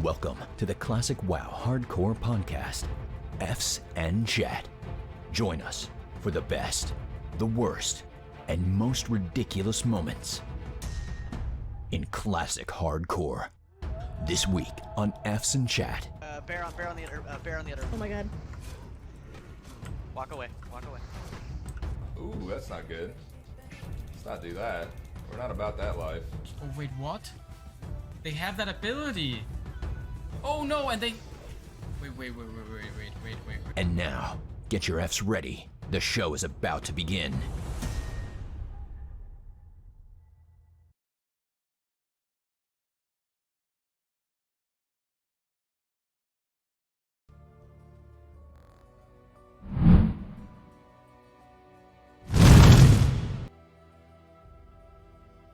Welcome to the Classic WoW Hardcore Podcast, Fs and Chat. Join us for the best, the worst, and most ridiculous moments in Classic Hardcore. This week on Fs and Chat. Bear on the other. Oh my god. Walk away. Ooh, that's not good. Let's not do that. We're not about that life. Oh wait, what? They have that ability. Oh no, and they... Wait. And now, get your Fs ready. The show is about to begin.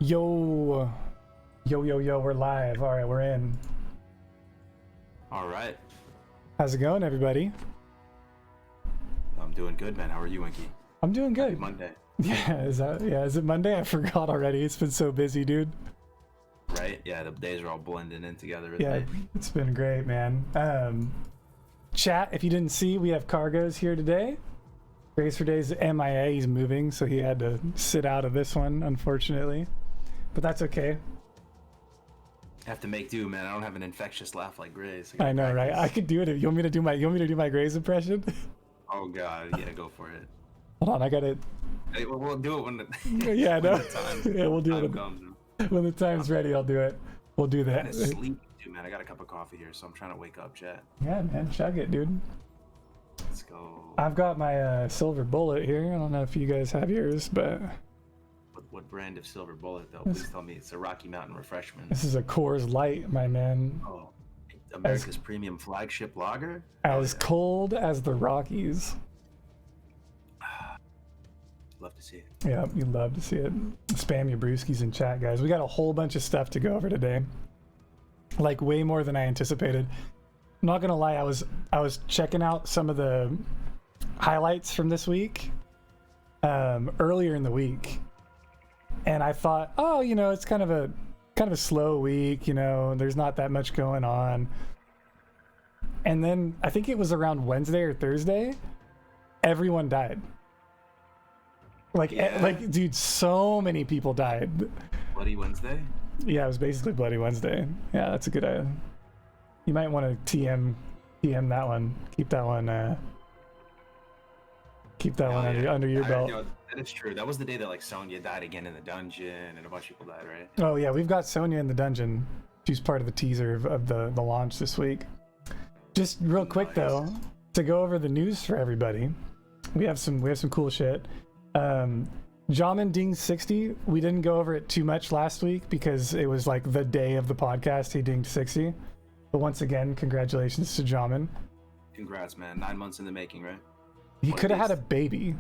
Yo, we're live. All right, we're in. All right. How's it going, everybody? I'm doing good, man. How are you, Winky? I'm doing good. Happy Monday. Is it Monday? I forgot already. It's been so busy, dude. Right? Yeah, the days are all blending in together. Yeah, it's been great, man. Chat, if you didn't see, we have Cargos here today. Grace for Days MIA, he's moving, so he had to sit out of this one, unfortunately. But that's okay. Have to make do, man. I don't have an infectious laugh like Grace. I know, right? I could do it. You want me to do my Grace impression? Oh God, yeah, go for it. Hold on, I got it. Hey, we'll do it when the Yeah, when no. the time, Yeah, we'll do it comes. when the time's ready. I'll do it. We'll do I'm that. gonna sleep, too, man. I got a cup of coffee here, so I'm trying to wake up, chat. Yeah, man, chug it, dude. Let's go. I've got my silver bullet here. I don't know if you guys have yours, but What brand of silver bullet, though? Please tell me it's a Rocky Mountain Refreshment. this is a Coors Light, my man. Oh, America's premium flagship lager. As Oh, yeah. cold as the Rockies. Love to see it. Yeah, you'd love to see it. Spam your brewskis in chat, guys. We got a whole bunch of stuff to go over today. Like way more than I anticipated. I'm not gonna lie, I was checking out some of the highlights from this week earlier in the week, and I thought, oh, it's kind of a slow week, there's not that much going on. And then I think it was around Wednesday or Thursday, everyone died. Like, dude, so many people died. Bloody Wednesday. Yeah, it was basically Bloody Wednesday. Yeah, that's a good idea. You might want to TM that one. Keep that one under your belt. That is true. That was the day that like Sonya died again in the dungeon, and a bunch of people died, right? Oh yeah, we've got Sonya in the dungeon. She's part of the teaser of the launch this week. Just real quick though, to go over the news for everybody, we have some cool shit. Jamin dinged 60. We didn't go over it too much last week because it was like the day of the podcast he dinged 60. But once again, congratulations to Jamin. Congrats, man. 9 months in the making, right? He What could have is- had a baby.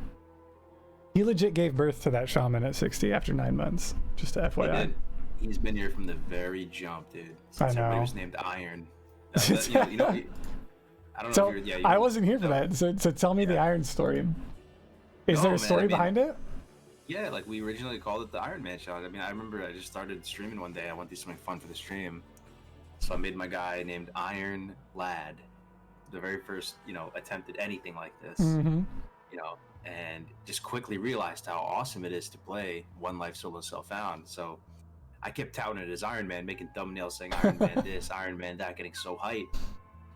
He legit gave birth to that shaman at 60 after 9 months. Just to He FYI. did. He's been here from the very jump, dude. Since I everybody know. was named Iron. I don't know So if you're, I wasn't here for that. So tell me the Iron story. Is No, there a man, story behind it? Yeah, like we originally called it the Iron Man Challenge. I mean, I remember I just started streaming one day. I wanted to do something fun for the stream. So I made my guy named Iron Lad. The very first, attempt at anything like this. Mm-hmm. And just quickly realized how awesome it is to play One Life Solo Self-Found. So I kept touting it as Iron Man, making thumbnails saying Iron Man this, Iron Man that, getting so hyped.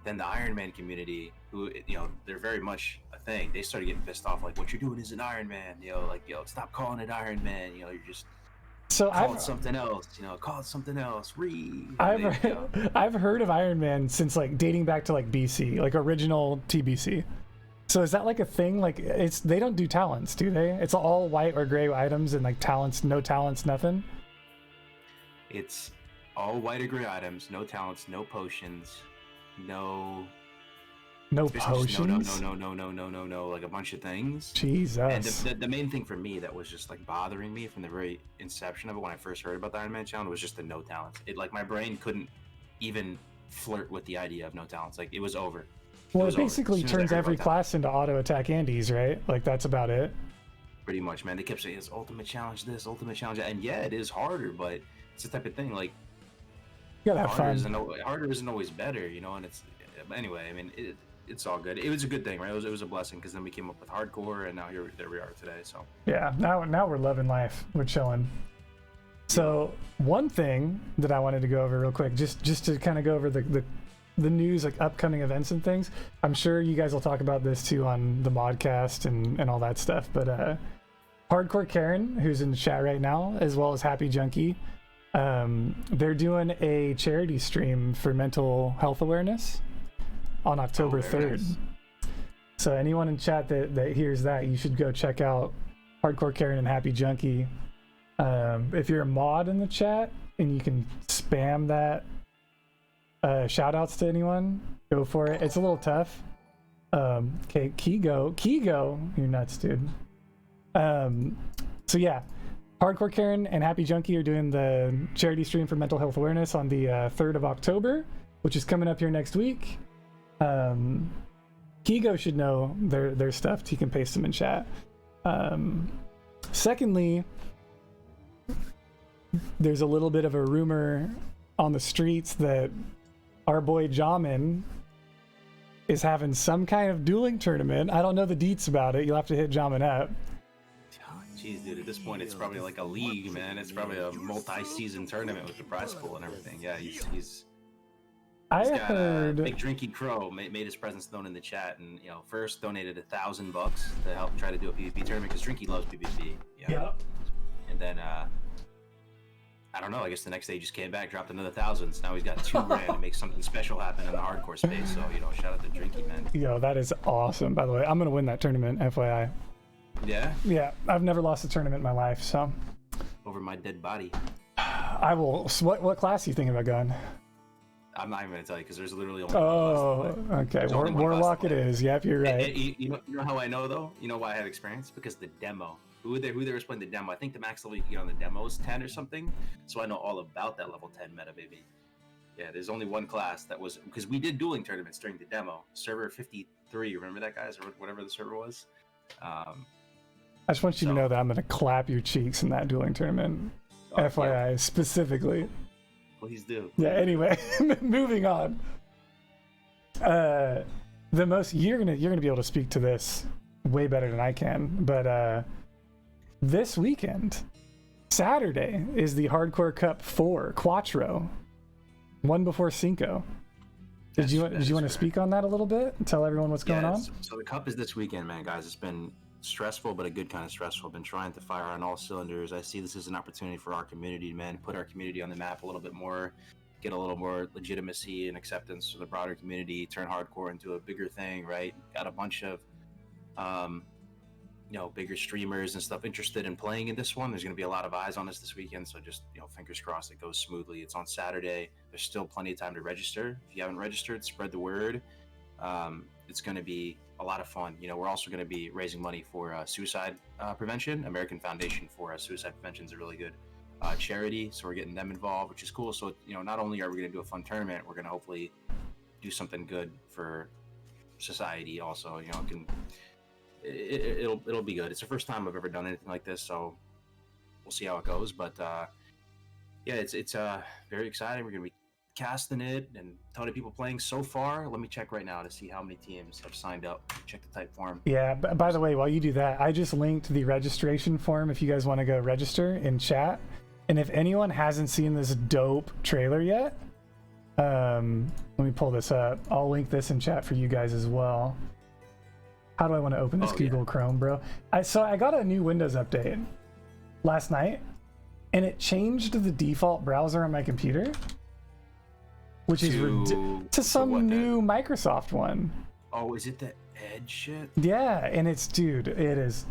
Then the Iron Man community, who, they're very much a thing, they started getting pissed off, like, what you're doing isn't Iron Man, stop calling it Iron Man, you're just So call it something else, call it something else, I've heard of Iron Man since like dating back to like BC, like original TBC. So is that like a thing? Like they don't do talents, do they? It's all white or gray items and like talents, no talents, nothing. It's all white or gray items, no talents, no potions, no potions. No, like a bunch of things. Jesus. And the main thing for me that was just like bothering me from the very inception of it when I first heard about the Iron Man challenge was just the no talents. It like my brain couldn't even flirt with the idea of no talents. Like it was over. Well, was it over. basically As soon as I turns heard every about class into auto attack Andes, right? Like that's about it. Pretty much, man. They kept saying it's ultimate challenge this, ultimate challenge that. And yeah, it is harder, but it's the type of thing like gotta have harder fun. harder isn't always better, you know. And it's anyway. I mean, it's all good. It was a good thing, right? It was a blessing there we came up with hardcore, and now there we are today. So Yeah, now we're loving life. We're chilling. So one thing that I wanted to go over real quick, just to kind of go over the news, like upcoming events and things. I'm sure you guys will talk about this too on the modcast and all that stuff. But Hardcore Karen, who's in the chat right now, as well as Happy Junkie, they're doing a charity stream for mental health awareness on October 3rd. nice. So anyone in chat that hears that, you should go check out Hardcore Karen and Happy Junkie. If you're a mod in the chat and you can spam that shout outs to anyone, go for it. It's a little tough. Okay, Kigo, you're nuts, dude. So yeah, Hardcore Karen and Happy Junkie are doing the charity stream for mental health awareness on the 3rd of October, which is coming up here next week. Kigo should know their stuff. He can paste them in chat. Secondly, there's a little bit of a rumor on the streets that our boy Jamin is having some kind of dueling tournament. I don't know the deets about it. You'll have to hit Jamin up. Jeez, dude, at this point, it's probably like a league, man. It's probably a multi-season tournament with the prize pool and everything. Yeah, he's I got heard. Big Drinky Crow made his presence known in the chat, and first donated $1,000 to help try to do a PvP tournament because Drinky loves PvP. Yeah. And then I don't know. I guess the next day he just came back, dropped another $1,000. So now he's got $2,000 to make something special happen in the hardcore space. So shout out to Drinky, man. Yo, that is awesome. By the way, I'm gonna win that tournament, FYI. Yeah. Yeah, I've never lost a tournament in my life, so Over my dead body. I will. What class are you thinking about going? I'm not even gonna tell you because there's literally only one class to play. Okay. There's only one class Warlock to it play. is. Yep, you're right. You know how I know though? You know why I have experience? Because the demo. Who they was playing the demo? I think the max level you can get on the demo is 10 or something. So I know all about that level 10 meta, baby. Yeah, there's only one class that was because we did dueling tournaments during the demo. Server 53, remember that, guys, or whatever the server was. I just want you to know that I'm gonna clap your cheeks in that dueling tournament. FYI, specifically. Please do. Yeah. Anyway, moving on. The most you're gonna be able to speak to this way better than I can, but this weekend, Saturday, is the Hardcore Cup 4 Quattro, one before Cinco. Did you want to speak on that a little bit and tell everyone what's going on? So the cup is this weekend, man, guys. It's been stressful, but a good kind of stressful. I've been trying to fire on all cylinders. I see this as an opportunity for our community, man, put our community on the map a little bit more, get a little more legitimacy and acceptance for the broader community, turn hardcore into a bigger thing, right? Got a bunch of bigger streamers and stuff interested in playing in this one. There's going to be a lot of eyes on us this weekend, so just fingers crossed it goes smoothly. It's on Saturday. There's still plenty of time to register. If you haven't registered, spread the word. It's going to be a lot of fun. We're also going to be raising money for suicide prevention. American Foundation for Suicide Prevention is a really good charity, so we're getting them involved, which is cool. So not only are we going to do a fun tournament, we're going to hopefully do something good for society also. It'll be good. It's the first time I've ever done anything like this, so we'll see how it goes. But yeah, it's very exciting. We're gonna be casting it and a ton of people playing so far. Let me check right now to see how many teams have signed up. Check the type form. Yeah, by the way, while you do that, I just linked the registration form if you guys want to go register in chat. And if anyone hasn't seen this dope trailer yet, let me pull this up. I'll link this in chat for you guys as well. How do I want to open this Google Chrome, bro? So I got a new Windows update last night, and it changed the default browser on my computer, which is to some new Microsoft one. Oh, is it the Edge shit? Yeah, and dude, it is.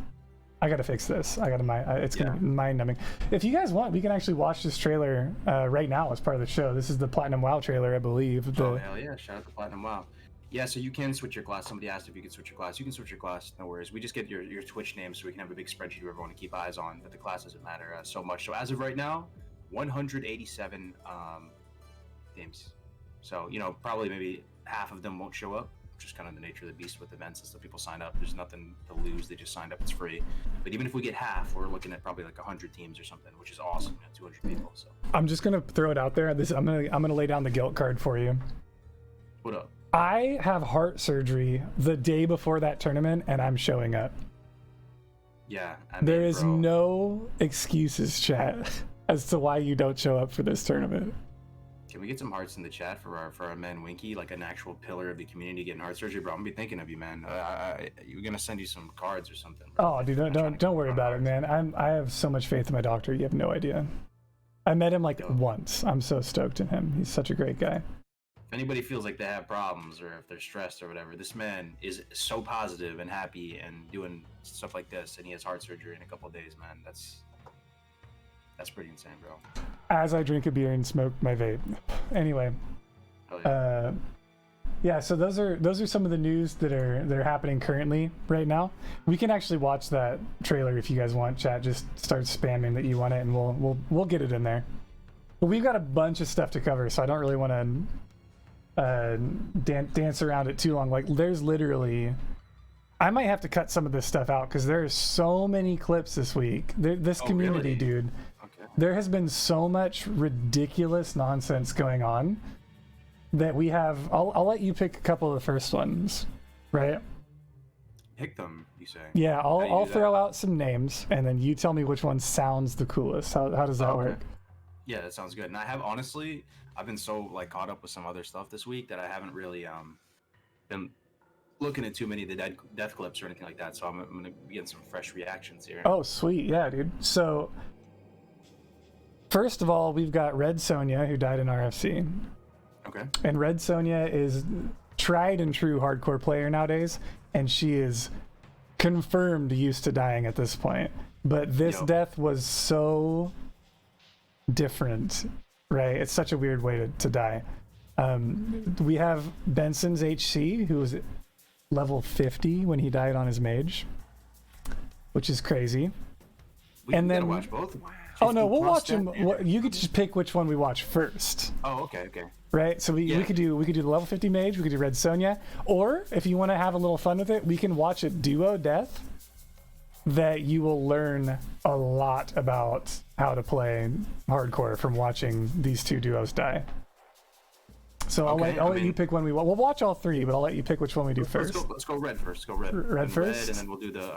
I gotta fix this. It's gonna be mind-numbing. If you guys want, we can actually watch this trailer right now as part of the show. This is the Platinum WoW trailer, I believe. Oh hell yeah! Shout out to Platinum WoW. Yeah, so you can switch your class. Somebody asked if you could switch your class. You can switch your class, no worries. We just get your Twitch name so we can have a big spreadsheet of everyone to keep eyes on, but the class doesn't matter so much. So as of right now, 187 games. So, probably maybe half of them won't show up just kind of the nature of the beast with events and stuff. People sign up. There's nothing to lose. They just signed up. It's free. But even if we get half, we're looking at probably like 100 teams or something, which is awesome. 200 people. So I'm just gonna throw it out there. I'm gonna lay down the guilt card for you. what up? I have heart surgery the day before that tournament, and I'm showing up. Yeah. I mean, There is bro, no excuses, chat, as to why you don't show up for this tournament. Can we get some hearts in the chat for our man Winky, like an actual pillar of the community getting heart surgery, bro? I'm gonna be thinking of you, man. We're gonna send you some cards or something. Bro. Oh, dude, don't worry about it, man. I have so much faith in my doctor. You have no idea. I met him like once. I'm so stoked in him. He's such a great guy. If anybody feels like they have problems or if they're stressed or whatever, this man is so positive and happy and doing stuff like this, and he has heart surgery in a couple of days, man. That's pretty insane, bro. As I drink a beer and smoke my vape. Anyway, Hell yeah. yeah. So those are some of the news that are happening currently right now. We can actually watch that trailer if you guys want. Chat, just start spamming that you want it, and we'll get it in there. But we've got a bunch of stuff to cover, so I don't really want to dance around it too long. Like, there's literally, I might have to cut some of this stuff out because there's so many clips this week. This community, really? dude. Okay. There has been so much ridiculous nonsense going on that we have. I'll let you pick a couple of the first ones, right? Pick them, you say? Yeah, How do you I'll do throw that? out some names, and then you tell me which one sounds the coolest. How does that Okay. work? Yeah, that sounds good. And I have honestly, I've been so like caught up with some other stuff this week that I haven't really been looking at too many of the death clips or anything like that. So I'm gonna be getting some fresh reactions here. Oh, sweet, yeah, dude. So, first of all, we've got Red Sonja, who died in RFC. Okay. And Red Sonja is tried and true hardcore player nowadays, and she is confirmed used to dying at this point. But this Yep. death was so different, right? It's such a weird way to die. We have Benson's HC, who was level 50 when he died on his mage, which is crazy. We And gotta then- watch both. Oh no, 50 we'll plus watch them. that? You could just pick which one we watch first. Oh, okay. Right, so we Yeah. could do the level 50 mage, we could do Red Sonja, or if you want to have a little fun with it, we can watch a duo death that you will learn a lot about how to play hardcore from watching these two duos die. So I'll Okay, let I you mean- pick one we'll watch all three, but I'll let you pick which one we do first. Let's go red first. Go red. Red Then first? and then we'll do the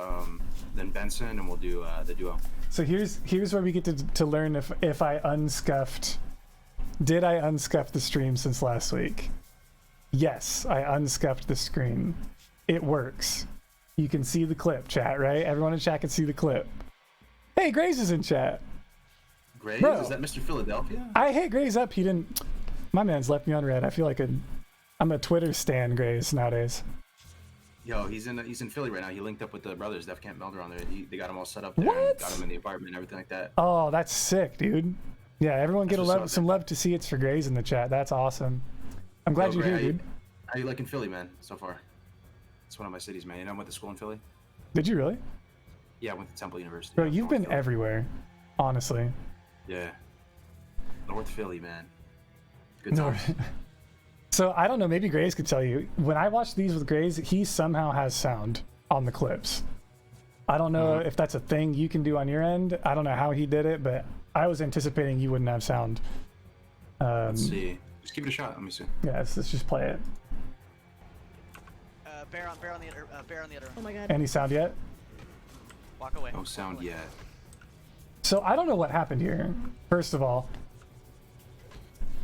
then Benson, and we'll do the duo. So here's where we get to learn if I unscuffed. Did I unscuff the stream since last week? Yes, I unscuffed the screen. It works. You can see the clip, chat, right? Everyone in chat can see the clip. Hey, Graze is in chat. Graves, Bro. is that Mr. Philadelphia? I hit Graze up. He didn't. My man's left me on red. I feel like I'm a Twitter stan Graze nowadays. Yo, he's in Philly right now. He linked up with the brothers, Def Camp Melder on there. They got him all set up there. What? And got him in the apartment and everything like that. Oh, that's sick, dude. Yeah, everyone get That's what's up, some man. love to see it's for Graze in the chat. That's awesome. I'm glad Yo, you're here, Gray, dude. How you liking Philly, man, so far? It's one of my cities, man. You know, I went to school in Philly. Did you really? Yeah, I went to Temple University. Bro, Yeah, you've North been Philly. everywhere, honestly. Yeah. North Philly, man. Good No. times. So I don't know, maybe Graze could tell you. When I watch these with Graze, he somehow has sound on the clips. I don't know if that's a thing you can do on your end. I don't know how he did it, but I was anticipating you wouldn't have sound. Let's see. Just give it a shot. Let me see. Yeah, let's just play it. Bear on the other. Oh my god. Any sound yet? Walk away. No sound yet. So I don't know what happened here. First of all,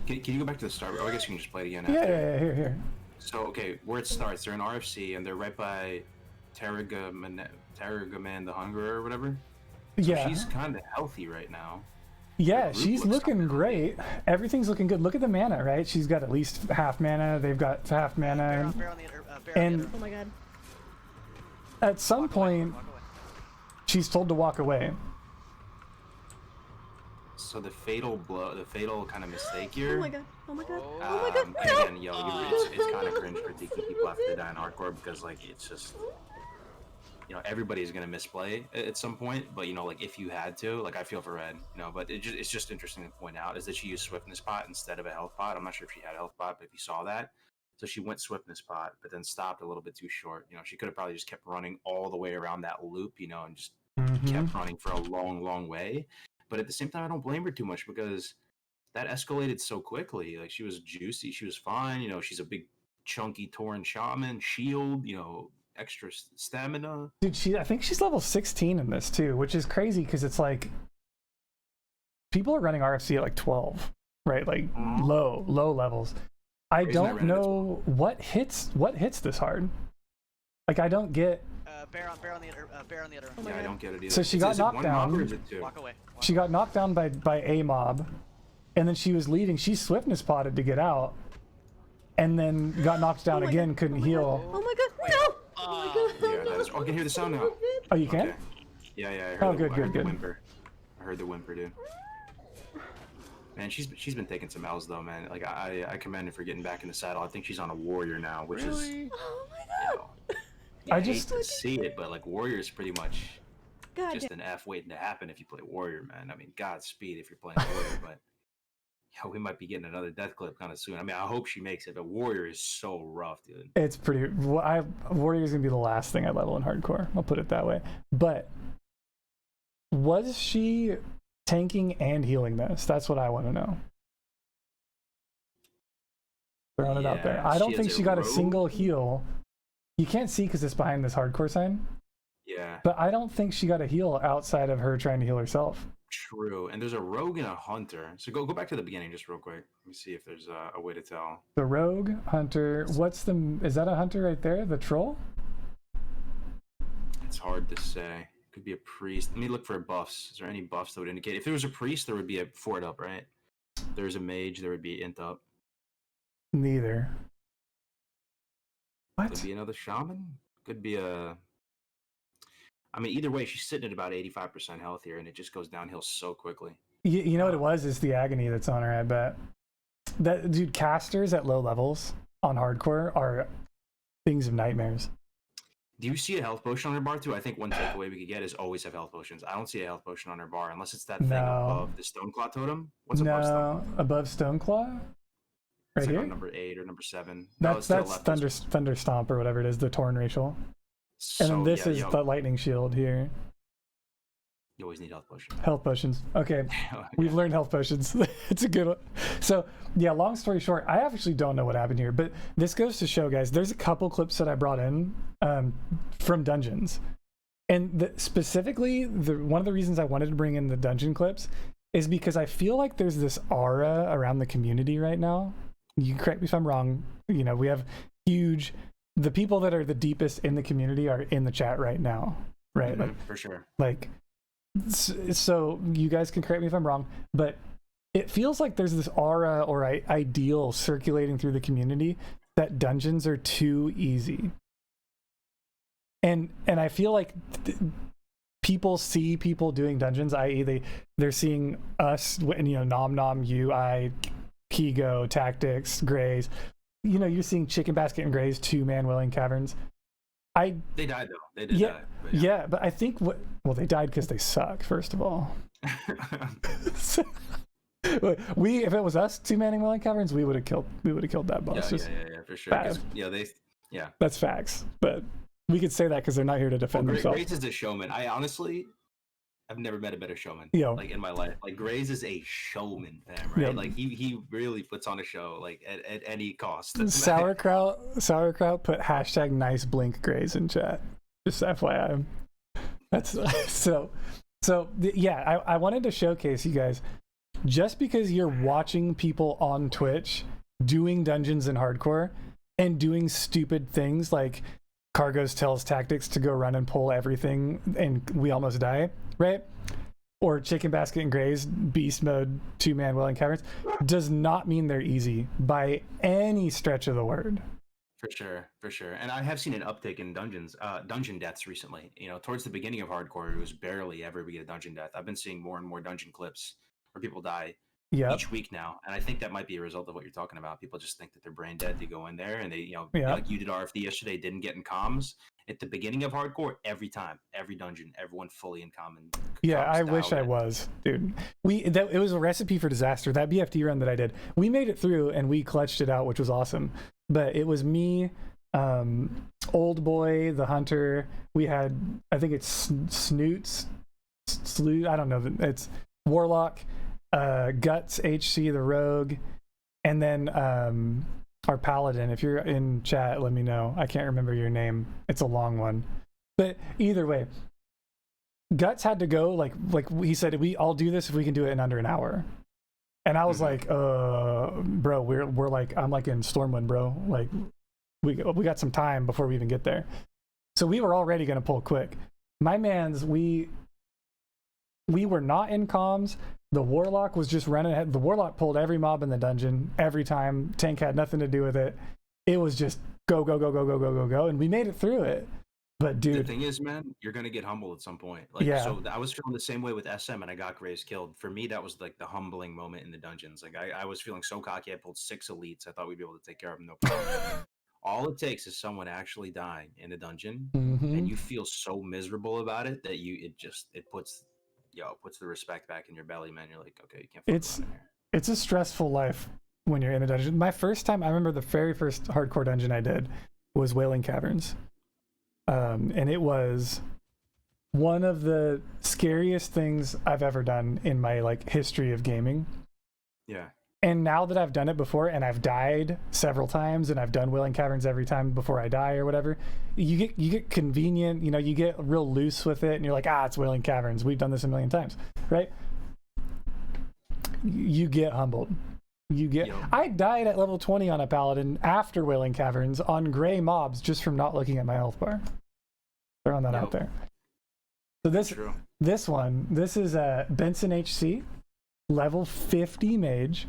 Can you go back to the start? Oh, I guess you can just play it again. yeah, after. yeah, here. So, okay, where it starts, they're in RFC, and they're right by Tarragaman the Hungerer or whatever. So Yeah, she's kind of healthy right now. yeah, group she's looks looking kinda great. Everything's looking good. Look at the mana, right? She's got at least half mana. They've got half mana. Bear on the other. And Oh my god. at some point, Walk away. she's told to walk away. So the fatal blow, the fatal kind of mistake here. Oh my god. Oh my god. Oh. Oh my god. And No. again, it's kind of cringe critiquing people after they die in hardcore because like it's just, everybody's gonna misplay at some point. But like if you had to, like I feel for Red, but it's just interesting to point out is that she used Swiftness pot instead of a health pot. I'm not sure if she had a health pot, but if you saw that, So she went swiftness pot, but then stopped a little bit too short. You know, she could have probably just kept running all the way around that loop, you know, and just kept running for a long, long way. But at the same time, I don't blame her too much because that escalated so quickly. Like, she was juicy, she was fine. You know, she's a big, chunky Tauren shaman, shield, you know, extra stamina. Dude, I think she's level 16 in this too, which is crazy because it's like people are running RFC at like 12, right? Like low levels. I don't know what hits this hard. Like, I don't get. Bear on the other one. Yeah, I don't get it either. So she got knocked down. Walk away. She got knocked down by a mob, and then she was leaving. She swiftness potted to get out, and then got knocked down again. Couldn't heal. Oh my god, no! Oh my god. Yeah, that is, I can hear the sound now. Oh, you can? Okay. Yeah, I heard Oh, the, good. whimper. I heard the whimper, dude. Man, she's been taking some L's though, man. Like, I commend her for getting back in the saddle. I think she's on a warrior now, which is, Oh my you god. know, I hate to see it, but like warrior is pretty much God just damn. an F waiting to happen if you play warrior, man. I mean, Godspeed if you're playing warrior, but yeah, we might be getting another death clip kind of soon. I mean, I hope she makes it, but warrior is so rough, dude. It's pretty. Warrior's gonna be the last thing I level in hardcore. I'll put it that way. But was she tanking and healing this? That's what I want to know. Throwing it out there. Yeah, I don't she think has she a got a rogue. single heal. You can't see because it's behind this hardcore sign. Yeah, But I don't think she got a heal outside of her trying to heal herself. true. And there's a rogue and a hunter. So go back to the beginning just real quick. Let me see if there's a way to tell. The rogue hunter. Is that a hunter right there? The troll? It's hard to say. Could be a priest. Let me look for buffs. Is there any buffs that would indicate? If there was a priest, there would be a fort up, right? If there's a mage, there would be int up. Neither. Could What? be another shaman. Could be a. I mean, either way, she's sitting at about 85% health here, and it just goes downhill so quickly. You know what it was? It's the agony that's on her, I bet. That dude, casters at low levels on hardcore are things of nightmares. Do you see a health potion on her bar too? I think one takeaway we could get is always have health potions. I don't see a health potion on her bar unless it's that thing No. above the Stoneclaw totem. What's above No, Stoneclaw? above Stoneclaw? It's Right like here? on number 8 or number 7. No, That's it's to the left. Thunder Stomp or whatever it is, the Torn Racial. And then this is the lightning shield here. You always need health potion. Health potions. Okay, we've learned health potions. It's a good one. So yeah, long story short, I actually don't know what happened here, but this goes to show, guys, there's a couple clips that I brought in from dungeons. And specifically, one of the reasons I wanted to bring in the dungeon clips is because I feel like there's this aura around the community right now. You can correct me if I'm wrong. You know, we have the people that are the deepest in the community are in the chat right now, right? Like, for sure. like, so you guys can correct me if I'm wrong, but it feels like there's this aura or ideal circulating through the community that dungeons are too easy. And I feel like people see people doing dungeons, i.e. they're seeing us, Nom Nom, you, I, Kigo, Tactics, Grays. You know, you're seeing Chicken Basket and Grays, 2-man Welling Caverns. They died though. They did die. But Yeah, but I think they died because they suck, first of all. If it was us 2-manning Welling Caverns, we would have killed that boss. yeah, for sure. 'Cause, Bad. That's facts. But we could say that because they're not here to defend themselves. Grays is a showman. I've never met a better showman. Yo. Like in my life. Like Grays is a showman, fam, right? Yep. Like he really puts on a show, like at any cost. Sauerkraut put hashtag nice blink Grays in chat. Just FYI. That's yeah, I wanted to showcase you guys. Just because you're watching people on Twitch doing dungeons in hardcore and doing stupid things like Cargos tells Tactics to go run and pull everything and we almost die, right? Or Chicken Basket and Grays beast mode 2-man Welling Caverns does not mean they're easy by any stretch of the word. For sure. And I have seen an uptick in dungeon deaths recently. You know, towards the beginning of hardcore, it was barely ever we get a dungeon death. I've been seeing more and more dungeon clips where people die each week now, and I think that might be a result of what you're talking about. People just think that they're brain dead. They go in there and they, like you did RFD yesterday, didn't get in comms at the beginning of hardcore. Every time, every dungeon, everyone fully in common. Yeah, I wish I was, dude. It was a recipe for disaster. That BFD run that I did, we made it through and we clutched it out, which was awesome. but it was me, Old Boy, the Hunter. We had, I think it's Snoots, Slew. I don't know. It's Warlock, Guts, HC, the Rogue, and then our Paladin. If you're in chat, let me know. I can't remember your name. It's a long one, but either way, Guts had to go. Like he said, I'll do this if we can do it in under an hour. And I was like, bro, we're like, I'm like in Stormwind, bro. Like, we got some time before we even get there. So we were already gonna pull quick. My man's, we were not in comms. The Warlock was just running ahead. The Warlock pulled every mob in the dungeon every time. Tank had nothing to do with it. It was just go, go, go, go, go, go, go, go, and we made it through it. But dude, the thing is, man, you're gonna get humbled at some point. Like, Yeah. So I was feeling the same way with SM, and I got Graves killed. For me, that was like the humbling moment in the dungeons. Like, I was feeling so cocky. I pulled 6 elites. I thought we'd be able to take care of them, no problem. All it takes is someone actually dying in a dungeon, and you feel so miserable about it that it puts the respect back in your belly, man. You're like, okay, you can't. It's- Fuck around in here. it's a stressful life when you're in a dungeon. My first time, I remember the very first hardcore dungeon I did was Wailing Caverns. And it was one of the scariest things I've ever done in my like history of gaming. Yeah. And now that I've done it before and I've died several times and I've done Wailing Caverns every time before I die or whatever, you get convenient, you get real loose with it and you're like, it's Wailing Caverns. We've done this a million times, right? You get humbled. I died at level 20 on a Paladin after Wailing Caverns on gray mobs just from not looking at my health bar. Throwing that out there. So True. this is a Benson HC, level 50 mage.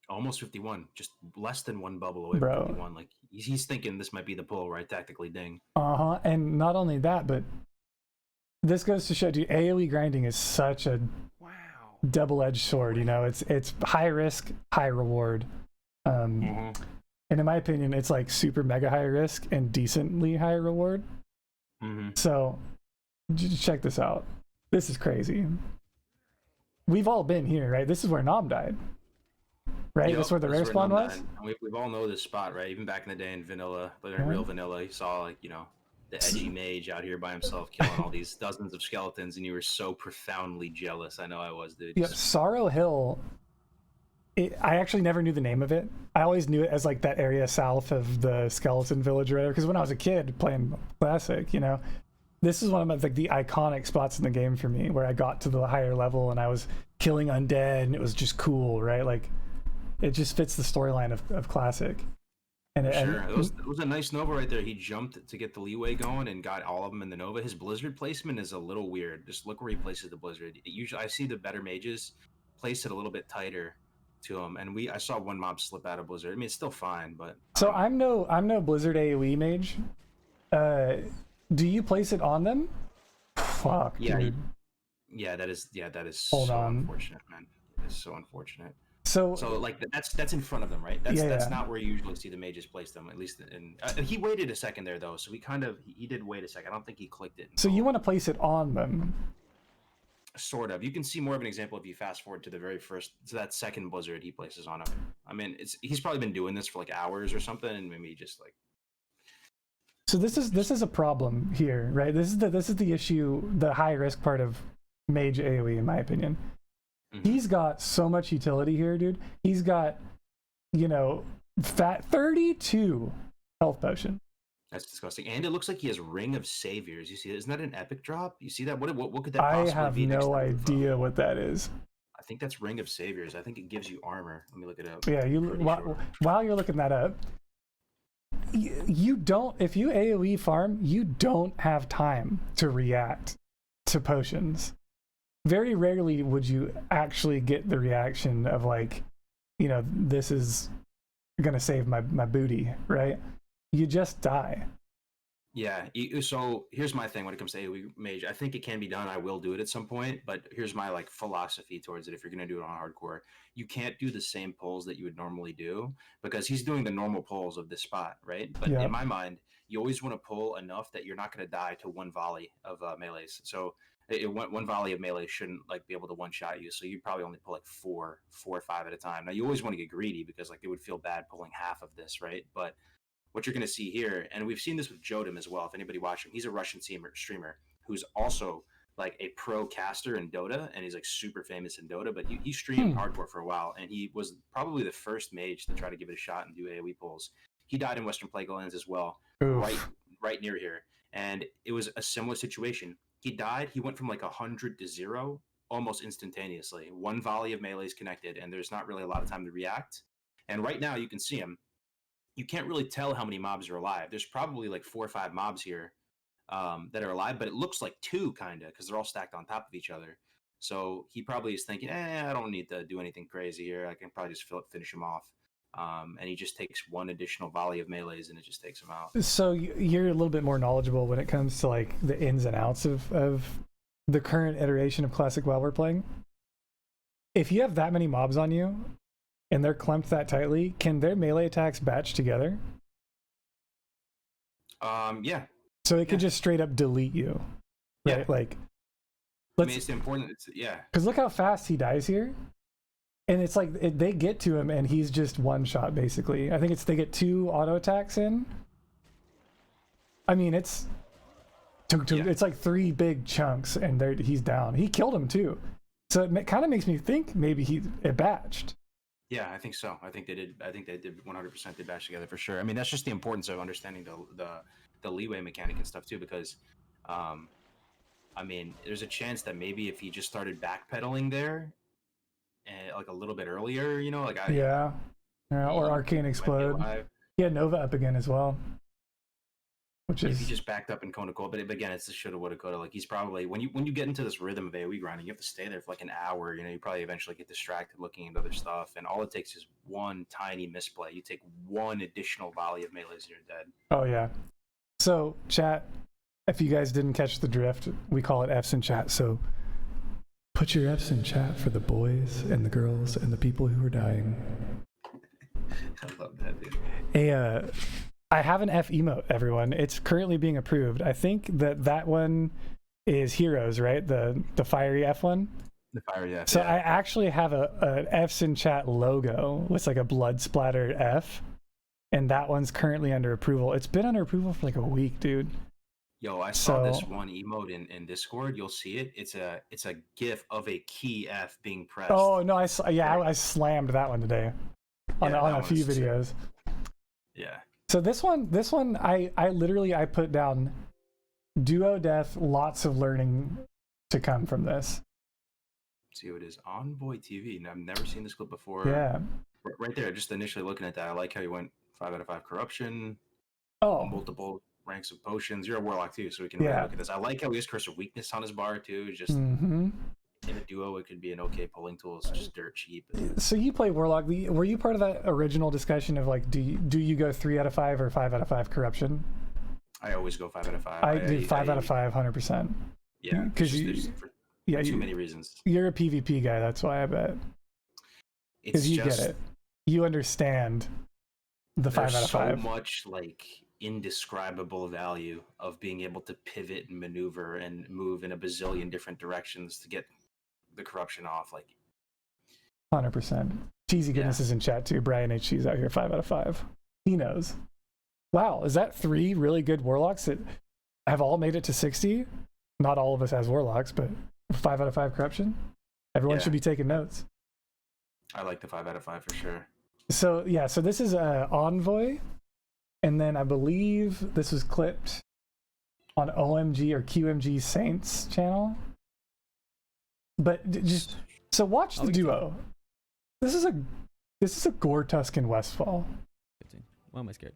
Almost 51, just less than one bubble away Bro. from 51. Like, he's thinking this might be the pull, right? Tactically ding. And not only that, but this goes to show you AoE grinding is such a double-edged sword. It's high risk, high reward. And in my opinion, it's like super mega high risk and decently high reward. So just check this out. This is crazy. We've all been here, right? This is where Nom died, right? Yep, That's where the rare spawn Nom was. died. And we all know this spot, right? Even back in the day in vanilla, but in real vanilla, you saw like, the edgy mage out here by himself killing all these dozens of skeletons, and you were so profoundly jealous. I know I was, dude. Yep, Sorrow Hill. I actually never knew the name of it. I always knew it as like that area south of the skeleton village or whatever. Because when I was a kid playing Classic, this is one of like the iconic spots in the game for me, where I got to the higher level and I was killing undead, and it was just cool, right? Like, it just fits the storyline of Classic. And Sure. It was a nice Nova right there. He jumped to get the leeway going and got all of them in the Nova. His Blizzard placement is a little weird. Just look where he places the Blizzard. Usually, I see the better mages place it a little bit tighter to him, and I saw one mob slip out of Blizzard. I mean, it's still fine, but so I'm no Blizzard AoE mage. Do you place it on them? Fuck, yeah, dude. that is Hold so on. unfortunate, man. It's so unfortunate. So like that's in front of them, right? That's Yeah. not where you usually see the mages place them. At least, he waited a second there though, so he did wait a second. I don't think he clicked it. So you want to place it on them? Sort of. You can see more of an example if you fast forward to that second Blizzard he places on him. I mean, he's probably been doing this for like hours or something, and maybe just like. So this is a problem here, right? This is the issue, the high risk part of mage AoE, in my opinion. He's got so much utility here, dude. He's got, fat 32 health potion. That's disgusting. And it looks like he has Ring of Saviors. You see that? Isn't that an epic drop? You see that? What could that I possibly have be? next no to the idea what that is. I think that's Ring of Saviors. I think it gives you armor. Let me look it up. Yeah, Pretty sure. while you're looking that up, you don't, if you AoE farm, you don't have time to react to potions. Very rarely would you actually get the reaction of like, this is gonna save my booty, right? You just die. Yeah. So here's my thing when it comes to AoE mage. I think it can be done. I will do it at some point, but here's my like philosophy towards it. If you're gonna do it on hardcore, you can't do the same pulls that you would normally do, because he's doing the normal pulls of this spot, right? But Yeah. in my mind, you always want to pull enough that you're not gonna die to one volley of melees. So One volley of melee shouldn't like be able to one shot you, so you probably only pull like four or five at a time. Now you always want to get greedy because like they would feel bad pulling half of this, right? But what you're going to see here, and we've seen this with Jodem as well. If anybody watching, he's a Russian streamer who's also like a pro caster in Dota, and he's like super famous in Dota. But he streamed hardcore for a while, and he was probably the first mage to try to give it a shot and do AOE pulls. He died in Western Plaguelands as well, right near here, and it was a similar situation. He died. He went from like 100 to 0 almost instantaneously. One volley of melee is connected, and there's not really a lot of time to react. And right now, you can see him. You can't really tell how many mobs are alive. There's probably like 4 or 5 mobs here that are alive, but it looks like 2 kind of because they're all stacked on top of each other. So he probably is thinking, I don't need to do anything crazy here. I can probably just finish him off. And he just takes one additional volley of melees and it just takes him out. So you're a little bit more knowledgeable when it comes to like the ins and outs of the current iteration of Classic WoW we're playing. If you have that many mobs on you and they're clumped that tightly, can their melee attacks batch together? Yeah. So it could just straight up delete you, right? Yeah. Like, I mean, it's important. because look how fast he dies here. And it's like they get to him and he's just one shot basically. I think they get 2 auto attacks in. I mean, it's like 3 big chunks and he's down. He killed him too. So it kind of makes me think maybe it batched. Yeah, I think so. I think they did 100% did batch together for sure. I mean, that's just the importance of understanding the leeway mechanic and stuff too, because I mean, there's a chance that maybe if he just started backpedaling there and like a little bit earlier, you know, like or Arcane Explode. He had Nova up again as well, which is if he just backed up in Kona Cold. But again, it's the shoulda, woulda, coulda. Like he's probably when you get into this rhythm of AoE grinding, you have to stay there for like an hour. You know, you probably eventually get distracted looking into other stuff, and all it takes is one tiny misplay. You take one additional volley of melees and you're dead. Oh yeah. So chat, if you guys didn't catch the drift, we call it F's in chat. So put your F's in chat for the boys and the girls and the people who are dying. I love that, dude. I have an F emote, everyone. It's currently being approved. I think that one is Heroes, right? The fiery F one. The fiery F. So yeah. I actually have a F's in chat logo with like a blood splattered F, and that one's currently under approval. It's been under approval for like a week, dude. Yo, I saw this one emote in Discord. You'll see it. It's a GIF of a key F being pressed. Oh no, I slammed that one today on a few videos. Yeah. So this one, I literally put down duo death. Lots of learning to come from this. See who it is. Envoy TV. And I've never seen this clip before. Yeah. Right there, just initially looking at that, I like how you went 5 out of 5 corruption. Oh. Multiple ranks of potions. You're a warlock too, so we can really look at this. I like how he has Curse of Weakness on his bar too. Just in a duo, it could be an okay pulling tool. It's just dirt cheap. So you play warlock. Were you part of that original discussion of like, do you go 3 out of 5 or 5 out of 5 corruption? I always go 5 out of 5. I do 5 out of 5 100%. Yeah, because too many reasons. You're a PvP guy, that's why I bet. Because you get it. You understand the 5 out of 5. So much like indescribable value of being able to pivot and maneuver and move in a bazillion different directions to get the corruption off. Like 100%. Cheesy goodness is in chat too. Brian H. Cheese out here, 5 out of 5. He knows. Wow, is that 3 really good warlocks that have all made it to 60? Not all of us as warlocks, but 5 out of 5 corruption. Everyone should be taking notes. I like the 5 out of 5 for sure. So yeah, so this is Envoy, and then I believe this was clipped on OMG or QMG Saints channel. But just so watch the duo. This is a Gore Tusken Westfall. Why am I scared?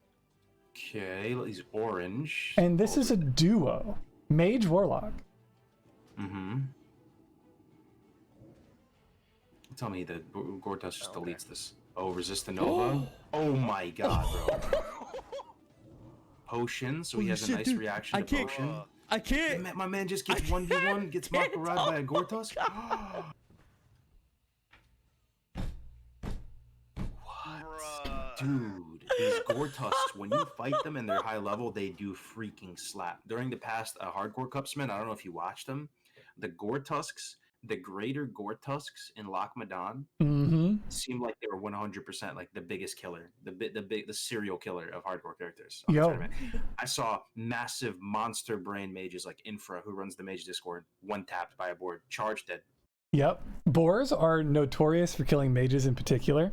Okay, he's orange. And this is a duo, Mage Warlock. Mm-hmm. Tell me that Gortus just deletes this. Oh, resist the Nova. Oh my god, bro. Potion, so he has a nice reaction to potion. I can't. My man just gets 1v1, gets Makarad by a Gortus. What? Dude, these Gortusks, when you fight them and they're high level, they do freaking slap. During the past Hardcore Cupsman, I don't know if you watched them, the Gore Tusks, the greater Gore Tusks in Lochmadan Mm-hmm. seemed like they were 100% like the biggest killer, the serial killer of hardcore characters on the Yo. tournament. I saw massive monster brain mages like Infra, who runs the Mage Discord, one tapped by a board, charged dead. Yep. Boars are notorious for killing mages in particular.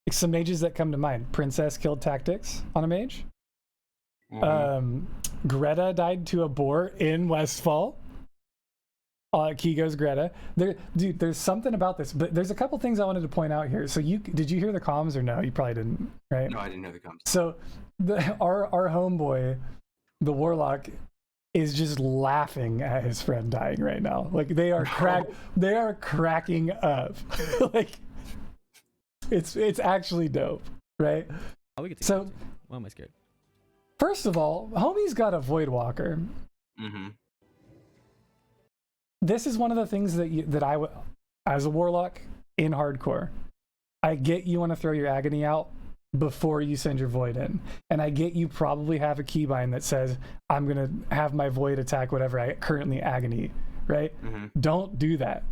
Like some mages that come to mind. Princess killed Tactics on a mage. Greta died to a boar in Westfall. Kigo's Greta. Dude, there's something about this, but there's a couple things I wanted to point out here. So did you hear the comms or no? You probably didn't, right? No, I didn't know the comms. So our homeboy, the Warlock, is just laughing at his friend dying right now. Like they are cracking up. Like it's actually dope, right? Oh, we get to So- why am I scared? First of all, homie's got a Voidwalker. Mm-hmm. This is one of the things that I as a Warlock in hardcore, I get you want to throw your Agony out before you send your Void in, and I get you probably have a keybind that says I'm gonna have my Void attack whatever I currently Agony, right? Mm-hmm. Don't do that.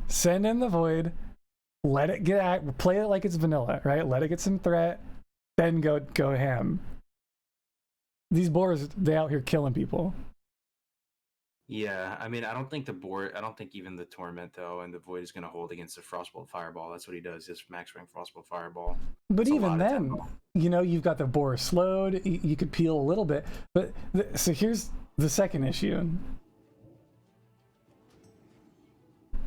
Send in the Void, let it play it like it's vanilla, right? Let it get some threat, then go ham. These boars, they out here killing people. Yeah, I mean, I don't think even the Tormento and the Void is going to hold against the Frostbolt Fireball. That's what he does, just max rank Frostbolt Fireball. But It's a even lot of then, tempo. you've got the boar slowed. You could peel a little bit. But so here's the second issue.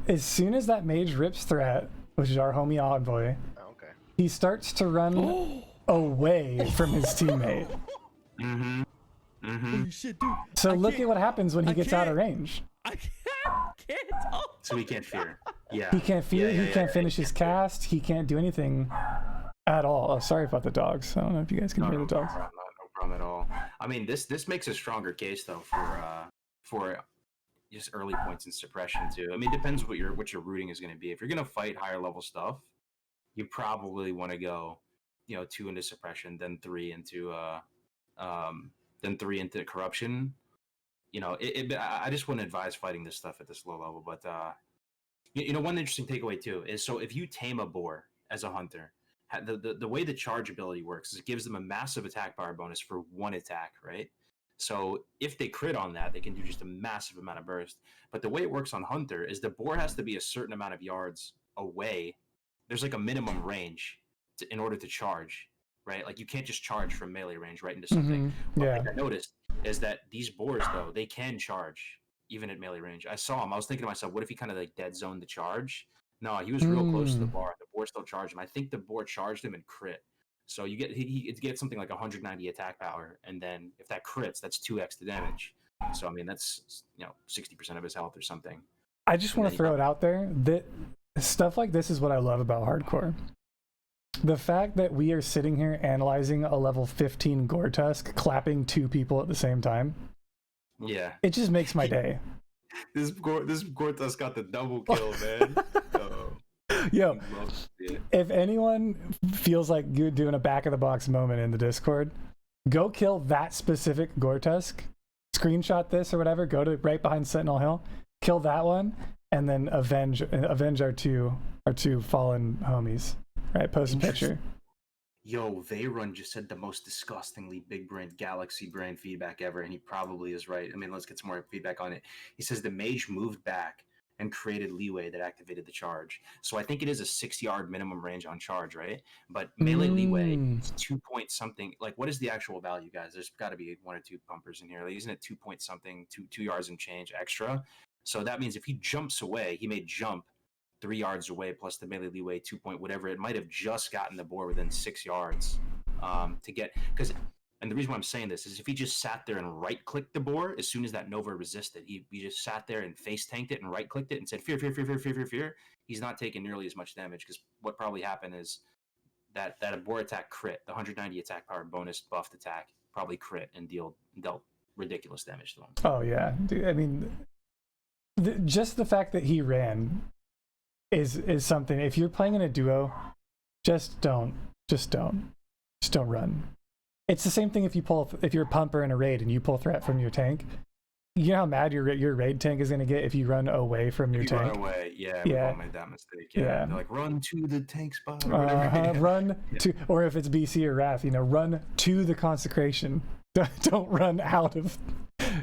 As soon as that mage rips threat, which is our homie Envoy, Oh, okay. he starts to run away from his teammate. Mm-hmm. Mm-hmm. Holy shit, dude. So I look can't- at what happens when he I gets out of can't. range. I can't. Oh. So he can't fear. Yeah. He can't fear. Yeah, he can't yeah, finish he his can't fear. cast. He can't do anything at all. Oh, sorry about the dogs. I don't know if you guys can No, hear no, the dogs. no problem at all. I mean, this makes a stronger case though for just early points in suppression too. I mean, it depends what your routing is going to be. If you're going to fight higher level stuff, you probably want to go, 2 into suppression, then 3 into corruption. I just wouldn't advise fighting this stuff at this low level. But one interesting takeaway too is, so if you tame a boar as a hunter, the way the charge ability works is it gives them a massive attack power bonus for 1 attack, right? So if they crit on that, they can do just a massive amount of burst. But the way it works on hunter is the boar has to be a certain amount of yards away. There's like a minimum range in order to charge, right? Like you can't just charge from melee range right into something. One Yeah. thing I noticed is that these boars, though, they can charge even at melee range. I saw him. I was thinking to myself, what if he kind of like dead zoned the charge? No, he was real close to the bar. The boar still charged him. I think the boar charged him and crit. So you get he gets something like 190 attack power, and then if that crits, that's 2x the damage. So I mean, that's 60% of his health or something. I just want to throw it out there that stuff like this is what I love about hardcore. The fact that we are sitting here analyzing a level 15 Gortusk clapping 2 people at the same time, Yeah, it just makes my day. this Gortusk got the double kill, man. Yo, if anyone feels like you're doing a back of the box moment in the Discord, go kill that specific Gortusk, screenshot this or whatever, go to right behind Sentinel Hill, kill that one, and then avenge our two fallen homies. Right, post a picture. Yo, Veyron just said the most disgustingly big brain, galaxy brain feedback ever, and he probably is right. I mean, let's get some more feedback on it. He says the mage moved back and created leeway that activated the charge. So I think it is a 6-yard minimum range on charge, right? But melee leeway is 2 point something. Like, what is the actual value, guys? There's got to be 1 or 2 pumpers in here. Like, isn't it 2 point something, 2 yards and change extra? So that means if he jumps away, he may jump 3 yards away plus the melee leeway 2 point whatever. It might have just gotten the boar within 6 yards to get, because. And the reason why I'm saying this is if he just sat there and right-clicked the boar as soon as that Nova resisted, he just sat there and face-tanked it and right-clicked it and said, fear, fear, fear, fear, fear, fear, fear, he's not taking nearly as much damage, because what probably happened is that a boar attack crit, the 190 attack power bonus buffed attack, probably crit and dealt ridiculous damage to him. Oh, yeah. Dude, I mean, just the fact that he ran is something. If you're playing in a duo, just don't run. It's the same thing if you're a pumper in a raid and you pull threat from your tank. you know how mad your raid tank is gonna get if you run away from your If you tank. run away, yeah, Yeah. we've all made that mistake. Yeah, Yeah. They're like, run to the tank spot. Or whatever. Yeah. Run to, or if it's BC or Wrath, you know, run to the consecration. Don't run out of,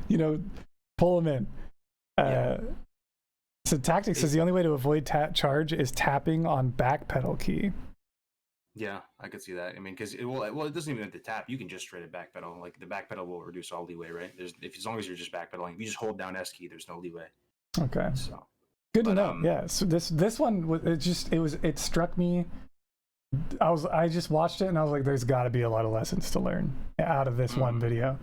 you know, pull them in. Yeah. So Tactics says the only way to avoid charge is tapping on backpedal key. Yeah, I could see that. I mean, because it doesn't even have to tap. You can just straight backpedal. Like the backpedal will reduce all leeway, right? As long as you're just backpedaling, if you just hold down S key, there's no leeway. Okay. So Good to know. Yeah. So this one it struck me. I just watched it and I was like, there's got to be a lot of lessons to learn out of this one video.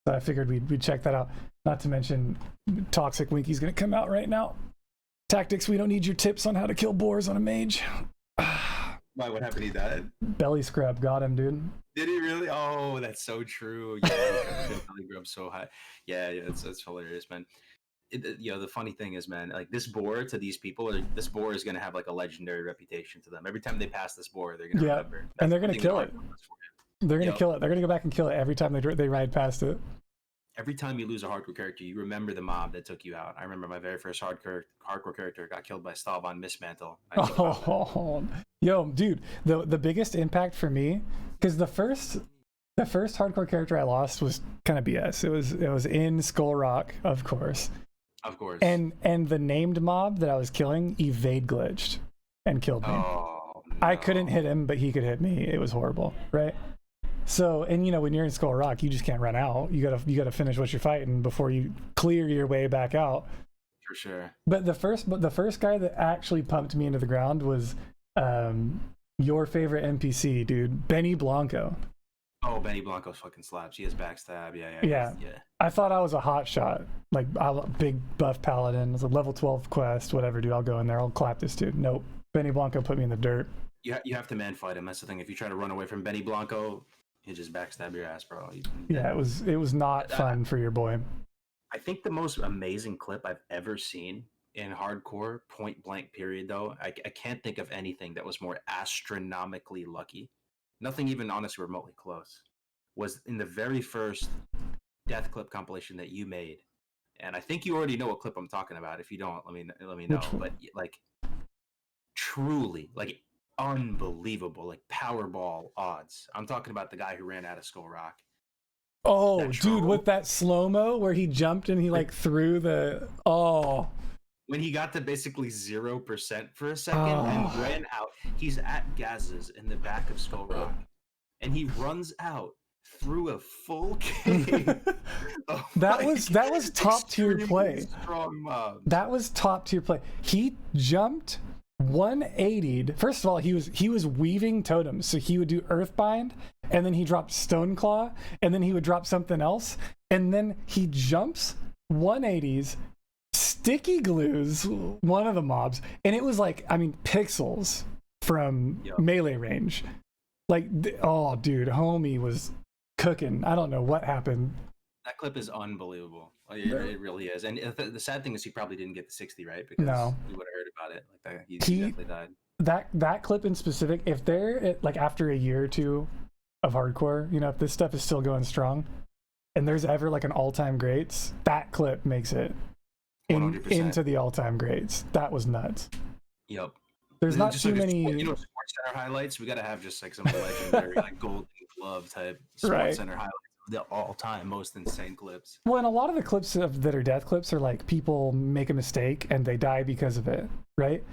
So I figured we'd check that out. Not to mention, Toxic Winky's gonna come out right now. Tactics, we don't need your tips on how to kill boars on a mage. why? What happened? He died. Belly scrub got him, dude. Did he really? Oh, that's so true. Yeah, Belly grub so high. Yeah, that's hilarious, man. The funny thing is, man, like this boar to these people, this boar is gonna have like a legendary reputation to them. Every time they pass this boar, they're gonna remember. And they're gonna kill it. They're gonna Yep. kill it. They're gonna go back and kill it every time they ride past it. Every time you lose a hardcore character, you remember the mob that took you out. I remember my very first hardcore character got killed by Stalbon Mistmantle. Oh, yo, dude, the biggest impact for me, because the first hardcore character I lost was kind of BS. It was in Skull Rock, of course. Of course. And the named mob that I was killing evade glitched and killed me. Oh, I couldn't hit him, but he could hit me. It was horrible, right? So, and you know, when you're in Skull Rock, you just can't run out. You gotta finish what you're fighting before you clear your way back out. For sure. But the first guy that actually pumped me into the ground was your favorite NPC, dude, Benny Blanco. Oh, Benny Blanco fucking slaps. He has backstab. Yeah. Yeah. I thought I was a hot shot, like big buff paladin. It's a level 12 quest, whatever, dude. I'll go in there. I'll clap this dude. Nope. Benny Blanco put me in the dirt. You have to man fight him. That's the thing. If you try to run away from Benny Blanco, he just backstab your ass, bro. Yeah, it was not fun for your boy. I think the most amazing clip I've ever seen in hardcore, point blank period, though, I can't think of anything that was more astronomically lucky. Nothing even honestly remotely close. Was in the very first death clip compilation that you made, and I think you already know what clip I'm talking about. If you don't, let me know. But like, truly, like unbelievable, like Powerball odds. I'm talking about the guy who ran out of Skull Rock. Oh, That dude, troll. with that slow-mo where he jumped and he like threw the When he got to basically 0% for a second and ran out, he's at Gaz's in the back of Skull Rock, and he runs out through a full cave. that was top tier play. Strong mob. That was top tier play. He jumped 180'd. First of all, he was weaving totems, so he would do Earthbind, and then he dropped Stoneclaw, and then he would drop something else, and then he jumps 180s, sticky glues one of the mobs, and it was like, I mean, pixels from melee range. Like, oh, dude, homie was cooking. I don't know what happened. That clip is unbelievable. It really is. And the sad thing is he probably didn't get the 60 right, because No. we would have heard about it. Like that, he definitely died. That clip in specific, if they're like after a year or two of hardcore, you know, if this stuff is still going strong and there's ever like an all-time greats, that clip makes it 100%. into the all-time greats. That was nuts. Yep. There's And not just too like many. Sports Center highlights. We got to have just like some legendary like Golden Glove type Sports Right. Center highlights of the all-time most insane clips. Well, and a lot of the clips that are death clips are like people make a mistake and they die because of it, right?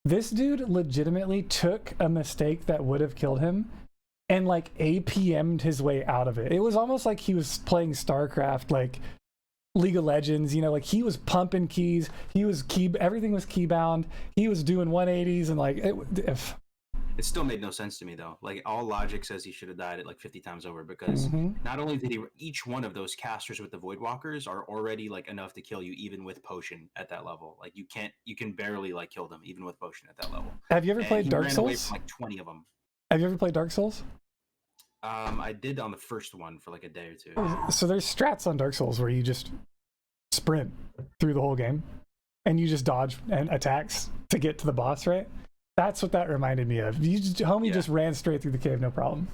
This dude legitimately took a mistake that would have killed him and like APM'd his way out of it. It was almost like he was playing StarCraft, like League of Legends, you know, like he was pumping keys, everything was keybound, he was doing 180s and like It still made no sense to me though. Like all logic says he should have died it like 50 times over, because not only did each one of those casters with the Void Walkers are already like enough to kill you even with potion at that level. Like you can barely like kill them even with potion at that level. Have you ever And played he Dark ran away Souls? from, like 20 of them. Have you ever played Dark Souls? I did on the first one for like a day or two. So there's strats on Dark Souls where you just sprint through the whole game and you just dodge and attacks to get to the boss, right? That's what that reminded me of. Homie just ran straight through the cave, no problem.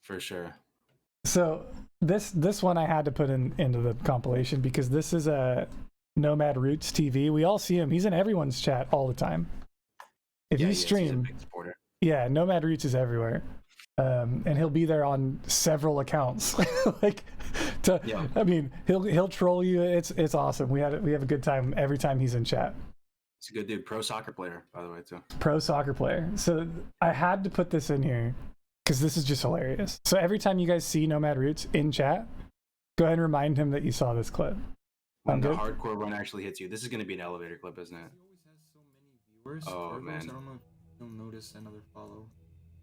For sure. So this one I had to put into the compilation because this is a Nomad Roots TV. We all see him. He's in everyone's chat all the time. If Yeah, you he is. He's a stream, big supporter. yeah, Nomad Roots is everywhere. And he'll be there on several accounts. Like, Yeah. I mean, he'll troll you. It's awesome. We have a good time every time he's in chat. He's a good dude. Pro soccer player, by the way, too. Pro soccer player. So I had to put this in here because this is just hilarious. So every time you guys see Nomad Roots in chat, go ahead and remind him that you saw this clip. When the good? hardcore run actually hits you, this is going to be an elevator clip, isn't it? Viewers, Oh, Virgos, man. I don't know if you'll notice another follow.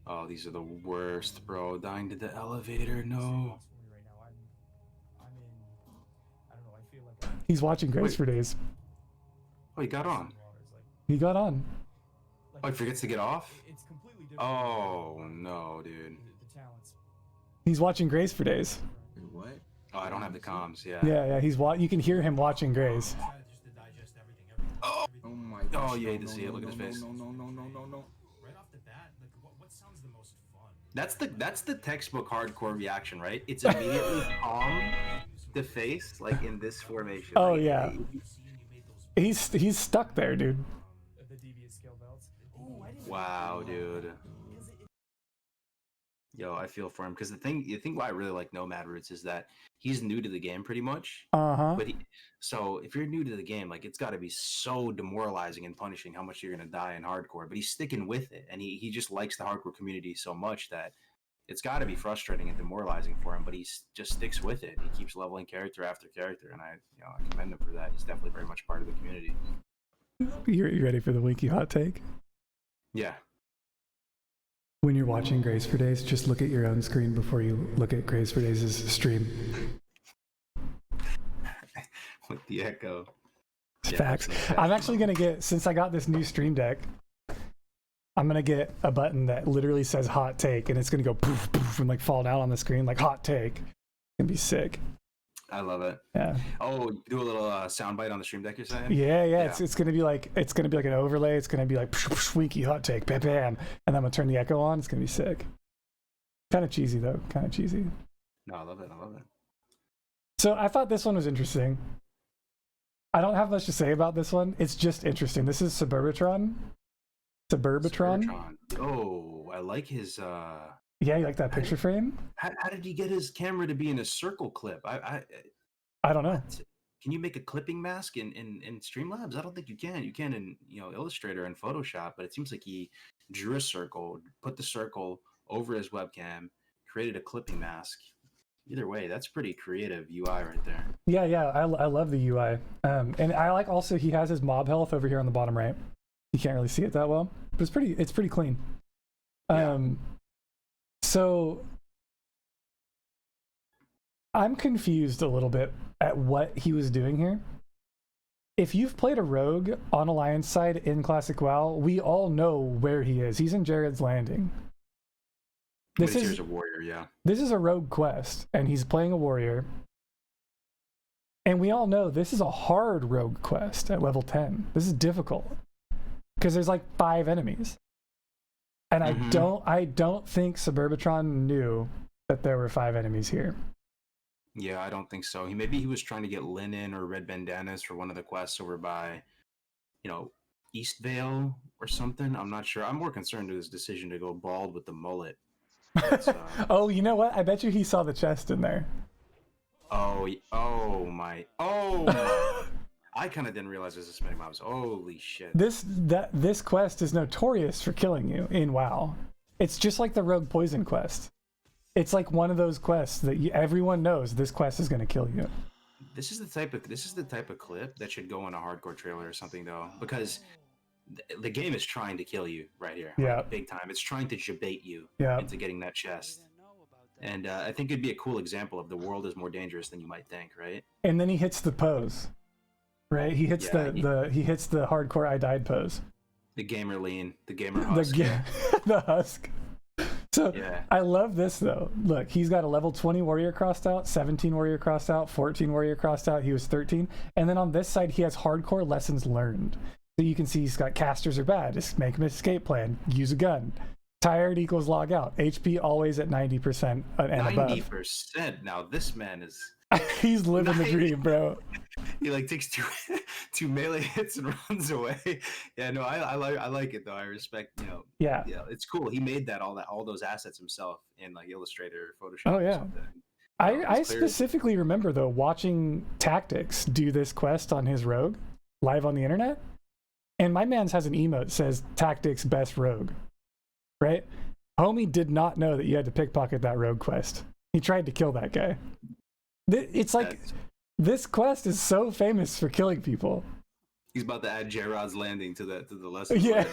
Oh, these are the worst, bro. Dying to the elevator, no. He's watching Grace for days. Oh, he got on. He got on. Oh, he forgets to get off? Oh, no, dude. He's watching Grace for days. Wait, what? Oh, I don't have the comms, yeah. Yeah. You can hear him watching Grace. Oh, Oh my gosh. Oh, you hate to no, see it. no, Look at his no, face. No, no, no, no, no, no. that's the textbook hardcore reaction, right? It's immediately palm to face, like in this formation. Oh, Like, yeah. He's stuck there, dude. Wow, dude. Yo, I feel for him because the thing why I really like Nomad Roots is that he's new to the game pretty much. Uh-huh. But so if you're new to the game, like it's got to be so demoralizing and punishing how much you're gonna die in hardcore. But he's sticking with it, and he just likes the hardcore community so much that it's got to be frustrating and demoralizing for him. But he just sticks with it. He keeps leveling character after character, and I commend him for that. He's definitely very much part of the community. You ready for the Winky hot take? Yeah. When you're watching Grace for Days, just look at your own screen before you look at Grace for Days' stream. With the echo. It's Yeah, facts. that's I'm actually going to get, since I got this new Stream Deck, I'm going to get a button that literally says hot take, and it's going to go poof, poof, and like fall down on the screen like hot take. It's going to be sick. I love it. Yeah. Oh, do a little soundbite on the stream deck, you're saying? Yeah. Yeah. It's going to be like an overlay. It's going to be like Winky hot take, bam, bam. And I'm going to turn the echo on. It's going to be sick. Kind of cheesy, though. Kind of cheesy. No, I love it. I love it. So I thought this one was interesting. I don't have much to say about this one. It's just interesting. This is Suburbatron. Suburbatron. Oh, I like his. Yeah, you like that picture frame? How did he get his camera to be in a circle clip? I don't know. Can you make a clipping mask in Streamlabs? I don't think you can. You can in Illustrator and Photoshop, but it seems like he drew a circle, put the circle over his webcam, created a clipping mask. Either way, that's pretty creative UI right there. Yeah, I love the UI. And I like also he has his mob health over here on the bottom right. You can't really see it that well, but it's pretty clean. Yeah. So I'm confused a little bit at what he was doing here. If you've played a rogue on Alliance side in Classic WoW, we all know where he is. He's in Jared's Landing. This is a warrior, yeah. This is a rogue quest, and he's playing a warrior. And we all know this is a hard rogue quest at level 10. This is difficult because there's like 5 enemies. And I don't think Suburbatron knew that there were 5 enemies here. Yeah, I don't think so. Maybe he was trying to get linen or red bandanas for one of the quests over by, East Vale or something. I'm not sure. I'm more concerned with his decision to go bald with the mullet. Oh, you know what? I bet you he saw the chest in there. Oh my. I kind of didn't realize this was spinning mobs. Holy shit. This quest is notorious for killing you in WoW. It's just like the Rogue Poison quest. It's like one of those quests that everyone knows this quest is going to kill you. This is the type of clip that should go in a hardcore trailer or something, though, because the game is trying to kill you right here. Yeah. Like, big time. It's trying to debate you Yeah. into getting that chest. And I think it'd be a cool example of the world is more dangerous than you might think, right? And then he hits the pose. Right? He hits he hits the hardcore I died pose. The gamer lean, the gamer husk. The husk. So Yeah. I love this though. Look, he's got a level 20 warrior crossed out, 17 warrior crossed out, 14 warrior crossed out. He was 13. And then on this side, he has hardcore lessons learned. So you can see he's got casters are bad. Just make an escape plan. Use a gun. Tired equals log out. HP always at 90% and above. 90%. Now this man is. He's living the dream, bro. He like takes two melee hits and runs away. Yeah, no, I like it though. I respect, Yeah. yeah, it's cool. He made all those assets himself in like Illustrator, Photoshop. Oh, or yeah. something. I It's clear. specifically remember though watching Tactics do this quest on his rogue live on the internet, and my man's has an emote that says Tactics best rogue, right? Homie did not know that you had to pickpocket that rogue quest. He tried to kill that guy. It's like That's- this quest is so famous for killing people. He's about to add Jarod's landing to the lesson. Yeah.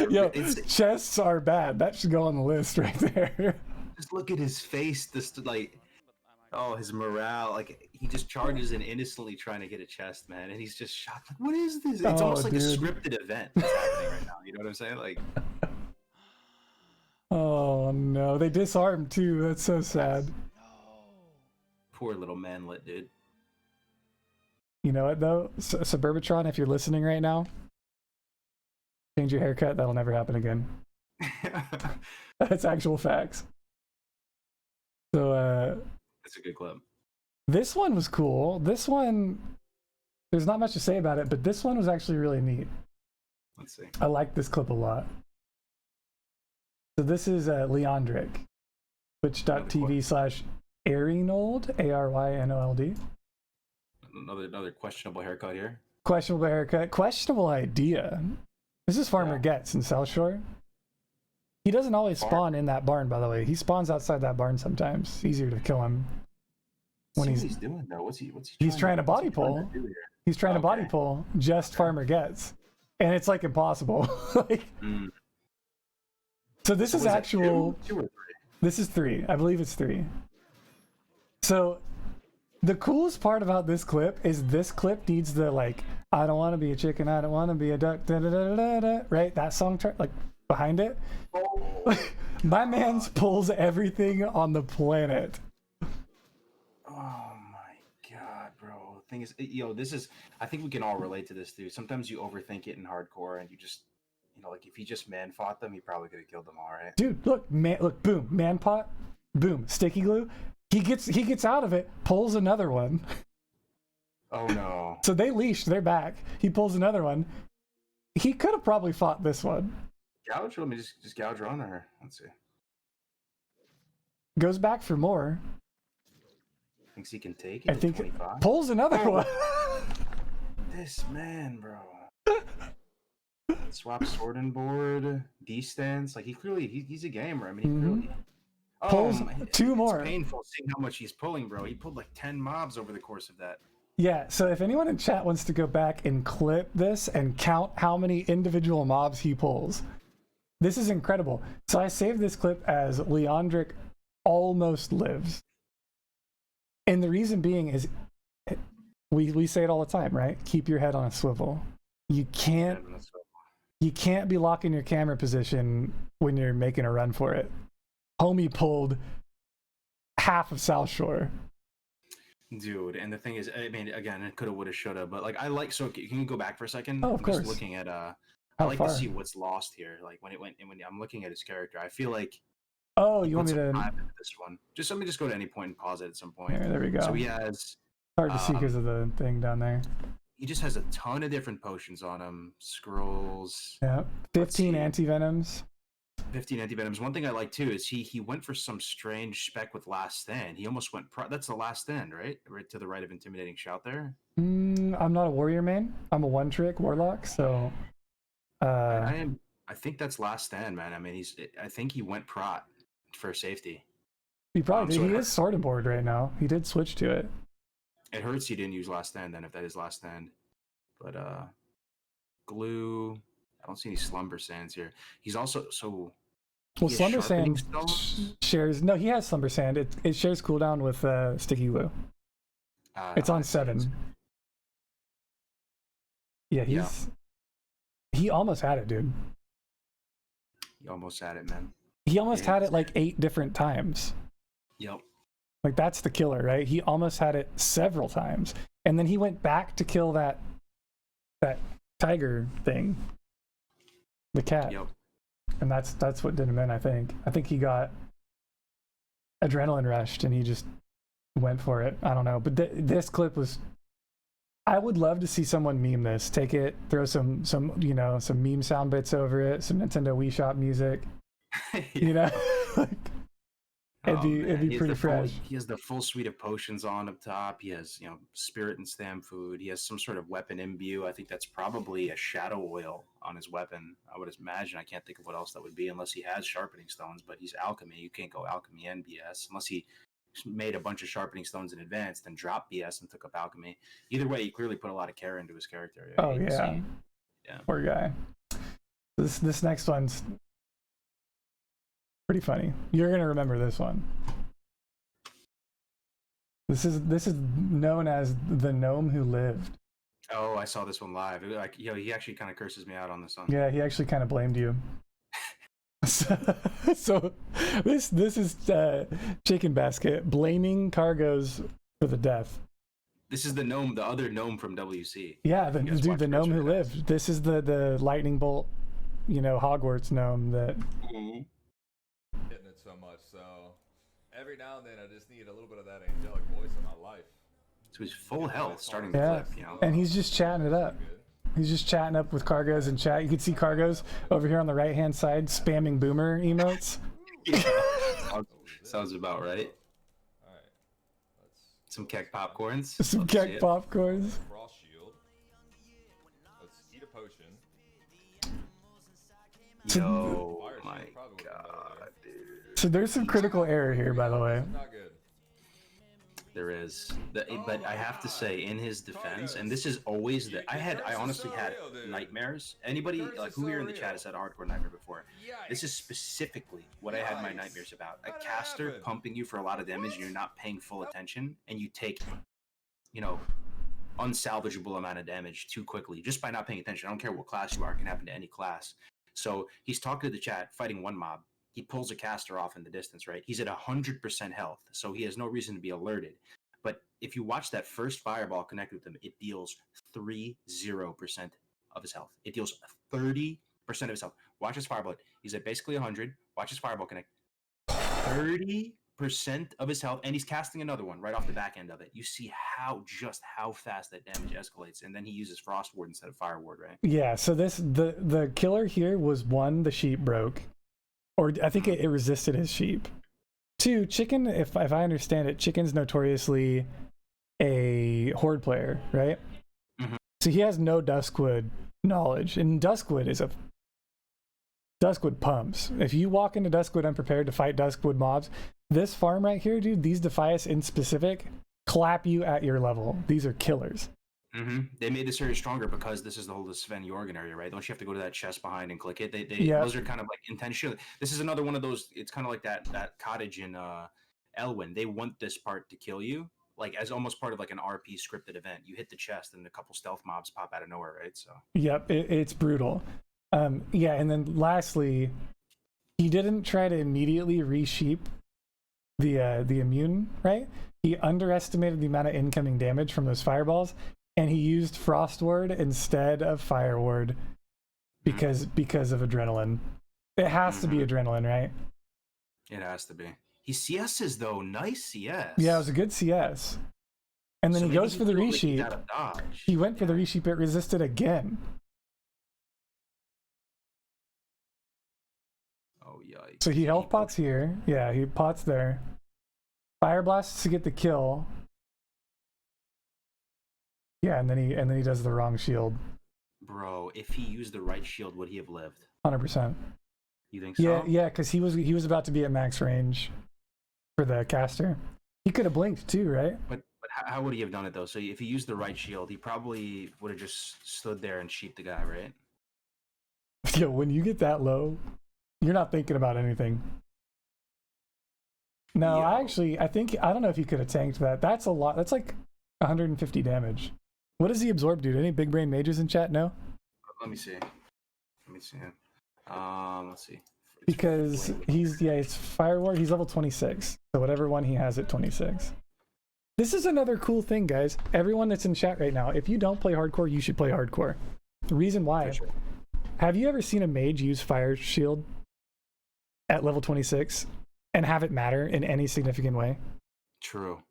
Yo, It's- chests are bad. That should go on the list right there. Just look at his face. This like, oh, his morale. Like he just charges in innocently trying to get a chest, man, and he's just shocked. Like, what is this? It's Oh, almost like a dude. scripted event that's happening right now. You know what I'm saying? Like, Oh no, they disarmed too. That's so sad. poor little manlet, dude. You know what though, Suburbatron, if you're listening right now, change your haircut. That'll never happen again. That's actual facts. So That's a good clip. this one was cool. This one, there's not much to say about it, but this one was actually really neat. Let's see. I like this clip a lot. So this is Leandric, twitch.tv/Arynold, ARYNOLD. Another questionable haircut here. Questionable haircut, questionable idea. This is Farmer Yeah. Getz in South Shore. He doesn't always spawn in that barn, by the way. He spawns outside that barn sometimes. It's easier to kill him when See he's what he's doing though. What's he he's trying to body what's he trying pull. to do here? He's trying to body Okay. pull just Farmer Getz, and it's like impossible. Like, Mm. so this So is was it actual. two or three? This is 3. I believe it's 3. So the coolest part about this clip is this clip needs the like, I don't want to be a chicken, I don't want to be a duck, da, da, da, da, da, right? That song like behind it. My man's pulls everything on the planet. Oh my god, bro. Thing is, this is. I think we can all relate to this, dude. Sometimes you overthink it in hardcore, and you just, like if he just man fought them, he probably could have killed them all, right? Dude, look, boom, man pot, boom, sticky glue. He gets out of it, pulls another one. Oh no. So they leashed, they're back. He pulls another one. He could have probably fought this one. Gouge? Let me just gouge her on her. Let's see. Goes back for more. Thinks he can take it. I at think 25? pulls another Oh. one. This man, bro. Swap sword and board, D-stance. Like he's a gamer. I mean, he clearly. Pulls man, 2 more. It's painful seeing how much he's pulling, bro. He pulled like 10 mobs over the course of that. Yeah, so if anyone in chat wants to go back and clip this and count how many individual mobs he pulls, this is incredible. So I saved this clip as Leandric almost lives. And the reason being is we say it all the time, right? Keep your head on a swivel. You can't be locking your camera position when you're making a run for it. Homie pulled half of South Shore. Dude, and the thing is, I mean, again, it coulda, woulda, shoulda, but like I like. So can you go back for a second? Oh, of I'm course. Just looking at I How like far? to see what's lost here. Like when I'm looking at his character, I feel like. Oh, he you want put me some to? time into this one? Just let me just go to any point and pause it at some point. Here, there we go. So he has. Hard to see because of the thing down there. He just has a ton of different potions on him. Scrolls, Yeah, Let's 15 see. anti-venoms. 15 anti-venoms. One thing I like too is he went for some strange spec with Last Stand. He almost went that's the Last Stand, right? Right to the right of Intimidating Shout there. I'm not a warrior main. I'm a one-trick warlock, so I think that's Last Stand, man. I mean, I think he went prot for safety. he probably so did. He it is sword and board right now. He did switch to it. It hurts he didn't use Last Stand then, if that is Last Stand. But glue. I don't see any Slumber Sands here. He's also Well, he has Slumber Sharpening Sand Stone? shares. No, he has Slumber Sand. It shares cooldown with sticky glue. It's on 7. Yeah, he almost had it, dude. You almost had it, man. He almost Yeah, had it like 8 different times. Yep. Like that's the killer, right? He almost had it several times, and then he went back to kill that tiger thing, the cat. Yep. and that's what did him in. I think he got adrenaline rushed and he just went for it. I don't know, but this clip was. I would love to see someone meme this. Take it, throw some meme sound bits over it, some Nintendo Wii Shop music. You know, like, it'd be pretty fresh. He has the full suite of potions on up top. He has, spirit and stam food. He has some sort of weapon imbue. I think that's probably a shadow oil on his weapon. I would imagine. I can't think of what else that would be unless he has sharpening stones. But he's alchemy. You can't go alchemy and BS unless he made a bunch of sharpening stones in advance, then dropped BS and took up alchemy. Either way, he clearly put a lot of care into his character. Oh yeah, poor guy. This next one's pretty funny. You're gonna remember this one. This is known as the gnome who lived. Oh, I saw this one live. Like, he actually kind of curses me out on this one. Yeah, he actually kind of blamed you. So this is Chicken Basket blaming Cargos for the death. This is the other gnome from WC. Yeah, the gnome who lived. This is the lightning bolt, Hogwarts gnome that. Hitting it so much, so every now and then I just need a little bit of that angelic voice in my life. So he's full health, starting to flip, and he's just chatting it up. He's just chatting up with Cargos in chat. You can see Cargos over here on the right-hand side spamming boomer emotes. Sounds about right. All right. Some kek popcorns. Some kek popcorns. Frost shield. Let's eat a potion. Yo, my god, dude. So there's some critical error here, by the way. Not good. There is, but I have to say, in his defense, and this is always I honestly had nightmares. Anybody like who here in the chat has had a hardcore nightmare before? This is specifically what I had my nightmares about. A caster pumping you for a lot of damage, and you're not paying full attention, and you take, unsalvageable amount of damage too quickly just by not paying attention. I don't care what class you are; it can happen to any class. So he's talking to the chat, fighting one mob. He pulls a caster off in the distance, right? He's at 100% health, so he has no reason to be alerted. But if you watch that first fireball connect with him, it deals 30% of his health. It deals 30% of his health. Watch his fireball. He's at basically 100. Watch his fireball connect. 30% of his health, and he's casting another one right off the back end of it. You see how fast that damage escalates, and then he uses Frost Ward instead of Fire Ward, right? Yeah. So the killer here was one, the sheep broke. Or I think it resisted his sheep. 2, Chicken, if I understand it, Chicken's notoriously a horde player, right? Mm-hmm. So he has no Duskwood knowledge. And Duskwood pumps. If you walk into Duskwood unprepared to fight Duskwood mobs, this farm right here, dude, these Defias in specific, clap you at your level. These are killers. Mm-hmm. They made this area stronger because this is the whole Sven Jorgen area, right? Don't you have to go to that chest behind and click it? Those are kind of like intentional. This is another one of those. It's kind of like that cottage in Elwyn. They want this part to kill you, like as almost part of like an RP scripted event. You hit the chest and a couple stealth mobs pop out of nowhere, right? So. Yep, it's brutal. Yeah, and then lastly, he didn't try to immediately resheep the immune, right? He underestimated the amount of incoming damage from those fireballs. And he used Frost Ward instead of Fire Ward because of adrenaline. It has to be adrenaline, right? It has to be. He CS's though, nice CS. Yeah, it was a good CS. And then he goes for the resheep. He went for the resheep, it resisted again. Oh yikes. So he health pots here. Yeah, he pots there. Fire blasts to get the kill. Yeah, and then he does the wrong shield. Bro, if he used the right shield, would he have lived? 100%. You think so? Yeah, because he was about to be at max range for the caster. He could have blinked too, right? But how would he have done it though? So if he used the right shield, he probably would have just stood there and sheeped the guy, right? Yo, when you get that low, you're not thinking about anything. No, I don't know if he could have tanked that. That's a lot. That's like 150 damage. What does he absorb, dude? Any big brain mages in chat? No? Let me see. Let's see. Because it's Fire Ward. He's level 26. So whatever one he has at 26. This is another cool thing, guys. Everyone that's in chat right now, if you don't play hardcore, you should play hardcore. The reason why. Sure. Have you ever seen a mage use Fire Shield at level 26 and have it matter in any significant way? True.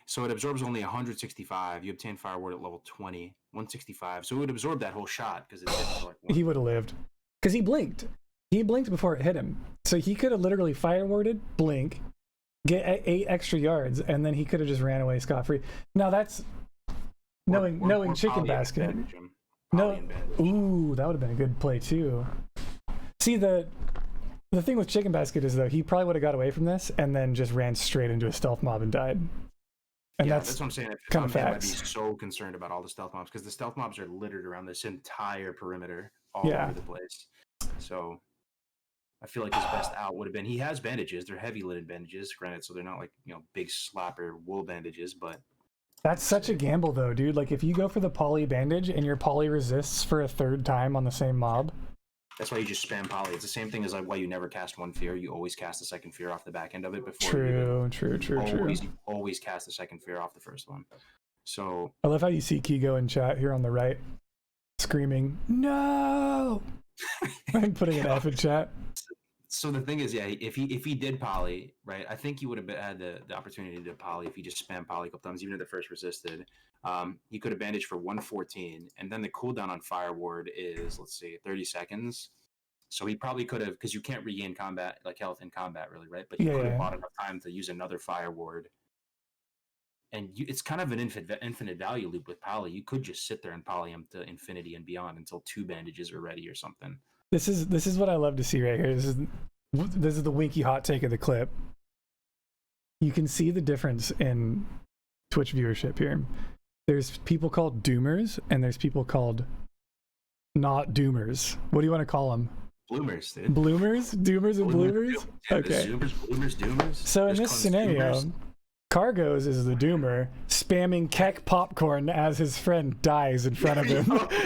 So it absorbs only 165. You obtain Fire Ward at level 20, 165. So it would absorb that whole shot because it's hit like He would have lived. Because he blinked. He blinked before it hit him. So he could have literally fire warded, blink, get 8 extra yards, and then he could have just ran away scot-free. Now that's knowing Chicken Basket. No, ooh, that would have been a good play too. See, the thing with Chicken Basket is though he probably would have got away from this and then just ran straight into a stealth mob and died. And yeah, that's what I'm saying. If kind of I'd be facts. so concerned about all the stealth mobs because the stealth mobs are littered around this entire perimeter, all Yeah. over the place. So I feel like his best out would have been he has bandages. They're heavy lidded bandages, granted, so they're not like big slapper wool bandages, but That's such a gamble though, dude. Like if you go for the poly bandage and your poly resists for a 3rd time on the same mob. that's why you just spam poly. It's the same thing as like why you never cast one fear. You always cast the second fear off the back end of it before. True. Always cast the second fear off the first one. So I love how you see Kigo in chat here on the right, screaming "No!" and putting an F in chat. So the thing is, yeah, if he did poly, right, I think he would have had the opportunity to poly if he just spam poly a couple times, even if the first resisted. He could have bandaged for 114, and then the cooldown on Fire Ward is, let's see, 30 seconds. So he probably could have, because you can't regain combat, like health in combat, really, right? But he could have bought enough time to use another Fire Ward. And it's kind of an infinite value loop with poly. You could just sit there and poly him to infinity and beyond until 2 bandages are ready or something. This is what I love to see right here. This is the Winky hot take of the clip. You can see the difference in Twitch viewership here. There's people called doomers and there's people called not doomers. What do you want to call them? Bloomers, dude. Bloomers? Doomers and bloomers? Yeah, Okay. Zoomers, bloomers, doomers. So in There's this scenario, consumers. Cargos is the doomer, spamming Keck popcorn as his friend dies in front of him.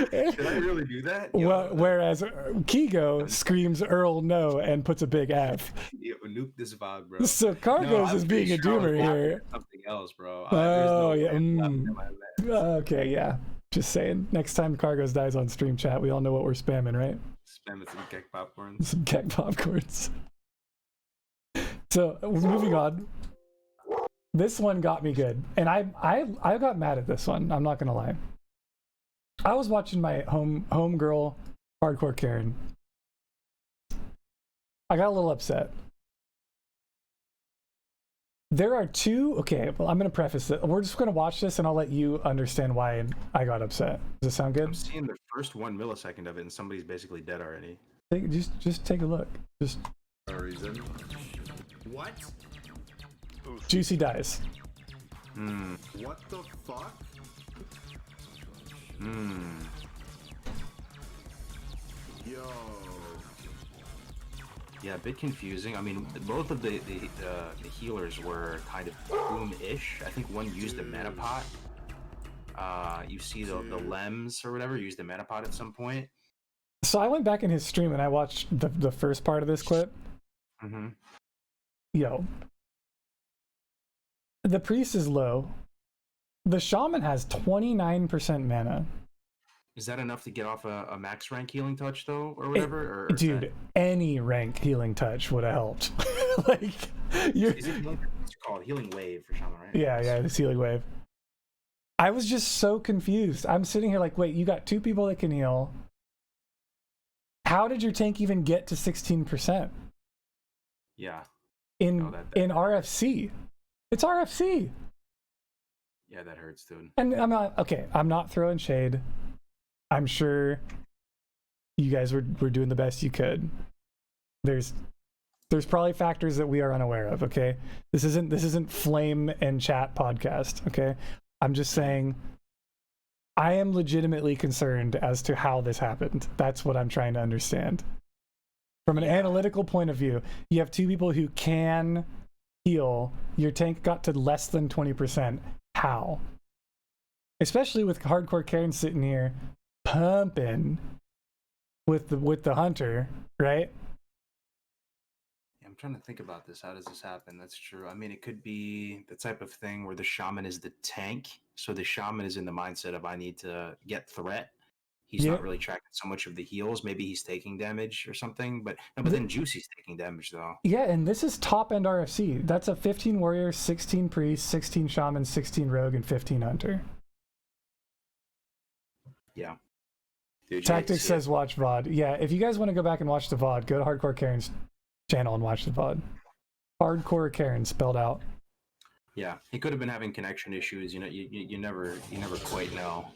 Did I really do that? Whereas Kigo screams Earl no and puts a big F. Yo, nuke this vibe, bro. So Cargos is being a doomer here. Something else, bro. Oh, yeah. Yeah. Okay, yeah. Just saying. Next time Cargos dies on stream chat, we all know what we're spamming, right? Spam with some cake popcorn. Some Keck popcorns. So moving on. This one got me good, and I got mad at this one. I'm not gonna lie. I was watching my home girl, Hardcore Karen. I got a little upset. There are two. Okay, well, I'm gonna preface it. We're just gonna watch this, and I'll let you understand why I got upset. Does it sound good? I'm seeing the first 1 millisecond of it, and somebody's basically dead already. Just take a look. Just No reason. What? Juicy dies. What the fuck? Yo. Yeah, a bit confusing. I mean, both of the healers were kind of boom-ish. I think one used a mana pot. You see the Lems or whatever used a mana pot at some point. So I went back in his stream and I watched the first part of this clip. Mm-hmm. Yo. The priest is low. The shaman has 29% mana. Is that enough to get off a max rank healing touch though, or whatever? Dude, any rank healing touch would have helped. Like, you're. Is it healing? It's called healing wave for shaman, right? Yeah, the healing wave. I was just so confused. I'm sitting here like, wait, you got 2 people that can heal. How did your tank even get to 16%? Yeah. In No, that RFC. It's RFC. Yeah, that hurts, dude. And I'm not throwing shade. I'm sure you guys were doing the best you could. There's probably factors that we are unaware of, okay? This isn't flame and chat podcast, okay? I'm just saying I am legitimately concerned as to how this happened. That's what I'm trying to understand. From an analytical point of view, you have 2 people who can heal. Your tank got to less than 20%. How? Especially with Hardcore Karen sitting here pumping with the hunter, right? I'm trying to think about this. How does this happen? That's true. I mean, it could be the type of thing where the shaman is the tank. So the shaman is in the mindset of I need to get threat. he's Yeah. not really tracking so much of the heals. Maybe he's taking damage or something. But no, but then Juicy's taking damage though. Yeah, and this is top end RFC. That's a 15 warrior, 16 priest, 16 shaman, 16 rogue, and 15 hunter. Yeah. Dude, Tactics says watch VOD. Yeah, if you guys want to go back and watch the VOD, go to Hardcore Karen's channel and watch the VOD. Hardcore Karen spelled out. Yeah, he could have been having connection issues. You know, you never quite know.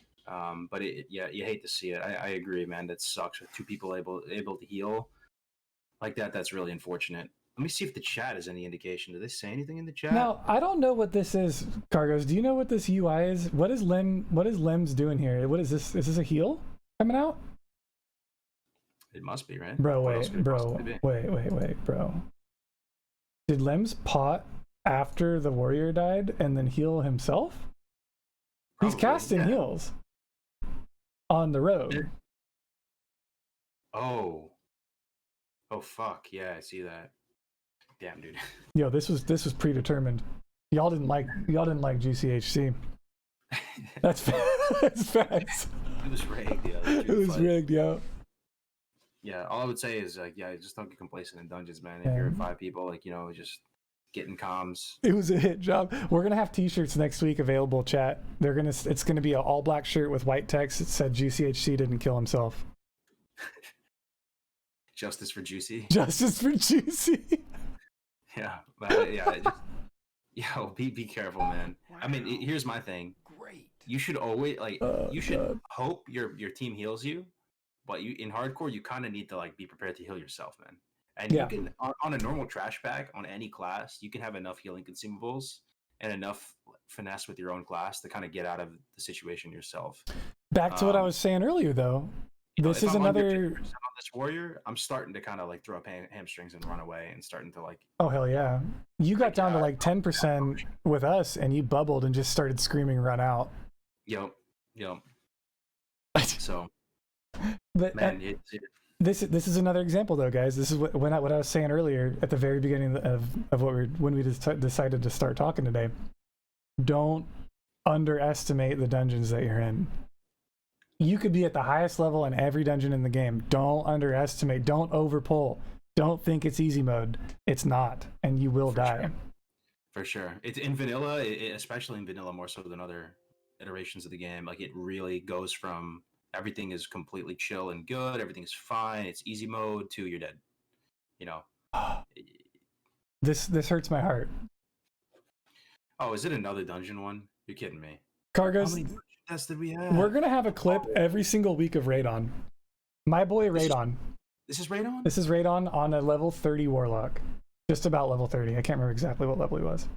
But yeah, you hate to see it. I agree, man. That sucks. With two people able to heal like that, that's really unfortunate. Let me see if the chat is any indication. Do they say anything in the chat? Now, I don't know what this is, Cargos. Do you know what this UI is? What is Lem's doing here? What is this? Is this a heal coming out? It must be, right? Bro, What else wait, could it bro, possibly be? wait, bro. Did Lem's pot after the warrior died and then heal himself? He's Probably, casting yeah. heals on the road. Oh fuck, yeah, I see that. Damn, dude. Yo, this was predetermined. Y'all didn't like GCHC. That's that's facts. It was rigged, yeah. It was rigged, yo. Yeah, all I would say is like, yeah, just don't get complacent in dungeons, man. If you're at 5 people, like, you know, just getting comms. It was a hit job. We're gonna have T-shirts next week available. Chat. It's gonna be an all black shirt with white text that said GCHC didn't kill himself. Justice for Juicy. Justice for Juicy. Yeah, but yeah, yo, be careful, man. I mean, here's my thing. Great. You should always you should God. hope your team heals you, but you in hardcore you kind of need to like be prepared to heal yourself, man. And Yeah. you can on a normal trash bag on any class, you can have enough healing consumables and enough finesse with your own class to kind of get out of the situation yourself. Back to what I was saying earlier, though. You know, This if is I'm under another. 50% on this warrior, I'm starting to kind of like throw up hamstrings and run away and starting to like. Oh hell yeah! You got down to yeah. like 10% with us, and you bubbled and just started screaming, "Run out!" Yep. So, But man, this is another example, though, guys. This is what I was saying earlier at the very beginning of when we decided to start talking today. Don't underestimate the dungeons that you're in. You could be at the highest level in every dungeon in the game. Don't underestimate. Don't overpull. Don't think it's easy mode. It's not, and you will die. Sure. For sure. It's in vanilla, especially in vanilla more so than other iterations of the game. Like it really goes from everything is completely chill and good, everything is fine, it's easy mode to you're dead. You know. This hurts my heart. Oh, is it another dungeon one? You're kidding me. Cargos, How many dungeon tests did we have? we're gonna have a clip every single week of Radon. My boy Radon. This is Radon? This is Radon on a level 30 warlock. Just about level 30. I can't remember exactly what level he was.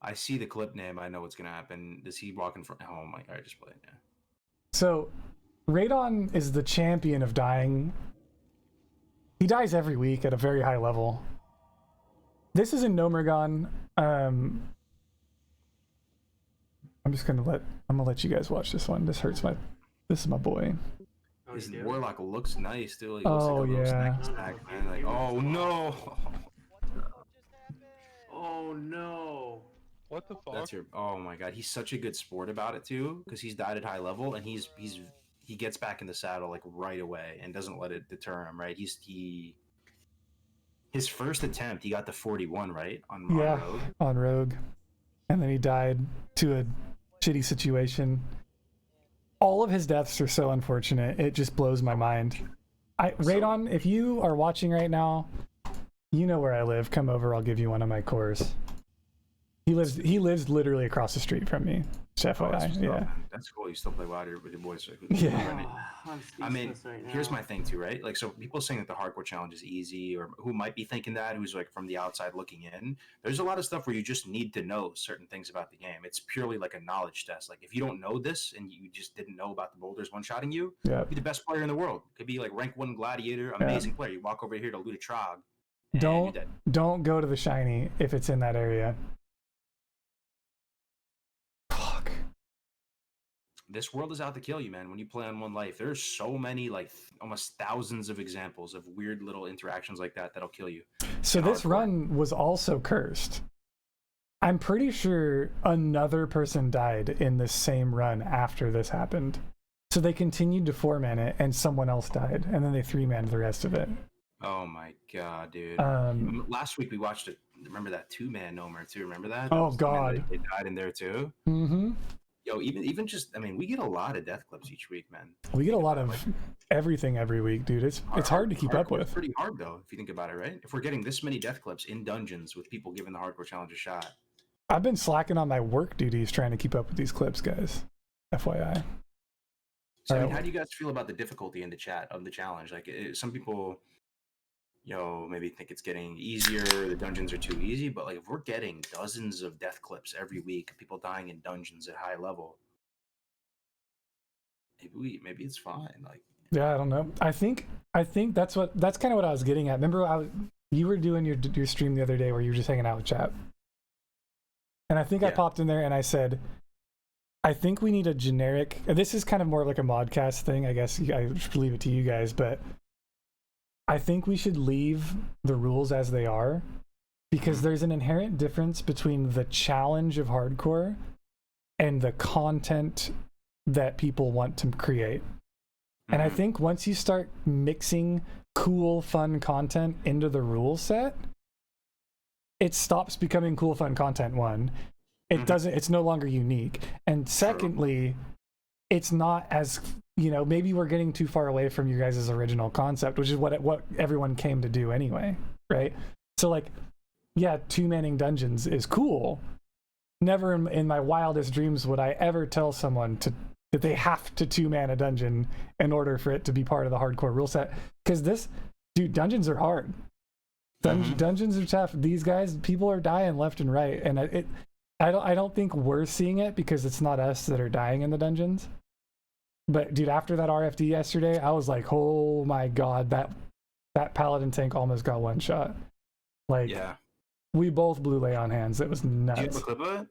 I see the clip name, I know what's gonna happen. Does he walk in front? Oh my god, I just played, yeah. So, Radon is the champion of dying. He dies every week at a very high level. This is in Nomergon. I'm gonna let you guys watch this one. This is my boy. His warlock looks nice too. He looks Oh, like a little yeah. snacky snack, man. Like, oh no. Oh no. What the fuck? That's your. Oh my god, he's such a good sport about it too, because he's died at high level and he gets back in the saddle like right away and doesn't let it deter him. Right? His first attempt, he got to 41, right? On Rogue. On Rogue, and then he died to a shitty situation. All of his deaths are so unfortunate. It just blows my mind. Radon, if you are watching right now, you know where I live. Come over. I'll give you one of my cores. He lives literally across the street from me. Just FYI, yeah. That's cool. You still play WoW with your boys. Yeah. I mean, here's my thing too, right? Like, so people saying that the hardcore challenge is easy, or who might be thinking that, who's like from the outside looking in. There's a lot of stuff where you just need to know certain things about the game. It's purely like a knowledge test. Like, if you don't know this and you just didn't know about the boulders one-shotting you, Yep. be the best player in the world. Could be like rank 1 gladiator, amazing player. You walk over here to loot a trog. and you're dead. Don't go to the shiny if it's in that area. Fuck. This world is out to kill you, man. When you play on One Life, there's so many, like almost thousands of examples of weird little interactions like that that'll kill you. So this run was also cursed. I'm pretty sure another person died in this same run after this happened. So they continued to 4-man it, and someone else died, and then they 3-manned the rest of it. Oh my god, dude. Last week we watched it. Remember that 2-man Nomer too? Remember that? Oh, That God. they died in there too. Mm-hmm. Yo, even just, I mean, we get a lot of death clips each week, man. We get a lot of everything every week, dude. It's hard to keep up Hardcore's with. Pretty hard though, if you think about it, right? If we're getting this many death clips in dungeons with people giving the hardcore challenge a shot. I've been slacking on my work duties trying to keep up with these clips, guys. FYI. So, I mean, Alright. how do you guys feel about the difficulty in the chat of the challenge? Like, some people, maybe think it's getting easier, the dungeons are too easy, but like, if we're getting dozens of death clips every week, people dying in dungeons at high level, maybe it's fine. Like, Yeah, I don't know. I think that's kind of what I was getting at. Remember, you were doing your stream the other day where you were just hanging out with chat, and I think I Yeah. popped in there and I said, I think we need a generic. And this is kind of more like a modcast thing, I guess. I should leave it to you guys, but I think we should leave the rules as they are, because there's an inherent difference between the challenge of hardcore and the content that people want to create. And I think once you start mixing cool, fun content into the rule set, it stops becoming cool, fun content. One, it's no longer unique. And secondly, it's not as, maybe we're getting too far away from you guys' original concept, which is what everyone came to do anyway, right? So like, yeah, 2-manning dungeons is cool. Never in my wildest dreams would I ever tell someone that they have to 2-man a dungeon in order for it to be part of the hardcore rule set. Because dungeons are hard. Dungeons are tough. These guys, people are dying left and right, and I don't think we're seeing it because it's not us that are dying in the dungeons. But dude, after that RFD yesterday, I was like, oh my god, that paladin tank almost got one shot. Like, yeah. We both blew lay on hands. It was nuts. Do you have a clip of it?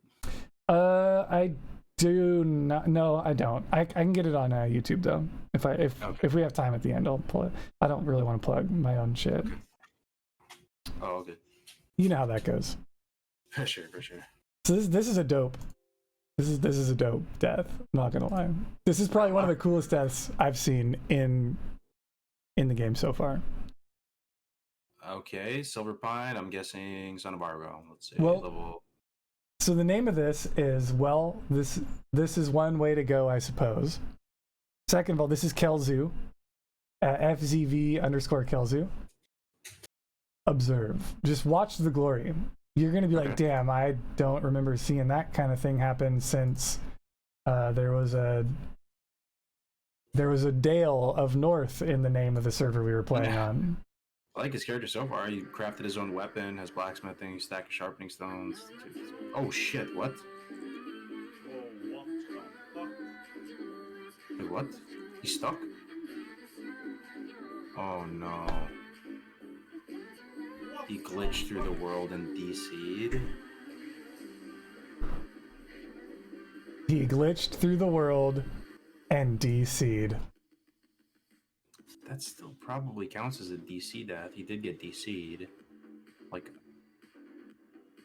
I do not. No, I don't. I can get it on YouTube though. If we have time at the end, I'll pull it. I don't really want to plug my own shit. Oh, good. You know how that goes. For sure. So this is a dope. This is a dope death. I'm not gonna lie. This is probably one of the coolest deaths I've seen in the game so far. Okay, Silver Pine. I'm guessing Son of Argo. Let's see. Well, level. So the name of this is, this is one way to go, I suppose. Second of all, this is Kelzu, FZV_Kelzu. Observe. Just watch the glory. You're gonna be like, damn, I don't remember seeing that kind of thing happen since there was a Dale of North in the name of the server we were playing on. I like his character so far. He crafted his own weapon, has blacksmithing, stack of sharpening stones. Oh shit, what? Wait, what? He's stuck? Oh no. He glitched through the world and DC'd? He glitched through the world and DC'd. That still probably counts as a DC death. He did get DC'd. Like,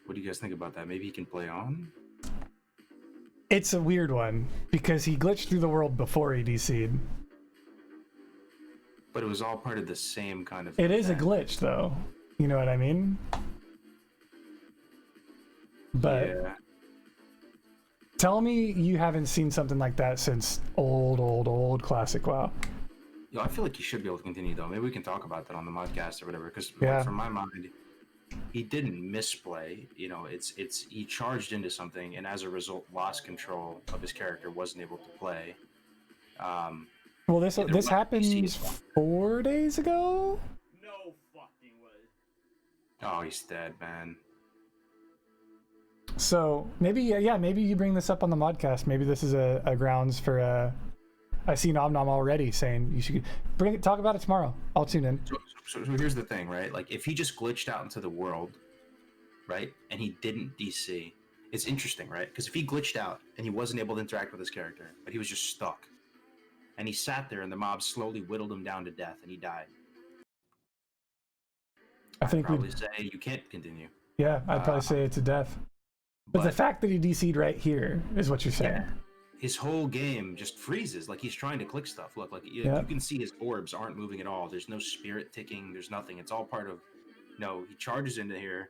what do you guys think about that? Maybe he can play on? It's a weird one because he glitched through the world before he DC'd. But it was all part of the same kind of It is a event. glitch though. You know what I mean? But Yeah. tell me you haven't seen something like that since old classic WoW. Yo, I feel like he should be able to continue though. Maybe we can talk about that on the podcast or whatever. Because Yeah. from my mind, he didn't misplay. It's he charged into something and as a result lost control of his character, wasn't able to play. Well, this Yeah, there happened might be C's. 4 days ago. No fucking way. Oh, he's dead, man. So maybe maybe you bring this up on the modcast. Maybe this is a grounds for I see Nom Nom already saying you should talk about it tomorrow. I'll tune in. So here's the thing, right? Like, if he just glitched out into the world, right, and he didn't DC, it's interesting, right? Because if he glitched out and he wasn't able to interact with his character, but he was just stuck, and he sat there and the mob slowly whittled him down to death and he died, I think I'd probably say you can't continue. I'd probably say it's a death. But the fact that he DC'd right here is what you're saying. his whole game just freezes. Like he's trying to click stuff. Look, like you can see his orbs aren't moving at all. There's no spirit ticking. There's nothing. It's all part of. No, he charges into here,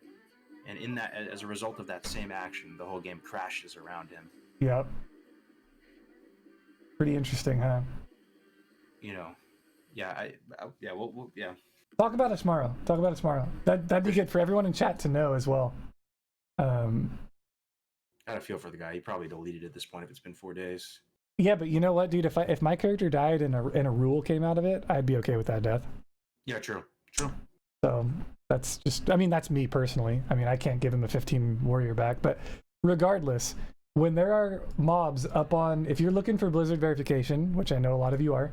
and in that, as a result of that same action, the whole game crashes around him. Yep. Pretty interesting, huh? You know, yeah, yeah. Talk about it tomorrow. That'd be good for everyone in chat to know as well. Got a feel for the guy. He probably deleted at this point if it's been 4 days. Yeah, but you know what, dude? If my character died and a rule came out of it, I'd be okay with that death. Yeah, true. So that's just, I mean, that's me personally. I mean, I can't give him a 15 warrior back, but regardless, when there are mobs up on, if you're looking for Blizzard verification, which I know a lot of you are,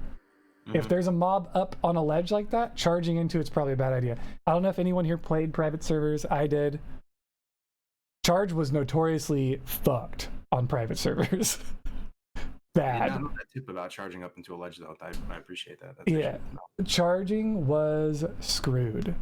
if there's a mob up on a ledge like that, charging into it's probably a bad idea. I don't know if anyone here played private servers. I did. Charge was notoriously fucked on private servers. Bad. I know that tip about charging up into a ledge though. I appreciate that. That's Yeah, charging was screwed.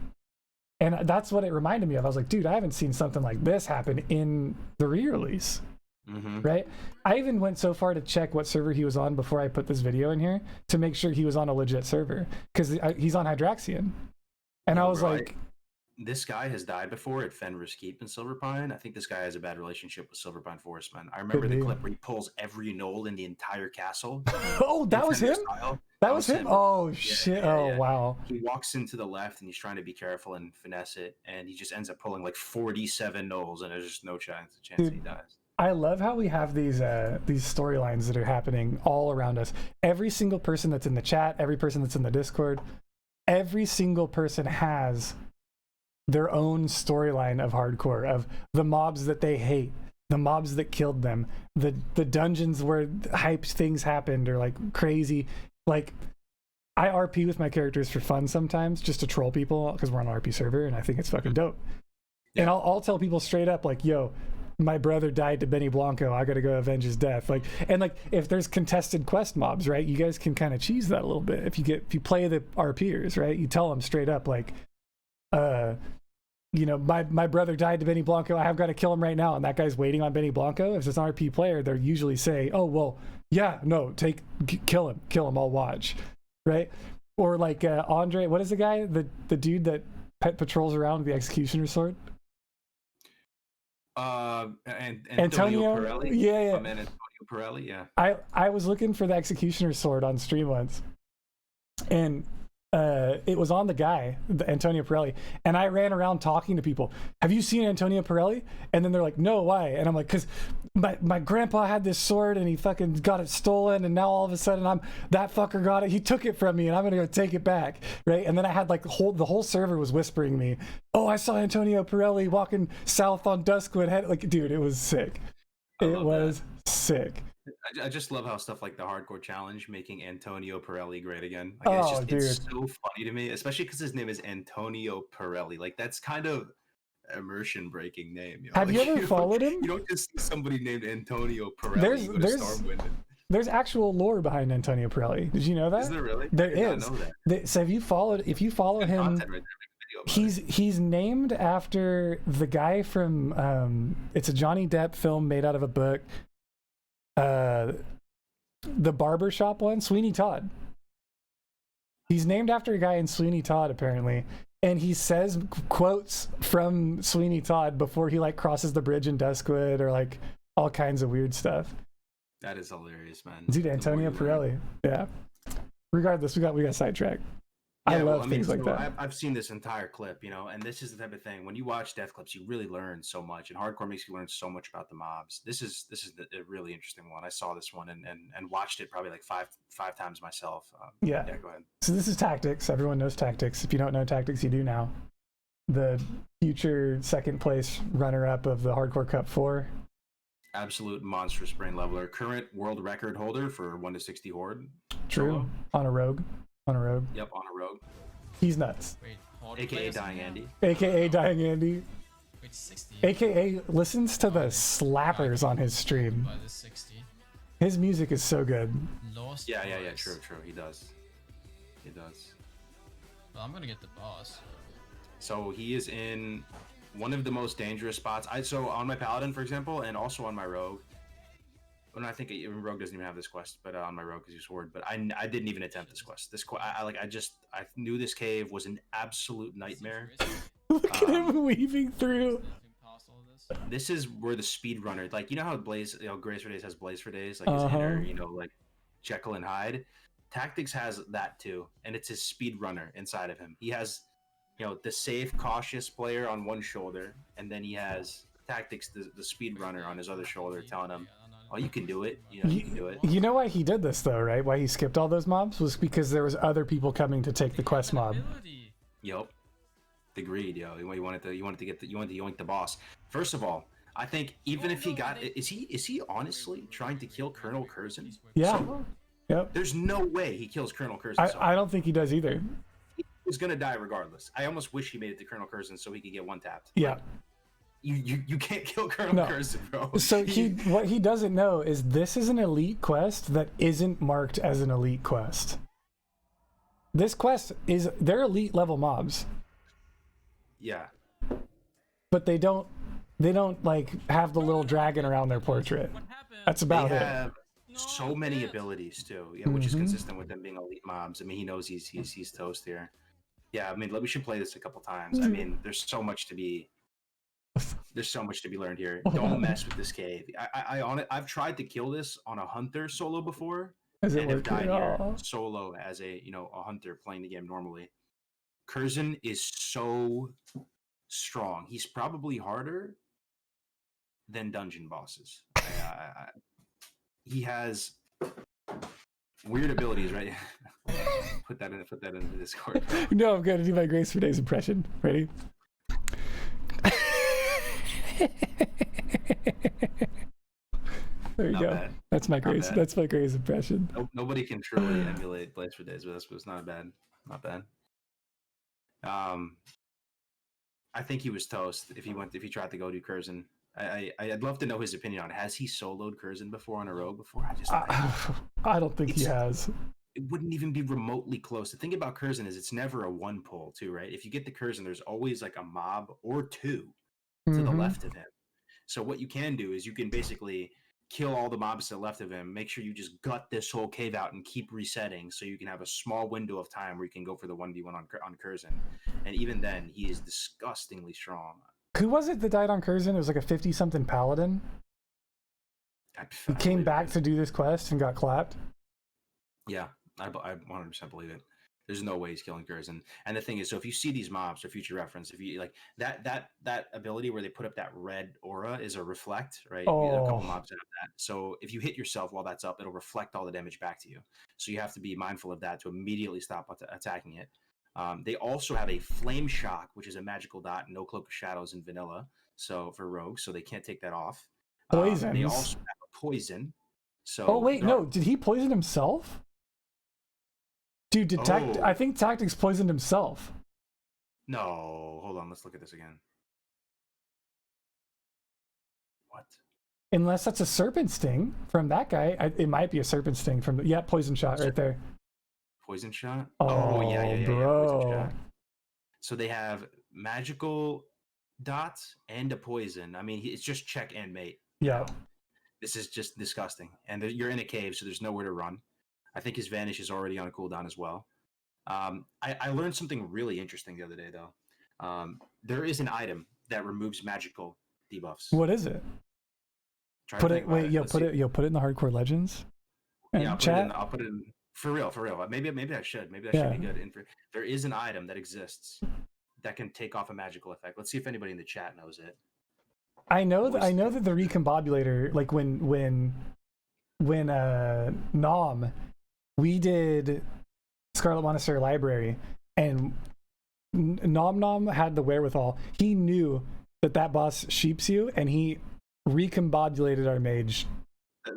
And that's what it reminded me of. I was like, dude, I haven't seen something like this happen in the re-release. Right? I even went so far to check what server he was on before I put this video in here to make sure he was on a legit server, because he's on Hydraxian. And I was like, this guy has died before at Fenris Keep in Silverpine. I think this guy has a bad relationship with Silverpine Forestmen. I remember the clip where he pulls every knoll in the entire castle. Oh, that was him? That was him? Oh, shit. Oh, wow. He walks into the left and he's trying to be careful and finesse it, and he just ends up pulling like 47 knolls, and there's just no chance Dude, he dies. I love how we have these storylines that are happening all around us. Every single person that's in the chat, every person that's in the Discord, every single person has their own storyline of hardcore, of the mobs that they hate, the mobs that killed them, the dungeons where hype things happened or like crazy. Like, I RP with my characters for fun sometimes, just to troll people because we're on an RP server and I think it's fucking dope. Yeah. And I'll tell people straight up, like, yo, my brother died to Benny Blanco, I gotta go avenge his death. Like, and like, if there's contested quest mobs, right, you guys can kind of cheese that a little bit. If you play the RPers, right, you tell them straight up, like, you know, my brother died to Benny Blanco, I have got to kill him right now, and that guy's waiting on Benny Blanco. If it's an RP player, they're usually say, oh, well, yeah, no, kill him, I'll watch, right? Or like Andre, what is the guy, the dude that patrols around with the executioner sword? Antonio Pirelli? Yeah. Oh, man, Antonio Pirelli, yeah. I was looking for the executioner sword on stream once, and it was on the guy, the Antonio Pirelli, and I ran around talking to people. Have you seen Antonio Pirelli? And then they're like, no, why? And I'm like, because my grandpa had this sword and he fucking got it stolen, and now all of a sudden that fucker got it. He took it from me, and I'm gonna go take it back, right? And then I had like the whole server was whispering me, oh, I saw Antonio Pirelli walking south on Duskwood. Like, dude, it was sick. It was sick. I just love how stuff like the Hardcore Challenge making Antonio Pirelli great again. Like, it's so funny to me, especially because his name is Antonio Pirelli. Like, that's kind of immersion breaking name. You know? Have you ever followed him? You don't just see somebody named Antonio Pirelli. There's actual lore behind Antonio Pirelli. Did you know that? Is there really? There is. So if you follow him, he's named after the guy from it's a Johnny Depp film made out of a book. The barbershop one, Sweeney Todd. He's named after a guy in Sweeney Todd, apparently, and he says quotes from Sweeney Todd before he like crosses the bridge in Duskwood, or like all kinds of weird stuff. That is hilarious, man. Dude, Antonio Pirelli. Yeah. Regardless, we got sidetracked. Yeah, I love things like that. I've seen this entire clip, you know, and this is the type of thing. When you watch death clips, you really learn so much, and hardcore makes you learn so much about the mobs. This is a really interesting one. I saw this one and watched it probably like five times myself. Yeah, go ahead. So this is Tactics. Everyone knows Tactics. If you don't know Tactics, you do now. The future second place runner-up of the Hardcore Cup 4. Absolute monstrous brain leveler. Current world record holder for 1 to 60 horde. True. Solo. On a rogue. Yep, on a rogue. He's nuts. Wait, AKA Dying Andy. AKA Dying Andy. Wait, 60. AKA listens to the slappers on his stream. By the 60. His music is so good. Lost yeah, Boys. True. He does. Well, I'm gonna get the boss. So he is in one of the most dangerous spots. So on my Paladin, for example, and also on my Rogue, When I think Rogue doesn't even have this quest, but on my Rogue because he's Horde. But I didn't even attempt this quest. I knew this cave was an absolute nightmare. Look at him weaving through. This is where the speedrunner, like, you know how Blaze, Grace for Days has Blaze for Days, like his inner, like Jekyll and Hyde. Tactics has that too, and it's his speedrunner inside of him. He has, the safe, cautious player on one shoulder, and then he has Tactics, the speedrunner, on his other shoulder, telling him, "Oh, you can do it. You can do it." You know why he did this though, right? Why he skipped all those mobs was because there was other people coming to take the quest mob. Yep. The greed, You wanted to yoink the boss. First of all, I think even if he got, is he honestly trying to kill Colonel Curzon? Yeah. Solo? Yep. There's no way he kills Colonel Curzon. I don't think he does either. He was gonna die regardless. I almost wish he made it to Colonel Curzon so he could get one tapped. Yeah. Like, you can't kill Colonel Curzon, bro. So what he doesn't know is this is an elite quest that isn't marked as an elite quest. This quest they're elite level mobs. Yeah. But they don't like have the little dragon around their portrait. That's about They it. have so many abilities too, which is consistent with them being elite mobs. I mean, he knows he's toast here. Yeah, I mean, we should play this a couple times. I mean, there's so much to be learned here. Don't mess with this cave. I've tried to kill this on a hunter solo before, and have died here solo as a hunter playing the game normally. Curzon is so strong. He's probably harder than dungeon bosses. He has weird abilities, right? put that in the Discord. No, I'm gonna do my Grace for Days impression. Ready? There you Not go. bad. That's my Grace. bad. That's my Grace impression. Nobody can truly emulate Blaze for Days, but it's not bad. Not bad. I think he was toast if he tried to go do Curzon. I'd love to know his opinion on it. Has he soloed Curzon before on a rogue before? I don't think he has. It wouldn't even be remotely close. The thing about Curzon is it's never a one pull too, right? If you get the Curzon, there's always like a mob or two to the left of him. So what you can do is you can basically kill all the mobs to the left of him, make sure you just gut this whole cave out and keep resetting so you can have a small window of time where you can go for the 1v1 on Curzon. And even then, he is disgustingly strong. Who was it that died on Curzon? It was like a 50-something paladin. He came back to do this quest and got clapped. Yeah, I 100% believe it. There's no way he's killing Curzon. And the thing is, so if you see these mobs for future reference, if you like that ability where they put up that red aura is a reflect, right? Oh. A couple mobs have that. So if you hit yourself while that's up, it'll reflect all the damage back to you. So you have to be mindful of that to immediately stop attacking it. They also have a flame shock, which is a magical dot, no cloak of shadows in vanilla. So for rogues, so they can't take that off. Poisons. They also have a poison. So Oh wait, no, did he poison himself? Dude, I think Tactics poisoned himself. No, hold on, let's look at this again. What? Unless that's a serpent sting from that guy. It might be a serpent sting from the poison shot right there. Poison shot? Oh, yeah, bro. Poison shot. So they have magical dots and a poison. I mean, it's just check and mate. Yeah. This is just disgusting. And you're in a cave, so there's nowhere to run. I think his vanish is already on cooldown as well. I learned something really interesting the other day, though. There is an item that removes magical debuffs. What is it? Put it in the Hardcore Legends. Yeah, chat. I'll put it in for real. Maybe I should. Maybe that should be good. There is an item that exists that can take off a magical effect. Let's see if anybody in the chat knows it. I know that the Recombobulator, like when Nom, we did Scarlet Monastery Library, and Nom had the wherewithal. He knew that boss sheeps you, and he recombobulated our mage.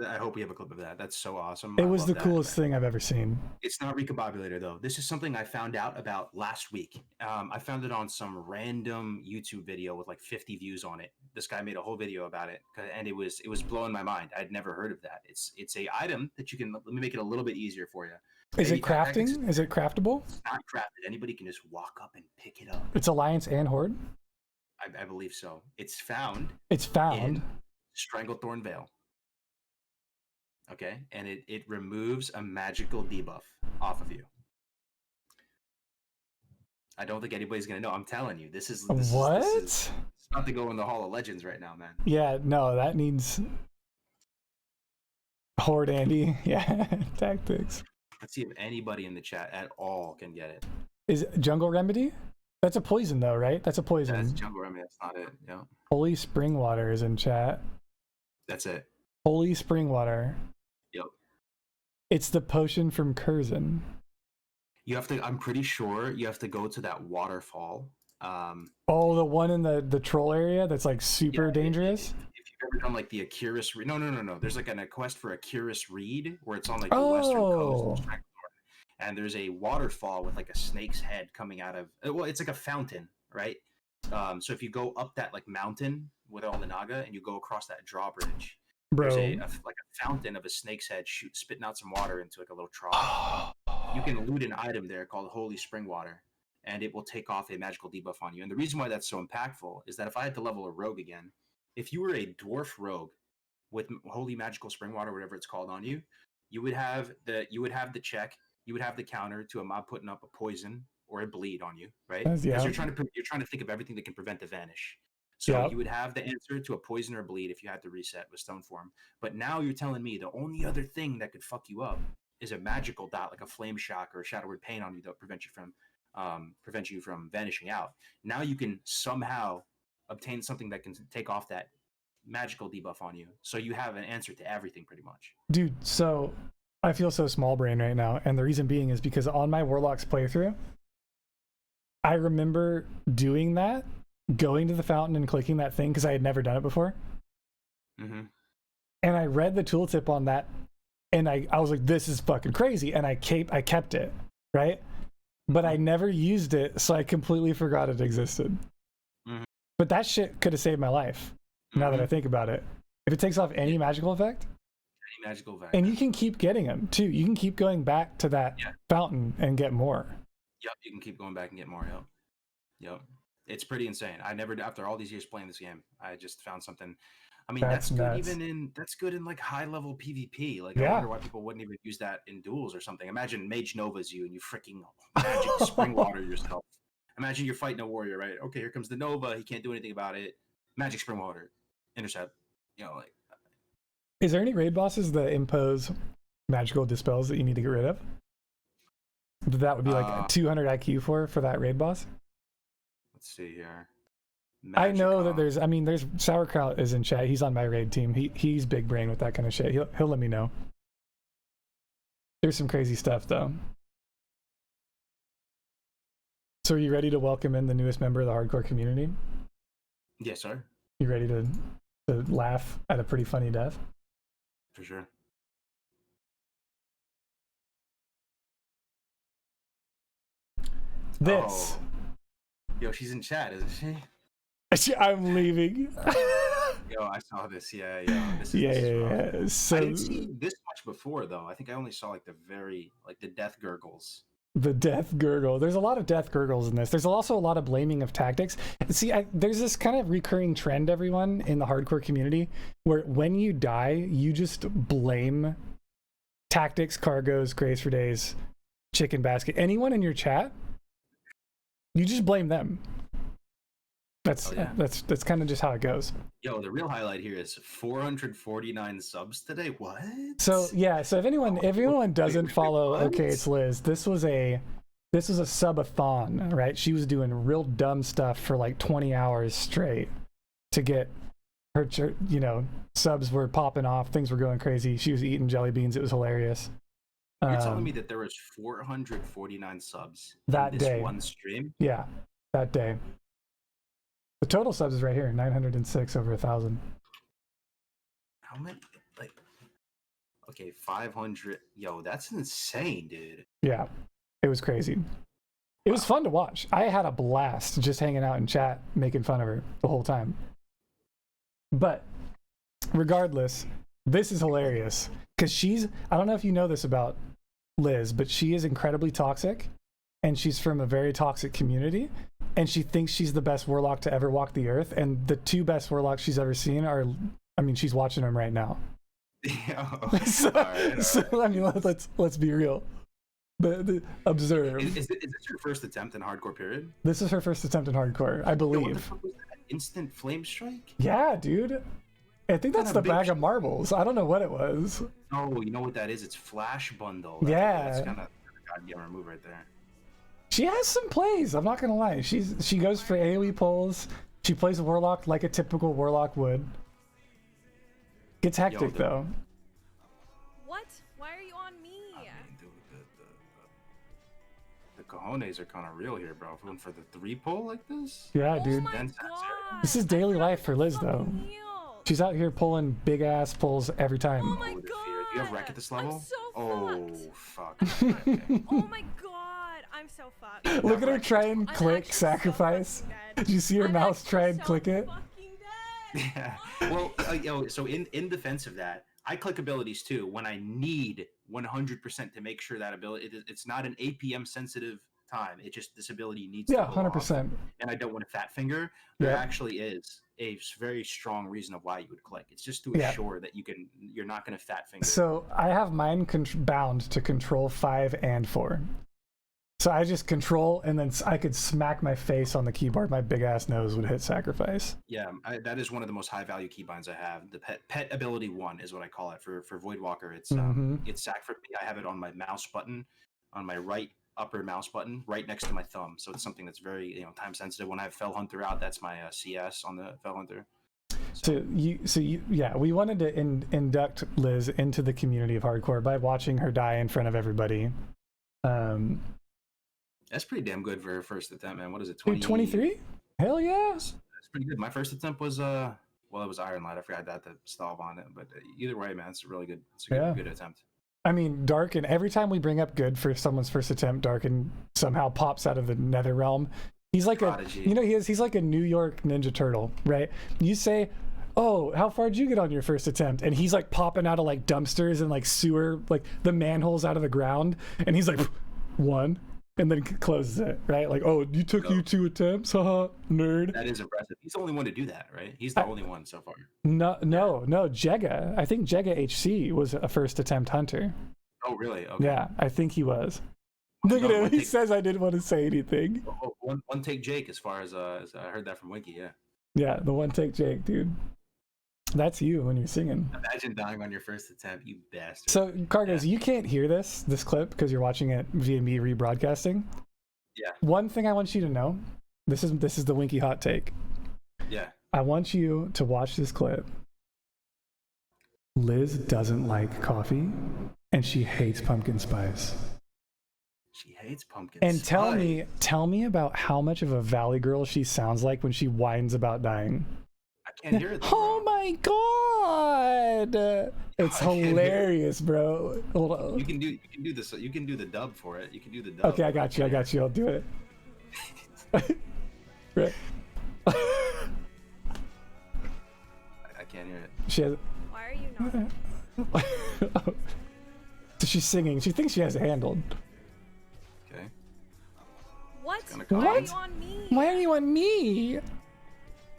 I hope we have a clip of that. That's so awesome. It was the coolest thing I've ever seen. It's not Recombobulator, though. This is something I found out about last week. I found it on some random YouTube video with like 50 views on it. This guy made a whole video about it, and it was blowing my mind. I'd never heard of that. It's a item that you can. Let me make it a little bit easier for you. Is it crafting? Is it craftable? It's not crafted. Anybody can just walk up and pick it up. It's Alliance and Horde? I believe so. It's found. It's found. In Stranglethorn Vale. Okay, and it removes a magical debuff off of you. I don't think anybody's gonna know. I'm telling you, this is What? it's about to go in the Hall of Legends right now, man. Yeah, no, that needs Horde Andy. Yeah, tactics. Let's see if anybody in the chat at all can get it. Is it Jungle Remedy? That's a poison though, right? That's a poison. That's Jungle Remedy. That's not it. Yeah, Holy Spring Water is in chat. that's it. Holy Spring Water. Yep. It's the potion from Curzon. You have to. I'm pretty sure you have to go to that waterfall. Oh, the one in the troll area that's like super Yeah, dangerous. If you've ever done like the Akiris, no. There's like a quest for Akiris Reed where it's on like the western coast, and there's a waterfall with like a snake's head coming out of. Well, it's like a fountain, right? So if you go up that like mountain with all the Naga and you go across that drawbridge, Bro. there's like a fountain of a snake's head spitting out some water into like a little trough. You can loot an item there called Holy Spring Water, and it will take off a magical debuff on you. And the reason why that's so impactful is that if I had to level a rogue again, if you were a dwarf rogue with Holy Magical Spring Water, whatever it's called, on you, you would have the check, you would have the counter to a mob putting up a poison or a bleed on you, right? Because Yeah. you're trying to think of everything that can prevent the vanish. So Yep. you would have the answer to a poison or a bleed if you had to reset with stone form. But now you're telling me the only other thing that could fuck you up is a magical dot like a flame shock or a shadow word pain on you that prevent you from vanishing out. Now you can somehow obtain something that can take off that magical debuff on you. So you have an answer to everything pretty much. Dude, so I feel so small brain right now, and the reason being is because on my Warlock's playthrough, I remember doing that, going to the fountain and clicking that thing because I had never done it before. Mm-hmm. And I read the tooltip on that, and I was like, this is fucking crazy, and I kept it, right? But I never used it, so I completely forgot it existed. Mhm. But that shit could have saved my life, now that I think about it. If it takes off any magical effect, Any magical effect. and you can keep getting them too. You can keep going back to that fountain and get more. Yep, you can keep going back and get more. Yep. It's pretty insane. I never, after all these years playing this game, I just found something. I mean, That's that's good nuts. that's good in like high level PvP. Like Yeah. I wonder why people wouldn't even use that in duels or something. Imagine Mage Nova's you and you freaking magic spring water yourself. Imagine you're fighting a warrior, right? Okay, here comes the Nova. He can't do anything about it. Magic spring water, intercept. You know, like Is there any raid bosses that impose magical dispels that you need to get rid of? That would be like a 200 IQ for that raid boss. let's see here. I know that Magicka. there's Sauerkraut is in chat. He's on my raid team. He's big brain with that kind of shit. He'll let me know. There's some crazy stuff though. So are you ready to welcome in the newest member of the hardcore community? Yes, sir. You ready to laugh at a pretty funny death? For sure. This. Oh. Yo, she's in chat, isn't she? I'm leaving. Yo, I saw this. Yeah. This Yeah. rough. So I didn't see this much before, though. I think I only saw like the death gurgles. the death gurgle. There's a lot of death gurgles in this. There's also a lot of blaming of tactics. See, there's this kind of recurring trend, everyone, in the hardcore community, where when you die, you just blame tactics, cargoes, Grace for Days, Chicken Basket, anyone in your chat. You just blame them. That's kind of just how it goes. Yo, the real highlight here is 449 subs today. What? So yeah, so if anyone doesn't follow what? Okay It's Liz, this was a subathon, right? She was doing real dumb stuff for like 20 hours straight to get her, subs were popping off, things were going crazy. She was eating jelly beans. It was hilarious. You're telling me that there was 449 subs that in this day. one stream? Yeah, that day. The total subs is right here, 906 over 1,000. How many? Like, okay, 500. Yo, that's insane, dude. Yeah, it was crazy. It was fun to watch. I had a blast just hanging out in chat, making fun of her the whole time. But regardless, this is hilarious because I don't know if you know this about Liz, but she is incredibly toxic and she's from a very toxic community and she thinks she's the best warlock to ever walk the earth. And the two best warlocks she's ever seen she's watching them right now. Yeah. So, Alright, so I mean, let's be real. Observe. Is this your first attempt in hardcore period? This is her first attempt in hardcore, I Yo, what the believe. fuck was that? Instant flame strike? Yeah, dude. I think that's What the a big bag of marbles. I don't know what it was. Oh, you know what that is? It's flash bundle. Yeah. That's kind of a goddamn move right there. She has some plays. I'm not gonna lie. She goes for AoE pulls. She plays Warlock like a typical Warlock would. Gets hectic the- though. What? Why are you on me? I mean, dude, the cojones are kind of real here, bro. Going for the 3 pull like this? Yeah, Oh dude. my Then god. This is daily life for Liz, though. Fucking heal. She's out here pulling big ass pulls every Oh time. my the fear. god. Do you have wreck at this level? I'm so Oh, fucked. fuck. Okay. Oh my god. I'm so fucked. Look at her wreck. try and I'm click actually so sacrifice. fucking dead. Did you see her I'm mouse actually try and so click it? fucking dead. Yeah. Well, so in defense of that, I click abilities too when I need 100% to make sure that ability. It's not an APM sensitive time. It just this ability needs. Yeah, to go off, 100%. And I don't want to fat finger. There Yeah. actually is a very strong reason of why you would click. It's just to Yeah. assure that you're not going to fat finger. So I have mine bound to control 5 and 4. So I just control, and then I could smack my face on the keyboard. My big ass nose would hit sacrifice. Yeah, that is one of the most high value keybinds I have. The pet ability 1 is what I call it for Voidwalker. It's it's sac for me. I have it on my mouse button, on my right upper mouse button, right next to my thumb. So it's something that's very time sensitive. When I have Fell Hunter out, that's my CS on the Fell Hunter. Yeah, we wanted to induct Liz into the community of hardcore by watching her die in front of everybody. That's pretty damn good for her first attempt, man. What is it? 23? Hell yeah! That's pretty good. My first attempt was well, it was Iron Light. I forgot that to stall on it, but either way, man, it's a really good. It's a Yeah. good attempt. I mean, Darkin, every time we bring up good for someone's first attempt, Darkin somehow pops out of the nether realm. He's like Prodigy. he's like a New York Ninja Turtle, right? You say, oh, how far did you get on your first attempt? And he's like popping out of like dumpsters and like sewer, like the manholes out of the ground. And he's like, 1, and then closes it, right? Like, oh, you took you 2 attempts, haha, nerd. That is impressive. He's the only one to do that, right? He's the only one so far. No, Jega. I think Jega HC was a first attempt hunter. Oh, really? Okay. Yeah, I think he was. Look at No, him. one He take- says I didn't want to say anything. Oh, one take Jake, as far as I heard that from Winky. Yeah. Yeah, the one take Jake, dude. That's you when you're singing. Imagine dying on your first attempt, you bastard. So, Cargos, you can't hear this clip because you're watching it via me rebroadcasting. Yeah. One thing I want you to know, this is the Winky hot take. Yeah. I want you to watch this clip. Liz doesn't like coffee, and she hates pumpkin spice. She hates pumpkin And spice. tell me about how much of a valley girl she sounds like when she whines about dying. I can't hear it. Though, Oh my god! It's I can't hear it. hilarious, bro. Hold on. You can do this. You can do the dub for it. You can do the dub. Okay, I got you. I'll do it. Right. I can't hear it. She has. Why are you not? So she's singing. She thinks she has it handled. Okay. What? gonna Why are What? you on me? Why are you on me?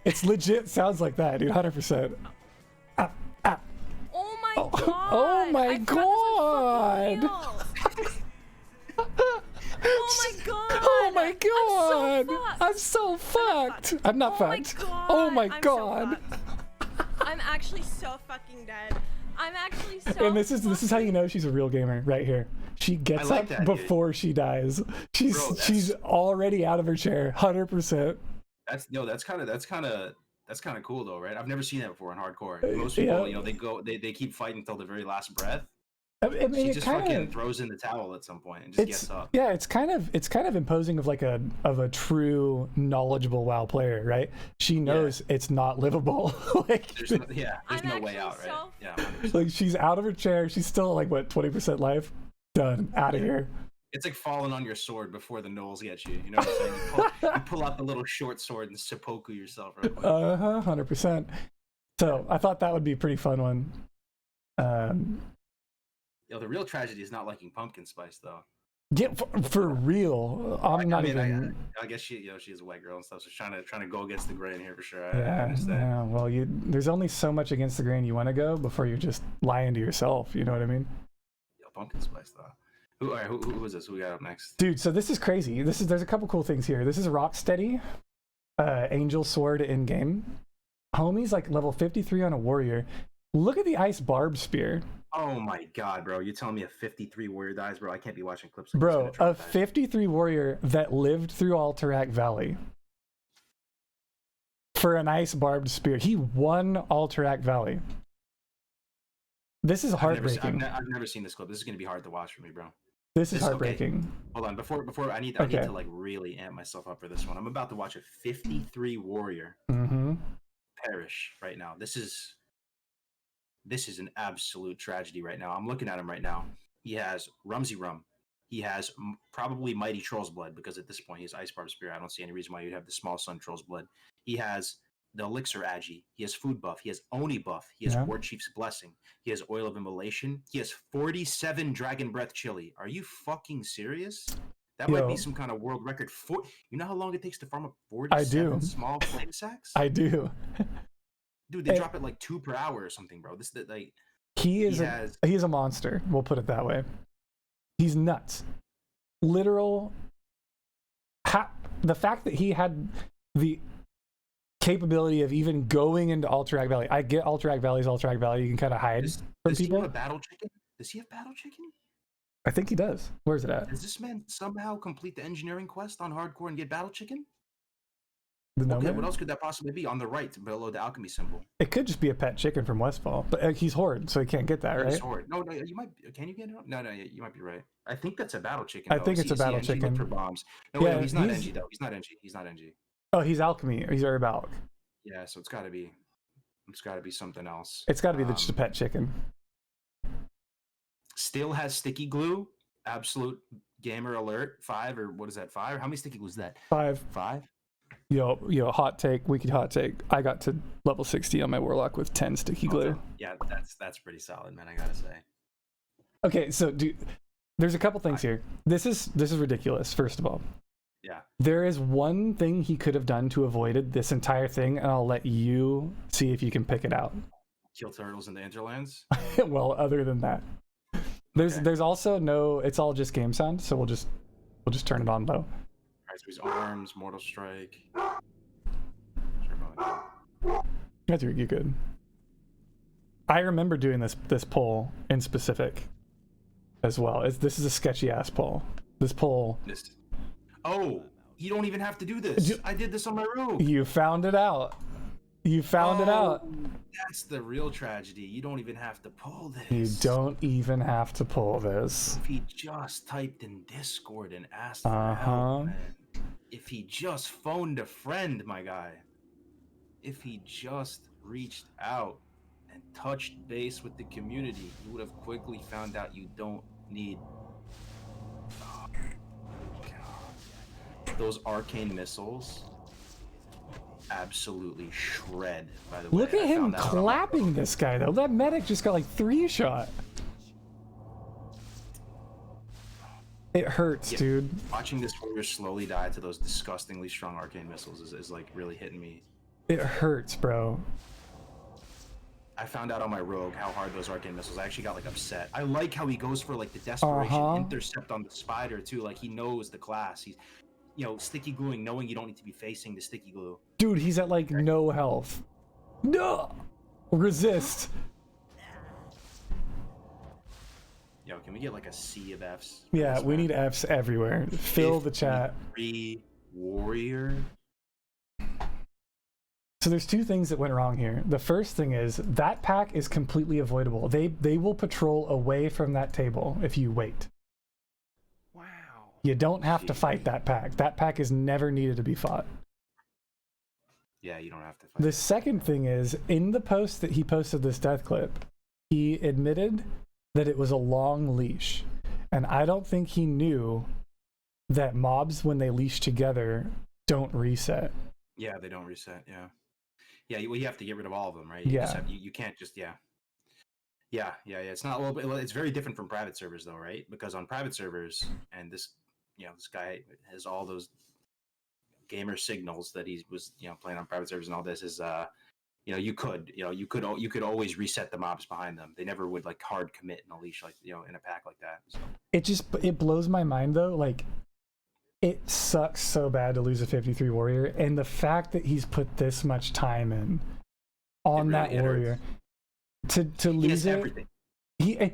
It's legit. Sounds like that, dude. 100%. Oh my god. Oh my I forgot this god. was fucking real. Oh my god. Oh my god. I'm so fucked. I'm not Oh my fucked. god. Oh my I'm so god. fucked. I'm actually so fucking dead. I'm actually so. And this is how you know she's a real gamer right here. She gets like up that, before she dies. She's Bro, that's- she's already out of her chair, 100%. That's kind of cool though, right? I've never seen that before in hardcore. Most people, Yeah. they keep fighting until the very last breath. I mean, She it just kind fucking of throws in the towel at some point and just it's gets up. yeah, it's kind of imposing of like a true knowledgeable WoW player, right? She knows it's not livable. like There's I'm no way actually out, right? so Yeah. 100%. like she's out of her chair. She's still like what 20% life. Done. Out of here. It's like falling on your sword before the gnolls get you. You know what I'm saying? You pull out the little short sword and seppuku yourself real quick. 100%. So I thought that would be a pretty fun one. The real tragedy is not liking pumpkin spice though. Yeah, for real. I'm not even. I guess she's a white girl and stuff, so trying to go against the grain here for sure. I Yeah, understand. yeah. Well, there's only so much against the grain you want to go before you're just lying to yourself. You know what I mean? Yo, pumpkin spice though. Who is this? Who we got up next? Dude, so this is crazy. There's a couple cool things here. This is Rocksteady, Angel Sword in game. Homie's like level 53 on a warrior. Look at the ice barb spear. Oh my god, bro! You're telling me a 53 warrior dies, bro? I can't be watching clips. Like Bro, this. I'm a gonna traumatize. 53 warrior that lived through Alterac Valley for an ice barbed spear. He won Alterac Valley. This is heartbreaking. I've never seen this clip. This is gonna be hard to watch for me, bro. This is okay. heartbreaking. Hold on, before I need Okay. to like really amp myself up for this one. I'm about to watch a 53 warrior Mm-hmm. perish right now. This is an absolute tragedy right now. I'm looking at him right now. He has Rumsey Rum. He has probably Mighty Troll's Blood because at this point he has Ice Barb Spear. I don't see any reason why you'd have the Small Sun Troll's Blood. He has the Elixir Agi. He has Food Buff. He has Oni Buff. He has Yeah. War Chief's Blessing. He has Oil of Immolation. He has 47 Dragon Breath Chili. Are you fucking serious? That might Yo. be some kind of world record. You know how long it takes to farm up I 47 do. small flame sacks? I do. Dude, they Hey. drop it like 2 per hour or something, bro. Like He is has a monster. We'll put it that way. He's nuts. Literal. The fact that he had the capability of even going into Alterac Valley. I get Alterac Valley's Alterac Valley. You can kind of hide from does he people. have a battle chicken? Does he have battle chicken? I think he does. Where's it at? Does this man somehow complete the engineering quest on hardcore and get battle chicken? The Okay, Nomad? what else could that possibly be? On the right, below the alchemy symbol. It could just be a pet chicken from Westfall, but he's Horde, so he can't get that, His right? sword. No, you might. Can you get it? No, you might be right. I think that's a battle chicken. I though. think Is it's a he battle NG? Look chicken. for bombs. No, Yeah, wait, he's not he's- NG though. He's not NG. He's not NG. Oh, he's Alchemy. He's Herbalk. Yeah, so it's got to be. It's got to be something else. It's got to be just a pet chicken. Still has sticky glue. Absolute gamer alert. 5 or what is that? 5? How many sticky glues is that? 5. 5? Yo, hot take, wicked hot take. I got to level 60 on my Warlock with 10 sticky glue. Yeah, that's pretty solid, man. I gotta say. Okay, so there's a couple things here. This is ridiculous. First of all, Yeah. there is one thing he could have done to avoid this entire thing, and I'll let you see if you can pick it out. Kill turtles in the Interlands. Well, other than that, there's also no. It's all just game sound, so we'll just turn it on low. Alright, so he's arms, Mortal Strike. That's you're good. I remember doing this poll in specific as well. This is a sketchy ass poll. This poll. Oh, you don't even have to do this. I did this on my room. You found it out. You found it out. That's the real tragedy. You don't even have to pull this. You don't even have to pull this. If he just typed in Discord and asked for Uh-huh. help, man. If he just phoned a friend, my guy. If he just reached out and touched base with the community, you would have quickly found out you don't need those arcane missiles. Absolutely shred, by the way. Look at I him found that out on my clapping this guy though. That medic just got like 3 shot. It hurts, dude. Watching this warrior slowly die to those disgustingly strong arcane missiles is like really hitting me. It hurts, bro. I found out on my rogue how hard those arcane missiles. I actually got like upset. I like how he goes for like the desperation intercept on the spider too. Like he knows the class. He's, sticky gluing, knowing you don't need to be facing the sticky glue. Dude, he's at like no health. No! Resist. Yo, can we get like a sea of Fs? Yeah, we need Fs everywhere. Fill the chat. 53 warrior. So there's 2 things that went wrong here. The first thing is that pack is completely avoidable. They will patrol away from that table if you wait. Wow. You don't have to fight that pack. That pack is never needed to be fought. Yeah, you don't have to fight. The second thing is, in the post that he posted this death clip, he admitted that it was a long leash. And I don't think he knew that mobs, when they leash together, don't reset. Yeah, they don't reset. Yeah. Yeah, you have to get rid of all of them, right? Yeah. You can't just, Yeah. It's not well. It's very different from private servers, though, right? Because on private servers, and this, this guy has all those gamer signals that he was, playing on private servers, and all this is, you could always reset the mobs behind them. They never would like hard commit in a leash, like in a pack like that. So. It blows my mind though. Like, it sucks so bad to lose a 53 warrior, and the fact that he's put this much time in on that warrior to lose it. Everything. He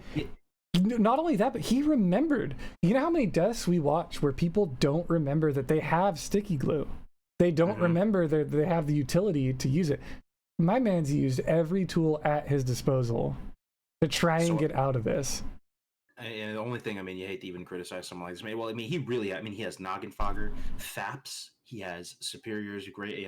not only that, but he remembered. You know how many deaths we watch where people don't remember that they have sticky glue? They don't remember that they have the utility to use it. My man's used every tool at his disposal to try and get out of this. And the only thing, you hate to even criticize someone like this. Well, he has Noggin Fogger, Thaps, he has Superiors, great,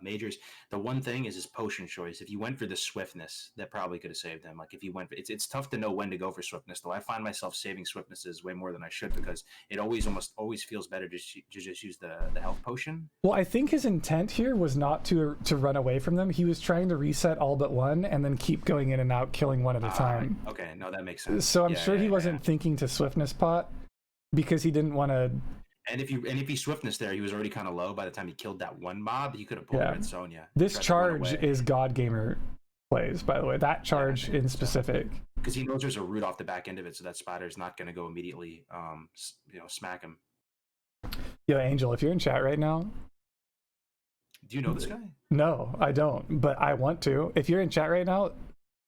Majors. The one thing is his potion choice. If you went for the swiftness, that probably could have saved him. Like if you went, it's tough to know when to go for swiftness, though. I find myself saving swiftnesses way more than I should because it almost always feels better to just use the health potion. Well, I think his intent here was not to run away from them. He was trying to reset all but one and then keep going in and out, killing one at a time. Okay, no, that makes sense. So I'm sure he wasn't thinking to swiftness pot because he didn't want to. And if he swiftness there, he was already kind of low by the time he killed that one mob. He could have pulled Red Sonja. This charge is God Gamer plays, by the way. That charge in specific. Because he knows there's a root off the back end of it, so that spider's not going to go immediately, smack him. Yo, Angel, if you're in chat right now. Do you know this guy? No, I don't, but I want to. If you're in chat right now,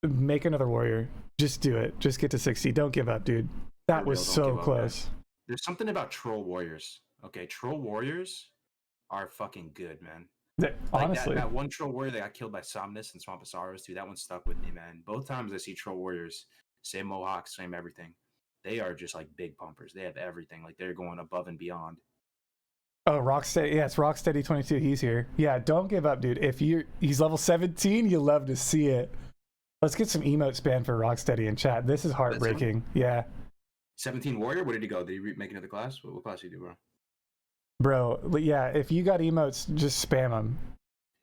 make another warrior. Just do it. Just get to 60. Don't give up, dude. That was so close. There's something about troll warriors. Okay, troll warriors are fucking good, man. Honestly, that one troll warrior that got killed by Somnus and Swamp of Sorrows too. That one stuck with me, man. Both times I see troll warriors, same mohawk, same everything. They are just like big pumpers. They have everything. Like they're going above and beyond. Oh, Rocksteady. Yeah, it's Rocksteady 22. He's here. Yeah, don't give up, dude. He's level 17, you love to see it. Let's get some emote spam for Rocksteady in chat. This is heartbreaking. Yeah. 17 warrior. Where did he go? Did he make another class? What class did he do, bro? Bro, yeah. If you got emotes, just spam them.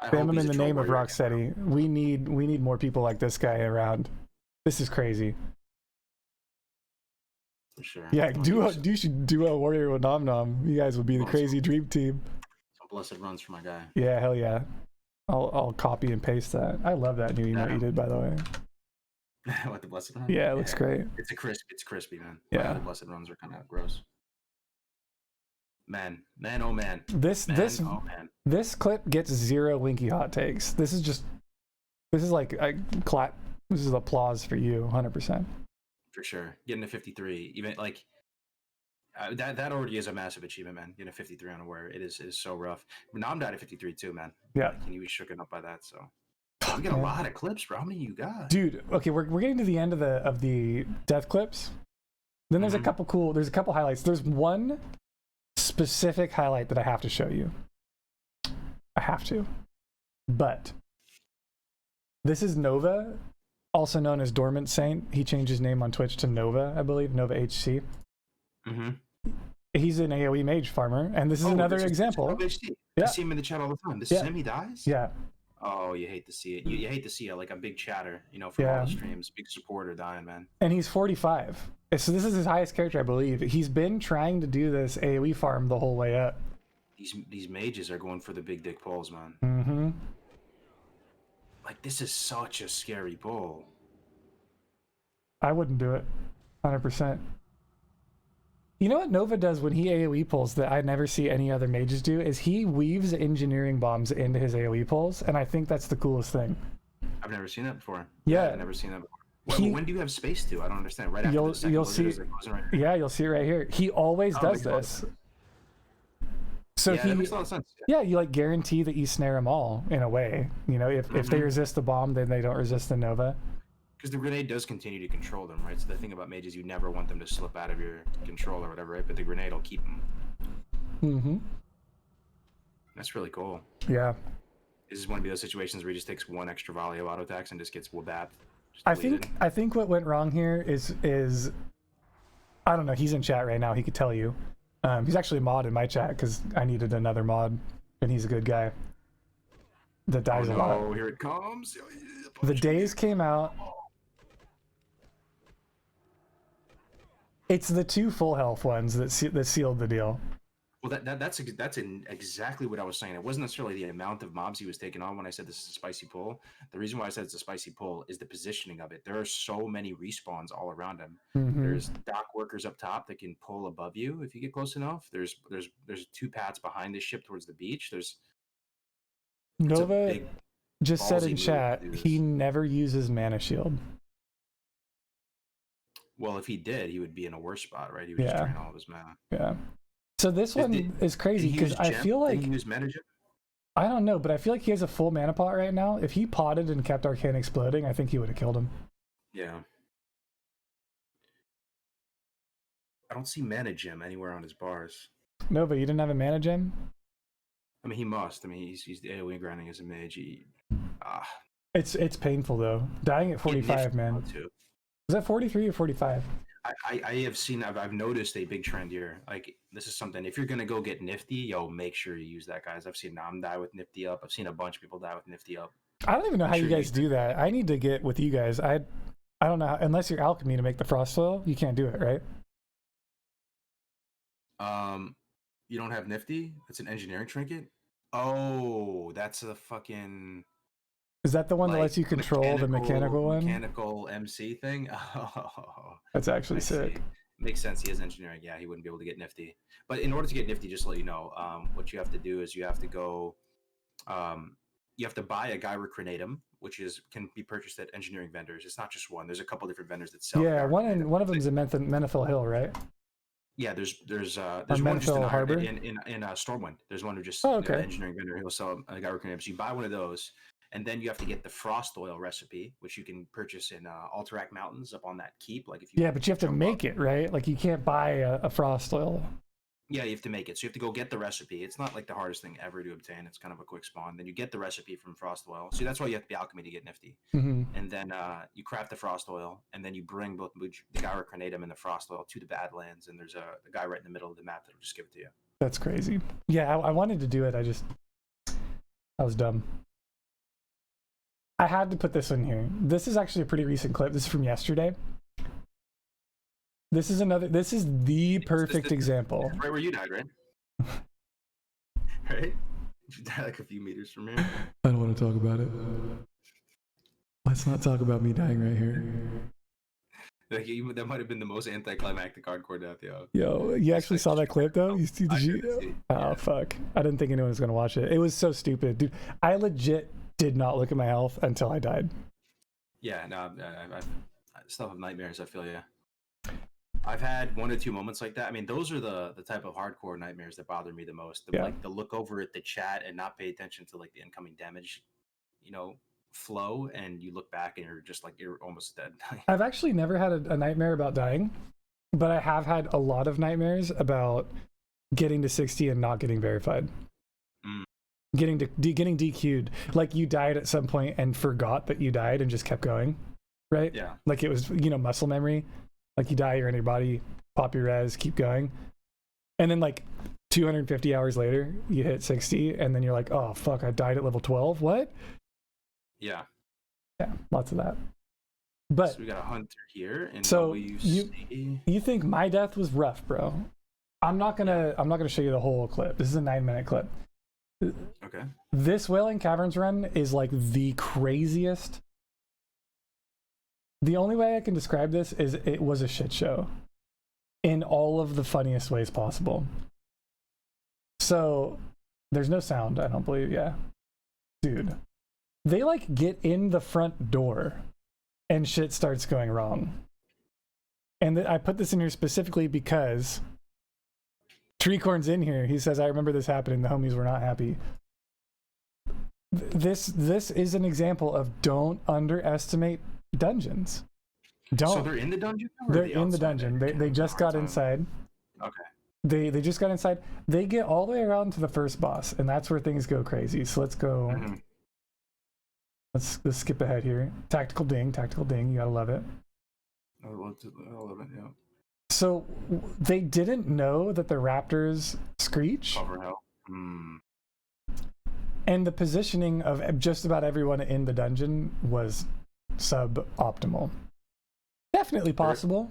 Spam them in the name of Rocksteady. We need more people like this guy around. This is crazy. For sure. Yeah, you should do a warrior with Nom Nom. You guys would be the crazy dream team. Some blessed runs for my guy. Yeah, hell yeah. I'll copy and paste that. I love that new emote you did, by the way. What, the blessed run? Yeah, it looks great. It's crispy, man. Yeah. The blessed runs are kind of gross. Man, oh man. This clip gets 0 Winky hot takes. This is like a clap. This is applause for you, 100%. For sure. Getting a 53, even like that already is a massive achievement, man. Getting a 53 on a warrior, it is so rough. Nom died at 53 too, man. Yeah. Like, he was shooken up by that. So we got a lot of clips, bro. How many you got, dude? Okay, we're getting to the end of the death clips. Then there's a couple highlights. There's one specific highlight that I have to show you. I have to. But this is Nova, also known as Dormant Saint. He changed his name on Twitch to Nova, I believe, Nova HC. Mm-hmm. He's an AoE mage farmer, and this is another example. I see him in the chat all the time. This is him, he dies? Yeah. Oh, you hate to see it. You hate to see it, like a big chatter, from all the streams, big supporter dying, man. And he's 45. So this is his highest character, I believe. He's been trying to do this AoE farm the whole way up. These mages are going for the big dick pulls, man. Mm-hmm. Like, this is such a scary pull. I wouldn't do it. 100%. You know what Nova does when he AoE pulls that I never see any other mages do is he weaves engineering bombs into his AoE pulls, and I think that's the coolest thing. I've never seen that before. Yeah. I've never seen that before. When do you have space to? I don't understand. Right after the second you'll see. Right yeah, you'll see it right here. He always does this. So that makes a lot of sense. Yeah, you like guarantee that you snare them all in a way. If they resist the bomb, then they don't resist the Nova. Because the grenade does continue to control them, right? So the thing about mages, you never want them to slip out of your control or whatever, right? But the grenade will keep them. Mm-hmm. That's really cool. Yeah. This is one of those situations where he just takes one extra volley of auto attacks and just gets whapped. I think what went wrong here is I don't know. He's in chat right now. He could tell you. He's actually a mod in my chat because I needed another mod, and he's a good guy. That dies a lot. Oh, here it comes. The days came out. It's the 2 full health ones that sealed the deal. Well, that's exactly what I was saying. It wasn't necessarily the amount of mobs he was taking on when I said this is a spicy pull. The reason why I said it's a spicy pull is the positioning of it. There are so many respawns all around him. There's dock workers up top that can pull above you if you get close enough. There's 2 paths behind the ship towards the beach. Nova just said in ballsy chat move to do he this. never uses mana shield. Well, if he did, he would be in a worse spot, right? He would just Yeah. drain all of his mana. Yeah. So this one is crazy Did he because use I gem? feel like Did he use mana gem? I don't know, but I feel like he has a full mana pot right now. If he potted and kept Arcane exploding, I think he would have killed him. Yeah. I don't see mana gem anywhere on his bars. Nova, you didn't have a mana gem? I mean, he must. I mean, he's the AoE grinding as a mage. It's painful though. Dying at 45, man. Too. Was that 43 or 45? I have seen. I've noticed a big trend here. Like, this is something. If you're gonna go get Nifty, yo, make sure you use that, guys. I've seen Nam die with Nifty up. I've seen a bunch of people die with Nifty up. I don't even know how Sure you guys do that. I need to get with you guys. I don't know unless you're alchemy to make the frost soil, you can't do it, right? You don't have Nifty? That's an engineering trinket? Oh, that's a fucking... Is that the one that like, lets you control the mechanical one? Mechanical MC thing? Oh. That's actually I sick. see. Makes sense. He has engineering. Yeah, he wouldn't be able to get Nifty. But in order to get Nifty, just to let you know, what you have to do is you have to go... you have to buy a Gyra Cranatum, which can be purchased at engineering vendors. It's not just one. There's a couple different vendors that sell. Yeah, Gyra one Cranatum. of them's in Menethil Hill, right? Yeah, there's one just Menethil Harbor? in Stormwind. There's one who just Oh, okay. engineering vendor. He'll sell a Gyra Cranatum. So you buy one of those, and then you have to get the Frost Oil recipe, which you can purchase in Alterac Mountains up on that keep. Like if you Yeah, but you have to jump make up. it, right? Like you can't buy a frost oil. Yeah, you have to make it. So you have to go get the recipe. It's not like the hardest thing ever to obtain. It's kind of a quick spawn. Then you get the recipe from Frost Oil. So that's why you have to be alchemy to get Nifty. Mm-hmm. And then you craft the Frost Oil, and then you bring both the Gyra Cranatum and the Frost Oil to the Badlands, and there's a guy right in the middle of the map that'll just give it to you. That's crazy. Yeah, I wanted to do it. I was dumb. I had to put this in here. This is actually a pretty recent clip. This is from yesterday. This is the perfect example. Right where you died, right? Right? You died like a few meters from here. I don't want to talk about it. Let's not talk about me dying right here. Like that might have been the most anticlimactic hardcore death, yo. Yo, you actually saw that clip though? Did I you? did see. Oh Yeah. fuck! I didn't think anyone was gonna watch it. It was so stupid, dude. I legit did not look at my health until I died. Yeah, no, I still have nightmares. I feel you. I've had 1 or 2 moments like that. I mean, those are the type of hardcore nightmares that bother me the most. Like the look over at the chat and not pay attention to like the incoming damage, flow, and you look back and you're just like you're almost dead. I've actually never had a nightmare about dying, but I have had a lot of nightmares about getting to 60 and not getting verified. Getting DQ'd. Like you died at some point and forgot that you died and just kept going, right? Yeah. Like it was, muscle memory. Like you die, you're in your body, pop your res, keep going. And then like 250 hours later, you hit 60 and then you're like, oh fuck, I died at level 12. What? Yeah. Yeah, lots of that. But So we got a hunter here, and so see... you think my death was rough, bro? I'm not gonna show you the whole clip. This is a 9-minute clip. Okay. This Wailing Caverns run is like the craziest. The only way I can describe this is it was a shit show in all of the funniest ways possible. So there's no sound, I don't believe. Yeah, dude, they like get in the front door and shit starts going wrong. And I put this in here specifically because Treecorn's in here. He says, I remember this happening. The homies were not happy. This is an example of don't underestimate dungeons. Don't. So they're in the dungeon? Or are They're they in the outside? dungeon. They just got inside. Okay. They just got inside. They get all the way around to the first boss, and that's where things go crazy. So let's go. Mhm. Let's skip ahead here. Tactical ding. You gotta love it. I love it, yeah. So they didn't know that the raptors screech. Cover hell. Hmm. And the positioning of just about everyone in the dungeon was suboptimal. Definitely possible.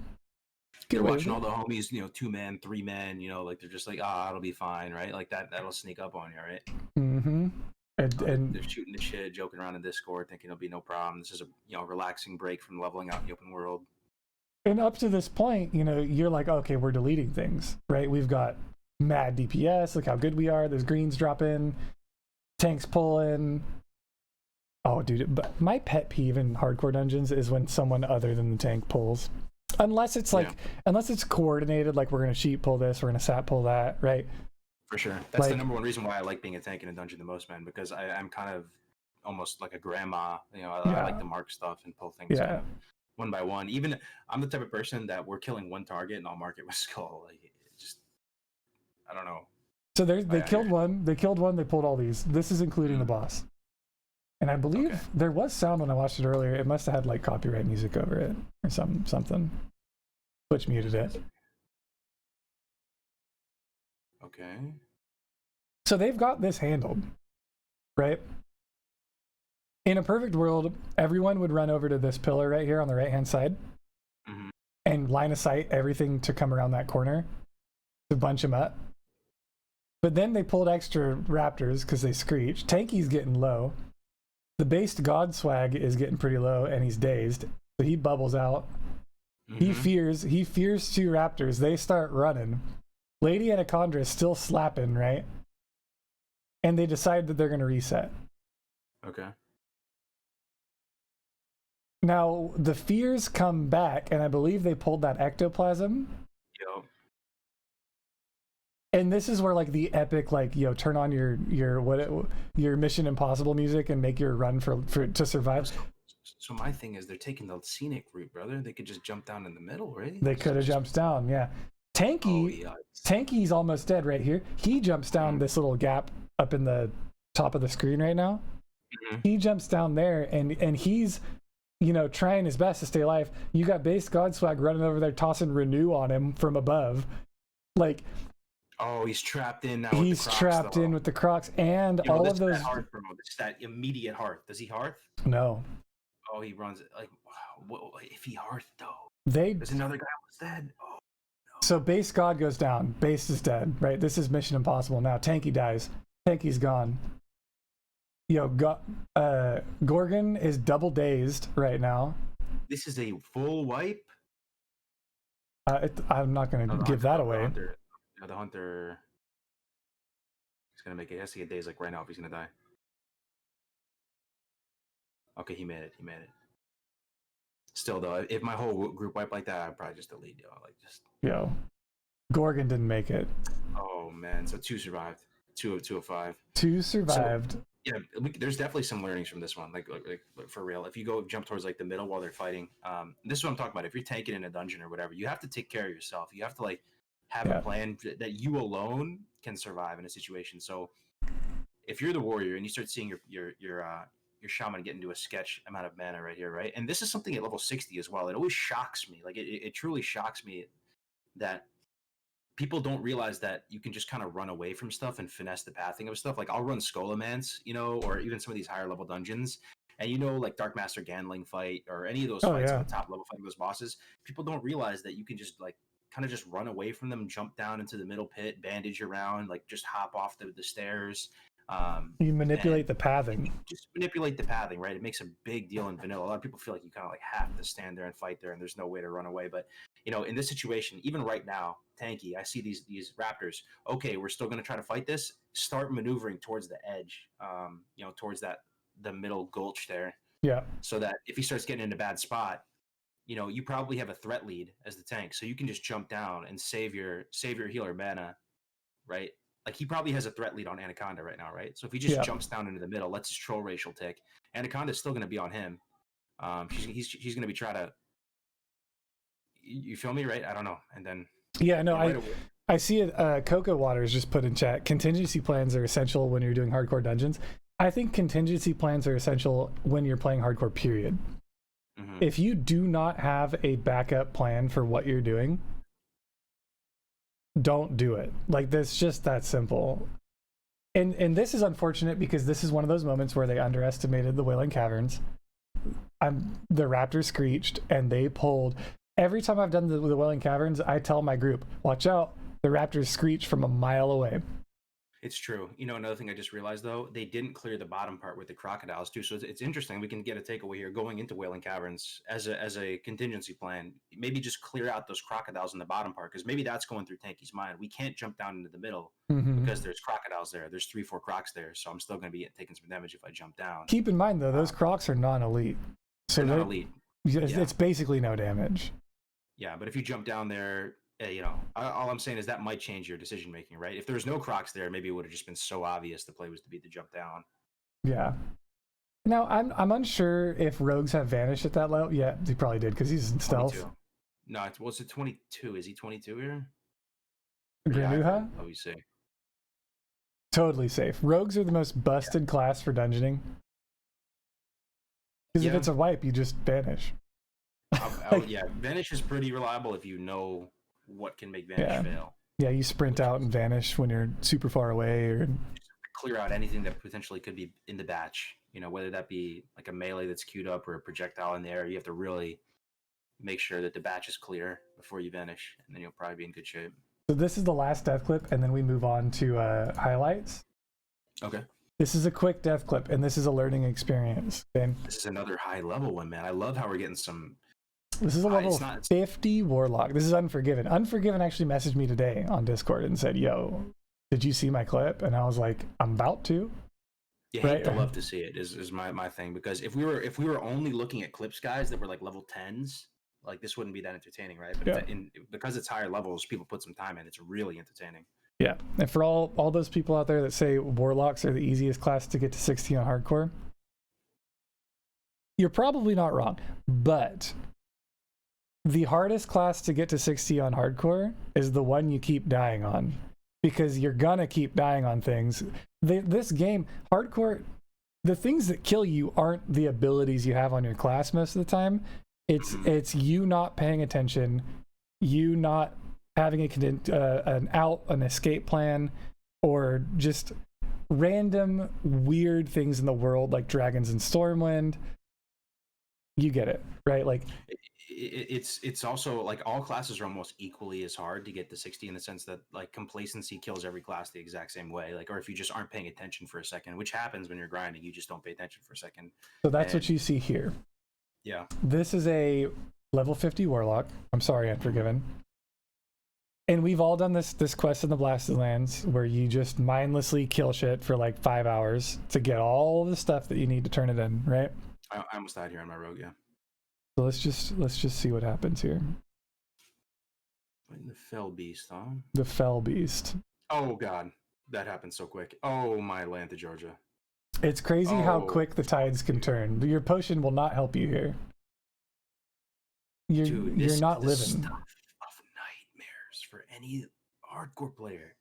Get They're away watching with all the homies, 2 man, 3 men, like they're just like, it'll be fine, right? Like that'll sneak up on you, right? Mm-hmm. And They're shooting the shit, joking around in Discord, thinking it'll be no problem. This is a relaxing break from leveling out in the open world. and up to this point, you're like, okay, we're deleting things, right? We've got mad DPS. Look how good we are. There's greens drop in, tanks pull in. Oh, dude, but my pet peeve in hardcore dungeons is when someone other than the tank pulls. Unless it's unless it's coordinated, like we're gonna sheep pull this, we're gonna sap pull that, right? For sure. That's the Like- number one reason why I like being a tank in a dungeon the most, man, because I'm kind of almost like a grandma. I Yeah. like to mark stuff and pull things Yeah. kind of one by one. Even I'm the type of person that we're killing one target and I'll mark it with skull. Like, I don't know. So they yeah, killed one. They killed one. They pulled all these. This is including the boss. And I believe Okay. there was sound when I watched it earlier. It must have had like copyright music over it or something. Twitch muted it. Okay. So they've got this handled, right? In a perfect world, everyone would run over to this pillar right here on the right-hand side Mhm. and line of sight everything to come around that corner to bunch them up. But then they pulled extra raptors because they screeched. Tanky's getting low. The based god swag is getting pretty low and he's dazed. So he bubbles out. He Mhm. fears 2 raptors. They start running. Lady Anaconda is still slapping, right? And they decide that they're going to reset. Okay. Now, the fears come back, and I believe they pulled that ectoplasm. Yo. And this is where, like, the epic, like, turn on your Mission Impossible music and make your run to survive. So my thing is they're taking the scenic route, brother. They could just jump down in the middle, right? They could have jumped down, yeah. Tanky's almost dead right here. He jumps down this little gap up in the top of the screen right now. Mhm. He jumps down there, and he's, trying his best to stay alive. You got base Godswag running over there, tossing Renew on him from above. Like, Oh, he's trapped in now. he's trapped in with the Crocs and all of those. That hearth, bro. It's that immediate hearth. Does he hearth? No, Oh, he runs like. If he hearth though, they. there's another guy was dead. Oh. So base God goes down. Base is dead, right? This is Mission Impossible now. Tanky dies. Tanky's gone. Gorgon is double dazed right now. This is a full wipe. I'm not going to give that away. The hunter. He's gonna make it. He has to get dazed like right now if he's gonna die. Okay, he made it. He made it. Still though, if my whole group wiped like that, I'd probably just delete Gorgon didn't make it. Oh man, so 2 survived. 2 of 5. 2 survived. Yeah, there's definitely some learnings from this one. Like for real. If you go jump towards like the middle while they're fighting, this is what I'm talking about. If you're tanking in a dungeon or whatever, you have to take care of yourself. You have to like have a plan that you alone can survive in a situation. So if you're the warrior and you start seeing your shaman get into a sketch amount of mana right here, right? And this is something at level 60 as well. It always shocks me. Like it truly shocks me that people don't realize that you can just kind of run away from stuff and finesse the pathing of stuff. Like I'll run Scholomance, or even some of these higher level dungeons. And like Dark Master Ganling fight or any of those fights at the top level fighting those bosses, people don't realize that you can just like kind of just run away from them, jump down into the middle pit, bandage around, like just hop off the stairs. You manipulate the pathing. Just manipulate the pathing, right? It makes a big deal in vanilla. A lot of people feel like you kind of like have to stand there and fight there, and there's no way to run away. But in this situation, even right now, Tanky, I see these raptors. Okay, we're still going to try to fight this. Start maneuvering towards the edge, towards the middle gulch there. Yeah. So that if he starts getting in a bad spot, you probably have a threat lead as the tank, so you can just jump down and save your healer mana, right? Like he probably has a threat lead on Anaconda right now, right? So if he just jumps down into the middle, lets his troll racial tick, Anaconda's still going to be on him. He's going to be trying to. You feel me, right? I don't know. And then I see it. Cocoa Waters just put in chat. Contingency plans are essential when you're doing hardcore dungeons. I think contingency plans are essential when you're playing hardcore. Period. Mm-hmm. If you do not have a backup plan for what you're doing, don't do it. Like that's just that simple. And this is unfortunate because this is one of those moments where they underestimated the Wailing Caverns. The raptors screeched and they pulled every time I've done the Welling Caverns, I tell my group, watch out, the raptors screech from a mile away. It's true. You know, another thing I just realized though, they didn't clear the bottom part with the crocodiles too. So it's interesting. We can get a takeaway here going into Wailing Caverns as a contingency plan. Maybe just clear out those crocodiles in the bottom part, because maybe that's going through Tanky's mind. We can't jump down into the middle because there's crocodiles there. There's 3-4 crocs there, so I'm still going to be taking some damage if I jump down. Keep in mind though, those crocs are non-elite, so They're not elite. It's basically no damage. Yeah, but if you jump down there, you know, all I'm saying is that might change your decision making, right? If there was no crocs there, maybe it would have just been so obvious the play was to be the jump down. Yeah. Now I'm unsure if rogues have vanished at that level. Yeah, he probably did because he's in stealth. 22. No, it's a 22. Is he 22 here? Granuha? Oh, you say. Totally safe. Rogues are the most busted class for dungeoning. Because if it's a wipe, you just vanish. Yeah, vanish is pretty reliable if you know what can make vanish fail. Yeah, you sprint out and vanish when you're super far away, or clear out anything that potentially could be in the batch. You know, whether that be like a melee that's queued up or a projectile in the air, you have to really make sure that the batch is clear before you vanish, and then you'll probably be in good shape. So this is the last death clip, and then we move on to highlights. Okay. This is a quick death clip, and this is a learning experience. Okay? This is another high level one, man. I love how we're getting some. This is a level 50 Warlock. This is Unforgiven. Unforgiven actually messaged me today on Discord and said, yo, did you see my clip? And I was like, I'm about to. You hate to love to see it is my thing, because if we were only looking at clips, guys, that were like level 10s, like this wouldn't be that entertaining, right? But because it's higher levels, people put some time in. It's really entertaining. Yeah. And for all those people out there that say Warlocks are the easiest class to get to 60 on hardcore, you're probably not wrong. But the hardest class to get to 60 on hardcore is the one you keep dying on, because you're gonna keep dying on things. This game, hardcore, the things that kill you aren't the abilities you have on your class most of the time. It's you not paying attention, you not having an escape plan, or just random weird things in the world like dragons and Stormwind. You get it, right? Like it's also like all classes are almost equally as hard to get to 60, in the sense that like complacency kills every class the exact same way. Like, or if you just aren't paying attention for a second, which happens when you're grinding, you just don't pay attention for a second. So that's what you see here. Yeah. This is a level 50 Warlock. I'm sorry, Unforgiven. And we've all done this quest in the Blasted Lands where you just mindlessly kill shit for like 5 hours to get all the stuff that you need to turn it in, right? I almost died here on my rogue, yeah. So let's just see what happens here. The Fell Beast, huh? The Fell Beast. Oh god, that happened so quick. Oh my land to Georgia. It's crazy how quick the tides can turn. Your potion will not help you here. You're not living. Stuff of nightmares for any hardcore player.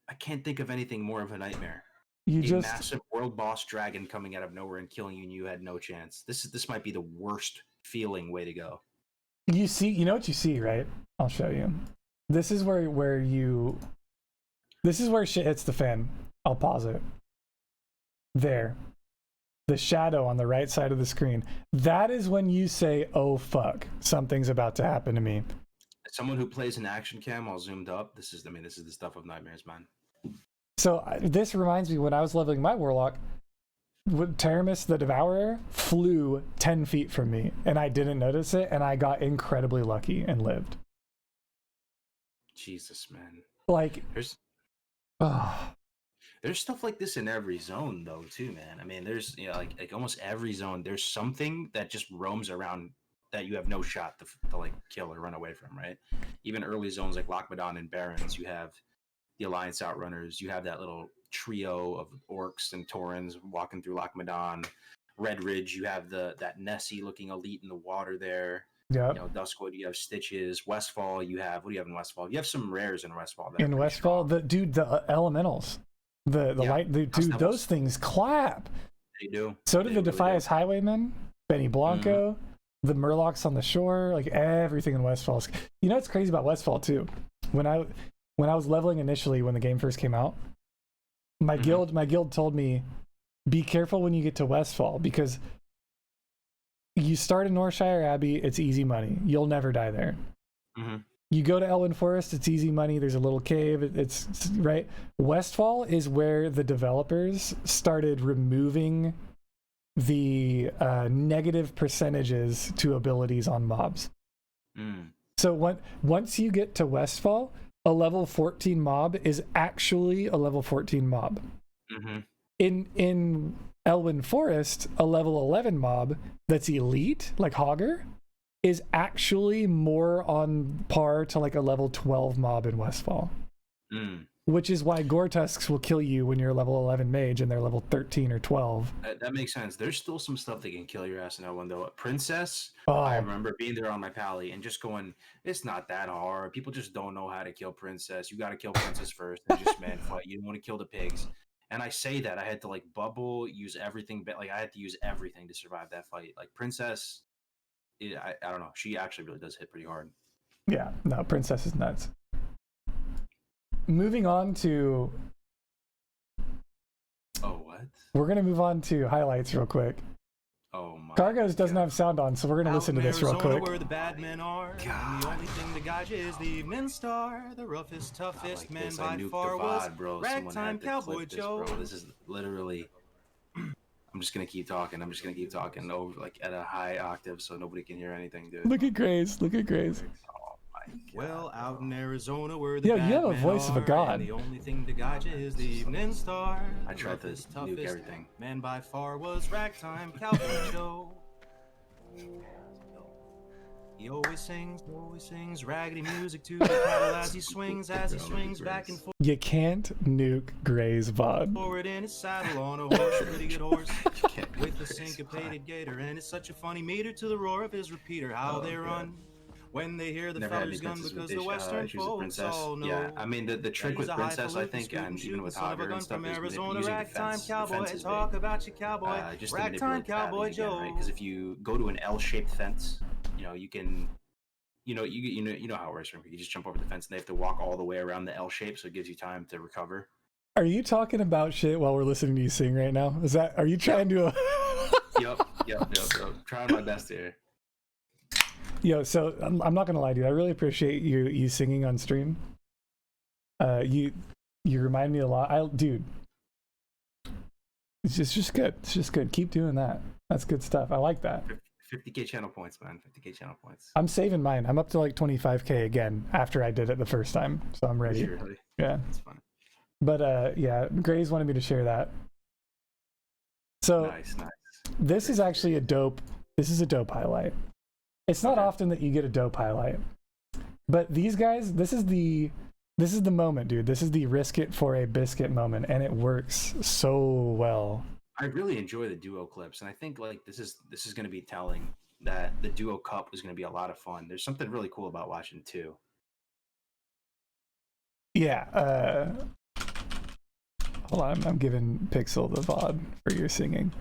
I can't think of anything more of a nightmare. Massive world boss dragon coming out of nowhere and killing you, and you had no chance. This might be the worst feeling way to go. You know what you see, right? I'll show you. This is where shit hits the fan. I'll pause it. There. The shadow on the right side of the screen. That is when you say, oh fuck, something's about to happen to me. As someone who plays an action cam all zoomed up, this is the stuff of nightmares, man. So this reminds me, when I was leveling my Warlock, Taramis the Devourer flew 10 feet from me, and I didn't notice it, and I got incredibly lucky and lived. Jesus, man. Like, there's stuff like this in every zone, though, too, man. I mean, there's, you know, like almost every zone, there's something that just roams around that you have no shot to like kill or run away from, right? Even early zones like Lochmadon and Barrens, you have the Alliance Outrunners, you have that little trio of orcs and Taurens walking through Lochmadon. Red Ridge, you have that Nessie looking elite in the water there. Yeah. You know, Duskwood, you have Stitches. Westfall, you have, what do you have in Westfall? You have some rares in Westfall. In Westfall, the elementals, the light, those things clap. They do. So do the Defias Highwaymen, Benny Blanco, the Murlocs on the shore, like everything in Westfall. You know what's crazy about Westfall too? When I was leveling initially, when the game first came out, my guild told me, be careful when you get to Westfall, because you start in Northshire Abbey, it's easy money. You'll never die there. Mm-hmm. You go to Elwyn Forest, it's easy money. There's a little cave. It's right. Westfall is where the developers started removing the negative percentages to abilities on mobs. So once you get to Westfall, a level 14 mob is actually a level 14 mob. In Elwyn Forest, a level 11 mob that's elite, like Hogger, is actually more on par to like a level 12 mob in Westfall. Which is why Gore-Tusks will kill you when you're a level 11 mage and they're level 13 or 12. That makes sense. There's still some stuff that can kill your ass in that one, though. Princess, Oh. I remember being there on my pally and just going, it's not that hard. People just don't know how to kill Princess. You got to kill Princess first and just man fight. You don't want to kill the pigs. And I say that. I had to like bubble, use everything. But like I had to use everything to survive that fight. Like Princess, I don't know. She actually really does hit pretty hard. Yeah, no, Princess is nuts. Moving on to... Oh, what? We're going to move on to highlights real quick. Oh, my Cargos doesn't have sound on, so we're going to listen to this real quick. Where the bad men are, and the only thing that guides you is the evening star. The roughest, toughest man this. by I nuked far the was VOD, bro. Ragtime Cowboy Joe. Bro. This is literally... I'm just going to keep talking. I'm just going to keep talking over like at a high octave so nobody can hear anything, dude. Look at Grace. Look at Grace. Well, out in Arizona where the Yo, bad you have a men voice of a are, god. and the only thing to guide you is the evening star. I tried to Roughest, nuke toughest everything. man by far was Ragtime Cowboy Joe. He always sings raggedy music to the cattle as he swings back and You can't nuke Gray's VOD. forward in his saddle on a horse, a pretty good horse, with a syncopated gator, and it's such a funny meter to the roar of his repeater. How they run when they hear the Never had feller's any gun, princess because with the Western issues with folks Princess. all know. Yeah, I mean the trick with he's a Princess, I highfalutin, think, and shooting even with son of a Hogger gun and stuff, from is Arizona, using Ragtime defense. Cowboy. Defense is Talk big. about your cowboy, Just to Ragtime manipulate Cowboy padding again, Joe. right? Because if you go to an L-shaped fence, you know you can, you know how it works. You just jump over the fence, and they have to walk all the way around the L shape, so it gives you time to recover. Are you talking about shit while we're listening to you sing right now? Are you trying to... Yep. Trying my best here. Yo, so I'm not gonna lie, dude. I really appreciate you singing on stream. You remind me a lot. Dude, it's just good. It's just good. Keep doing that. That's good stuff. I like that. 50k channel points, man. 50k channel points. I'm saving mine. I'm up to like 25k again after I did it the first time, so I'm ready. Really? Yeah. That's fun. But yeah, Grays wanted me to share that. So Nice. this is actually a dope highlight. It's not often that you get a dope highlight, but these guys, this is the moment, dude. This is the risk it for a biscuit moment, and it works so well. I really enjoy the duo clips, and I think like this is going to be telling that the duo cup is going to be a lot of fun. There's something really cool about watching two. Yeah. Hold on, I'm giving Pixel the VOD for your singing.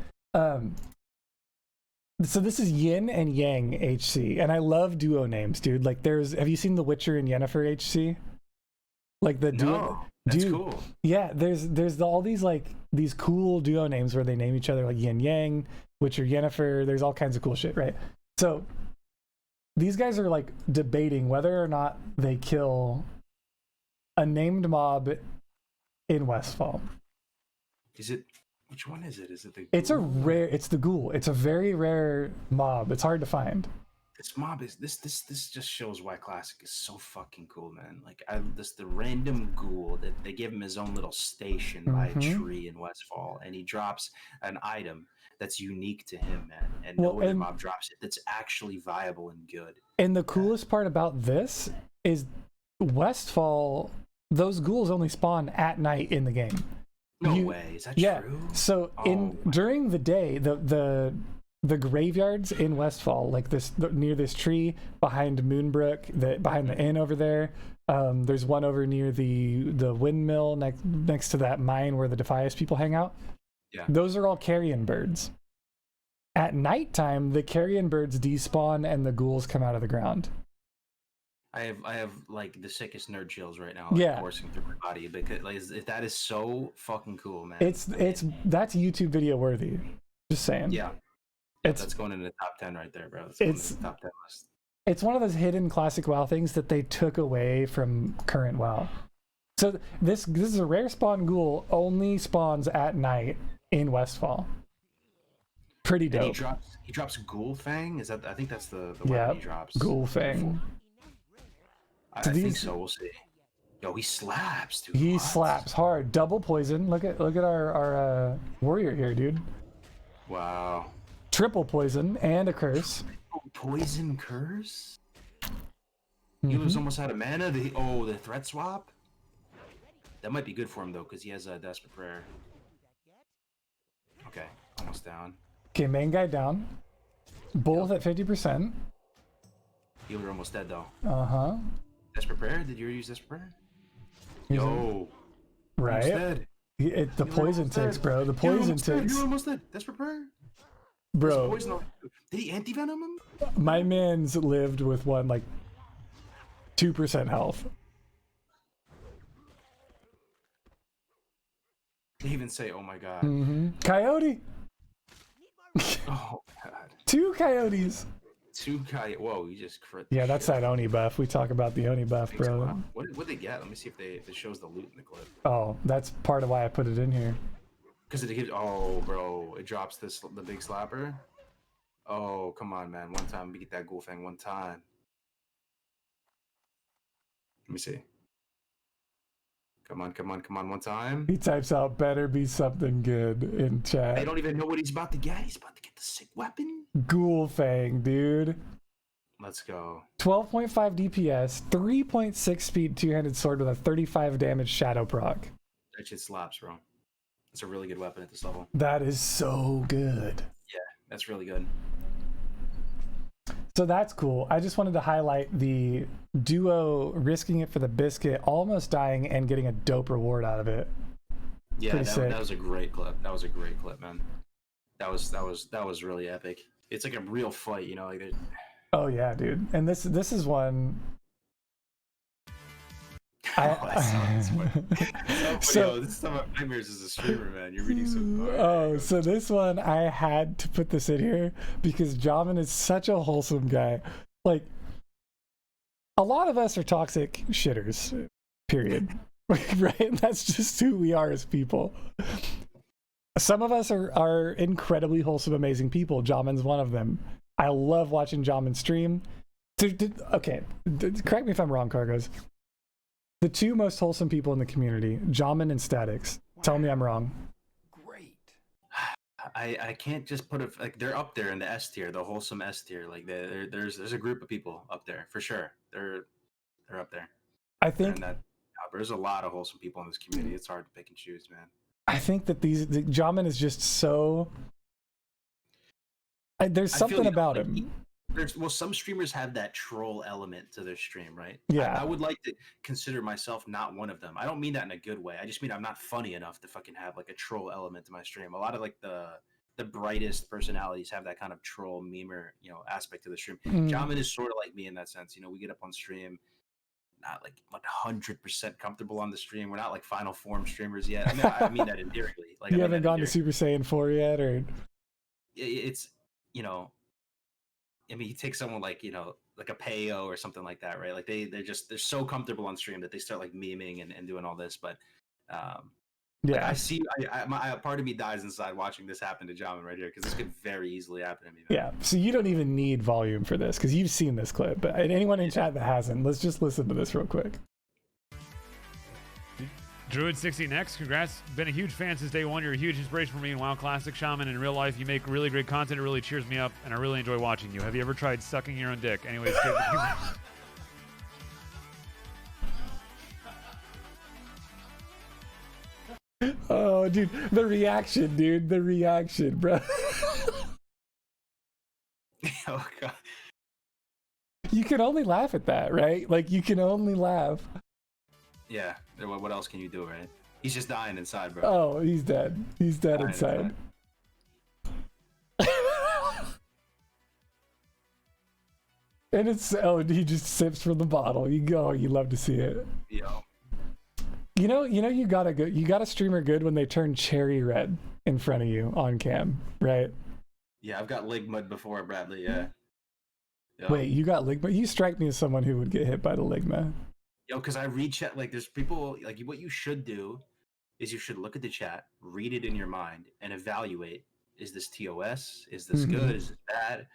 So this is Yin and Yang HC, and I love duo names, dude. Like, have you seen The Witcher and Yennefer HC? Like the duo. No, that's dude, cool. Yeah, there's all these like these cool duo names where they name each other like Yin Yang, Witcher Yennefer. There's all kinds of cool shit, right? So these guys are like debating whether or not they kill a named mob in Westfall. Is it? Which one is it? Is it the? It's the ghoul. It's a very rare mob. It's hard to find. This mob is this just shows why Classic is so fucking cool, man. Like the random ghoul that they give him his own little station by a tree in Westfall, and he drops an item that's unique to him, man. And no other mob drops it that's actually viable and good. And the coolest part about this is Westfall. Those ghouls only spawn at night in the game. No way. Is that true? So during the day, the graveyards in Westfall, like near this tree behind Moonbrook, behind the inn over there. There's one over near the windmill next to that mine where the Defias people hang out. Yeah. Those are all carrion birds. At nighttime, the carrion birds despawn and the ghouls come out of the ground. I have like the sickest nerd chills right now, coursing through my body because like that is so fucking cool, man. That's YouTube video worthy. Just saying. Yeah, That's going in the top 10 right there, bro. That's going It's- in the top 10 list. It's one of those hidden classic WoW things that they took away from current WoW. So this is a rare spawn ghoul, only spawns at night in Westfall. Pretty And dope. he drops Ghoul Fang. Is that? I think that's the Yeah, weapon he drops. Ghoul Fang. I So think these- so. We'll see. Yo, he slaps, dude. He What? slaps hard. Double poison. Look at our warrior here, dude. Wow. Triple poison and a curse. Oh, poison curse. Mm-hmm. He was almost out of mana. The threat swap. That might be good for him though, because he has a desperate prayer. Okay, almost down. Okay, main guy down. Both at 50%. You were almost dead though. Uh-huh. Desperate prayer? Did you use desperate prayer? Using- Yo, almost Right? dead. The You were poison almost ticks, dead. bro. The You were poison almost dead. ticks. You were almost dead. Desperate prayer. Bro, Poison. Did he anti-venom him? my man's lived with 2% health. They even say, "Oh my god." Mm-hmm. Coyote. Oh god. 2 coyotes. Two guy. Whoa, you just crit. Yeah, that's that Oni buff. We talk about the Oni buff, bro. What they get? Let me see if it shows the loot in the clip. Oh, that's part of why I put it in here. Because it gives. Oh, bro, it drops the big slapper. Oh, come on, man. One time, we get that Ghoul Fang one time. Let me see. Come on, one time. He types out "better be something good" in I chat. don't even know what he's about to get. He's about to get the sick weapon. Ghoul Fang, dude. Let's go. 12.5 DPS, 3.6 speed, two-handed sword with a 35 damage shadow proc. That shit slaps, bro. It's a really good weapon at this level. That is so good. Yeah, that's really good. So that's cool. I just wanted to highlight the duo risking it for the biscuit, almost dying and getting a dope reward out of it. Yeah, Pretty that sick. was a great clip. That was a great clip, man. That was really epic. It's like a real fight, you know, like there's Oh yeah, dude. And this is one. So this is some of my nightmares as a streamer, man. You're reading so far. Oh, so this one I had to put this in here because Jamin is such a wholesome guy. Like, a lot of us are toxic shitters, period. Right? That's just who we are as people. Some of us are incredibly wholesome, amazing people. Jamin's one of them. I love watching Jamin stream. Okay, correct me if I'm wrong, Cargos. The 2 most wholesome people in the community, Jamin and Statix. Tell me I'm wrong. Great. I can't just put it like they're up there in the S tier, the wholesome S tier. Like there's a group of people up there for sure. They're up there. I think there's a lot of wholesome people in this community. It's hard to pick and choose, man. I think that Jamin is just so. There's something about him. Some streamers have that troll element to their stream, right? Yeah. I would like to consider myself not one of them. I don't mean that in a good way. I just mean I'm not funny enough to fucking have like a troll element to my stream. A lot of like the brightest personalities have that kind of troll memer, aspect to the stream. Jamin is sort of like me in that sense. We get up on stream, not like 100% comfortable on the stream. We're not like Final Form streamers yet. I mean that endearingly. Like You haven't gone to Super Saiyan 4 yet, or? It's you take someone like like a Payo or something like that, right? Like they're so comfortable on stream that they start like memeing and doing all this. But yeah, I see. My part of me dies inside watching this happen to Jamin right here because this could very easily happen to me. Man. Yeah, so you don't even need volume for this because you've seen this clip. But anyone in chat that hasn't, let's just listen to this real quick. Druid60 next. Congrats. Been a huge fan since day one. You're a huge inspiration for me in WoW Classic, Shaman. In real life, you make really great content. It really cheers me up, and I really enjoy watching you. Have you ever tried sucking your own dick? Anyways, Oh, dude, the reaction, bro. Oh god. You can only laugh at that, right? Like you can only laugh. Yeah. What else can you do, right? He's just dying inside, bro. Oh, he's dead. He's dead inside. And he just sips from the bottle. You love to see it. Yo. You got a streamer good when they turn cherry red in front of you on cam, right? Yeah, I've got leg mud before, Bradley. Yeah. Yo. Wait, you got Ligma? You strike me as someone who would get hit by the Ligma. Yo, because I read chat. Like, there's people. Like, what you should do is you should look at the chat, read it in your mind, and evaluate. Is this TOS? Is this good? Is it bad?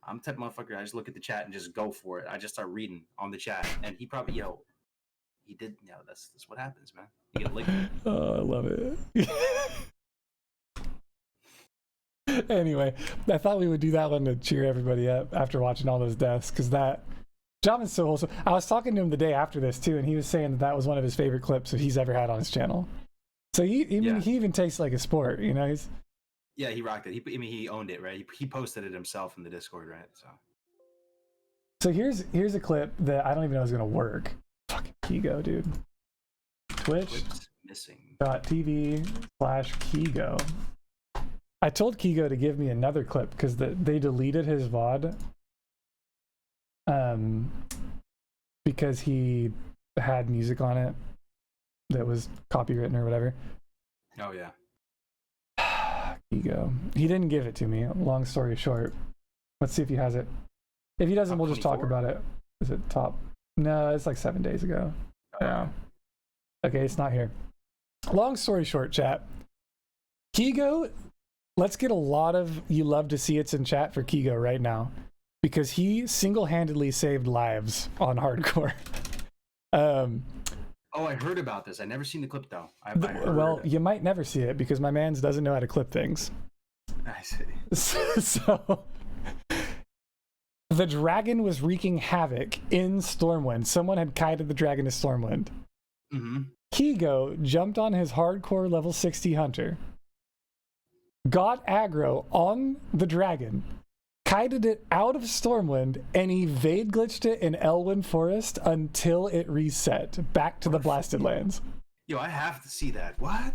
I'm the type of motherfucker. I just look at the chat and just go for it. I just start reading on the chat, and he probably, he did. That's what happens, man. You get licked. Oh, I love it. Anyway, I thought we would do that one to cheer everybody up after watching all those deaths, because that Javin's so wholesome. I was talking to him the day after this too, and he was saying that was one of his favorite clips that he's ever had on his channel. So he even takes it like a sport, you know. Yeah, he rocked it. He owned it, right? He posted it himself in the Discord, right? So here's a clip that I don't even know is gonna work. Fucking Kigo, dude. Twitch.tv/Kigo. I told Kigo to give me another clip because they deleted his VOD because he had music on it that was copywritten or whatever. Oh yeah. Kigo. He didn't give it to me. Long story short. Let's see if he has it. If he doesn't, we'll just talk about it. Is it top? No, it's like 7 days ago. Yeah. Okay, it's not here. Long story short, chat. Kigo, let's get a lot of you love to see it's in chat for Kigo right now, because he single-handedly saved lives on hardcore. Oh, I heard about this. I never seen the clip though. Well, you might never see it because my man's doesn't know how to clip things. I see. So the dragon was wreaking havoc in Stormwind. Someone had kited the dragon to Stormwind. Kigo jumped on his hardcore level 60 hunter, got aggro on the dragon, kited it out of Stormwind, and evade glitched it in Elwyn Forest until it reset back to the Blasted Lands. Yo, I have to see that. What?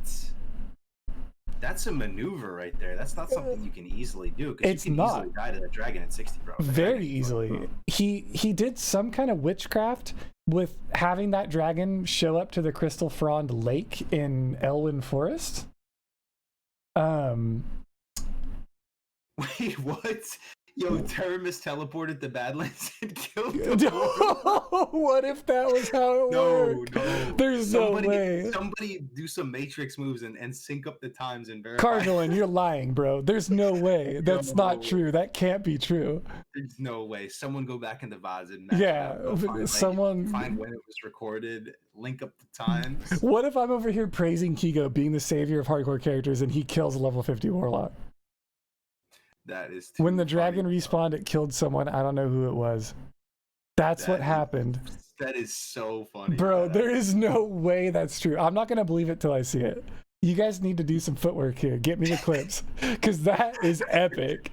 That's a maneuver right there. That's not something you can easily do. It's you can not. easily die to that dragon at 60, bro. Very easily. He did some kind of witchcraft with having that dragon show up to the Crystal Frond Lake in Elwyn Forest. Wait, what? Yo, Terramis teleported to Badlands and killed the What if that was how it worked? No. There's no way. Somebody do some Matrix moves and sync up the times and verify. Cardinal, you're lying, bro. There's no way. That's not true. That can't be true. There's no way. Someone go back in the VODs and find when it was recorded, link up the times. What if I'm over here praising Kigo being the savior of hardcore characters and he kills a level 50 warlock? That is when the dragon respawned, it killed someone. I don't know who it was. That's what happened. That is so funny. Bro, there is no way that's true. I'm not going to believe it till I see it. You guys need to do some footwork here. Get me the clips. Because that is epic.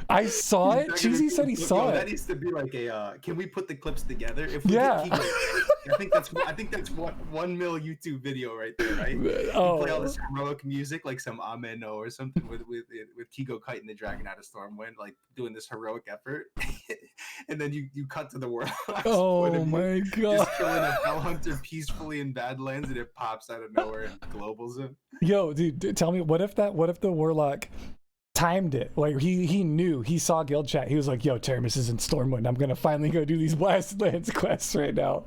I saw it. Cheesy said he saw it. That needs to be like a. Can we put the clips together? If we get Kigo, I think that's 1 mil YouTube video right there, right? Oh. You play all this heroic music like some Ameno or something with Kigo kiting the dragon out of Stormwind, like doing this heroic effort, and then you cut to the world. Oh my god! Just killing a Hell Hunter peacefully in Badlands, and it pops out of nowhere and globals him. Yo, dude, tell me what if the warlock timed it? Like he knew, he saw guild chat, he was like, yo, Terramis is in Stormwind, I'm gonna finally go do these Blasted Lands quests right now.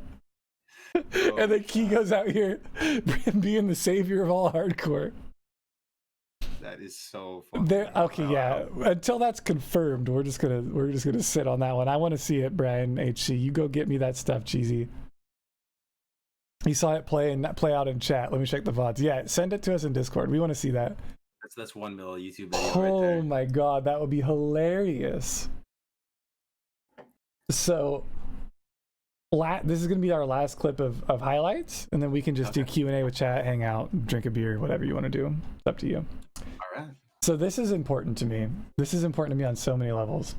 And then Kigo's out here being the savior of all hardcore. That is so funny. Okay, yeah. Until that's confirmed, we're just gonna sit on that one. I want to see it, Brian HC. You go get me that stuff, Cheesy. You saw it play out in chat. Let me check the VODs. Yeah, send it to us in Discord. We want to see that. That's 1 mil YouTube video right there. Oh my god, that would be hilarious. So this is going to be our last clip of highlights, and then we can just do Q&A with chat, hang out, drink a beer, whatever you want to do. It's up to you. All right. So this is important to me. This is important to me on so many levels.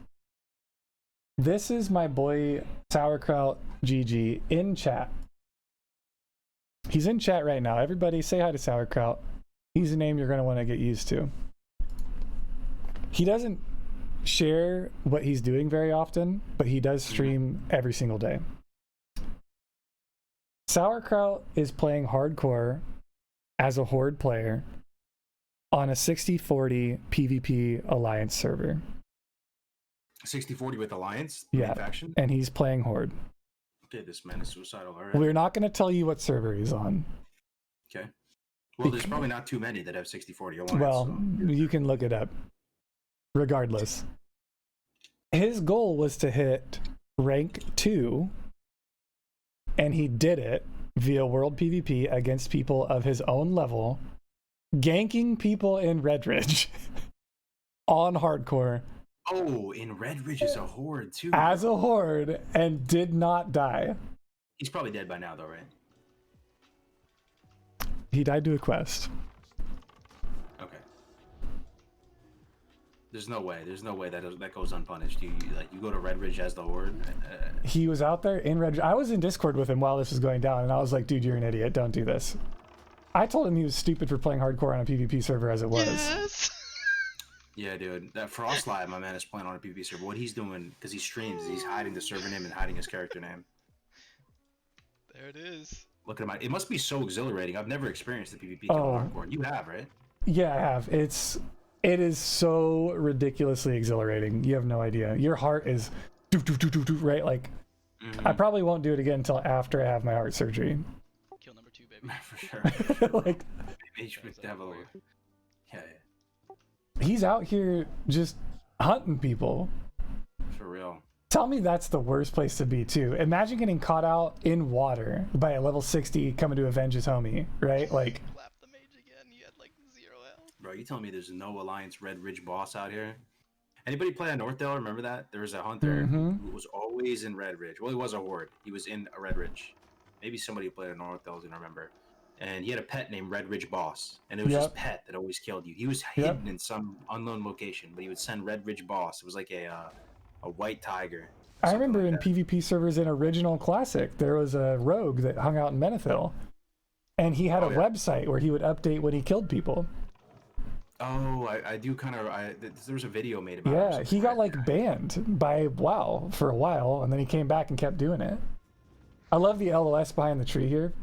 This is my boy Sauerkraut GG in chat. He's in chat right now. Everybody say hi to Sauerkraut. He's a name you're going to want to get used to. He doesn't share what he's doing very often, but he does stream every single day. Sauerkraut is playing hardcore as a horde player on a 60-40 PvP Alliance server. 60-40 with Alliance? Yeah, main faction? and he's playing Horde. Okay, this man is suicidal. All right. We're not going to tell you what server he's on. Okay. Well, there's probably not too many that have 60-40 Alliance. Well, so. you can look it up. Regardless. His goal was to hit rank 2, and he did it via world PvP against people of his own level, ganking people in Red Ridge on hardcore. Oh, in Red Ridge is a Horde too. As a Horde, and did not die. He's probably dead by now, though, right? He died to a quest. Okay. There's no way that goes unpunished. You go to Red Ridge as the Horde. He was out there in Red. I was in Discord with him while this was going down, and I was like, "Dude, you're an idiot. Don't do this." I told him he was stupid for playing hardcore on a PvP server as it was. Yes. Yeah, dude. That Frostlight, my man, is playing on a PvP server. What he's doing, because he streams, he's hiding the server name and hiding his character name. There it is. Look at him. It must be so exhilarating. I've never experienced the PvP Oh. hardcore. You have, right? Yeah, I have. It is so ridiculously exhilarating. You have no idea. Your heart is doo, doo, doo, doo, doo, right? Like, I probably won't do it again until after I have my heart surgery. Kill number 2, baby. For sure. Like, Mage Devil. Yeah, he's out here just hunting people. for real. Tell me that's the worst place to be, too. Imagine getting caught out in water by a level 60 coming to avenge his homie, right? Like, Slap the mage again. You had like 0 health. Bro, you telling me there's no Alliance Red Ridge boss out here? Anybody play on Northdale? Remember that? There was a hunter who was always in Red Ridge. Well, he was a Horde. He was in a Red Ridge. Maybe somebody who played on Northdale didn't remember. And he had a pet named Red Ridge Boss. And it was just pet that always killed you. He was hidden in some unknown location, but he would send Red Ridge Boss. It was like a white tiger. I remember in PvP servers in Original Classic, there was a rogue that hung out in Menethil. And he had a website where he would update when he killed people. Oh, I do kind of. There was a video made about it. Yeah, he got like banned by WoW for a while, and then he came back and kept doing it. I love the LOS behind the tree here.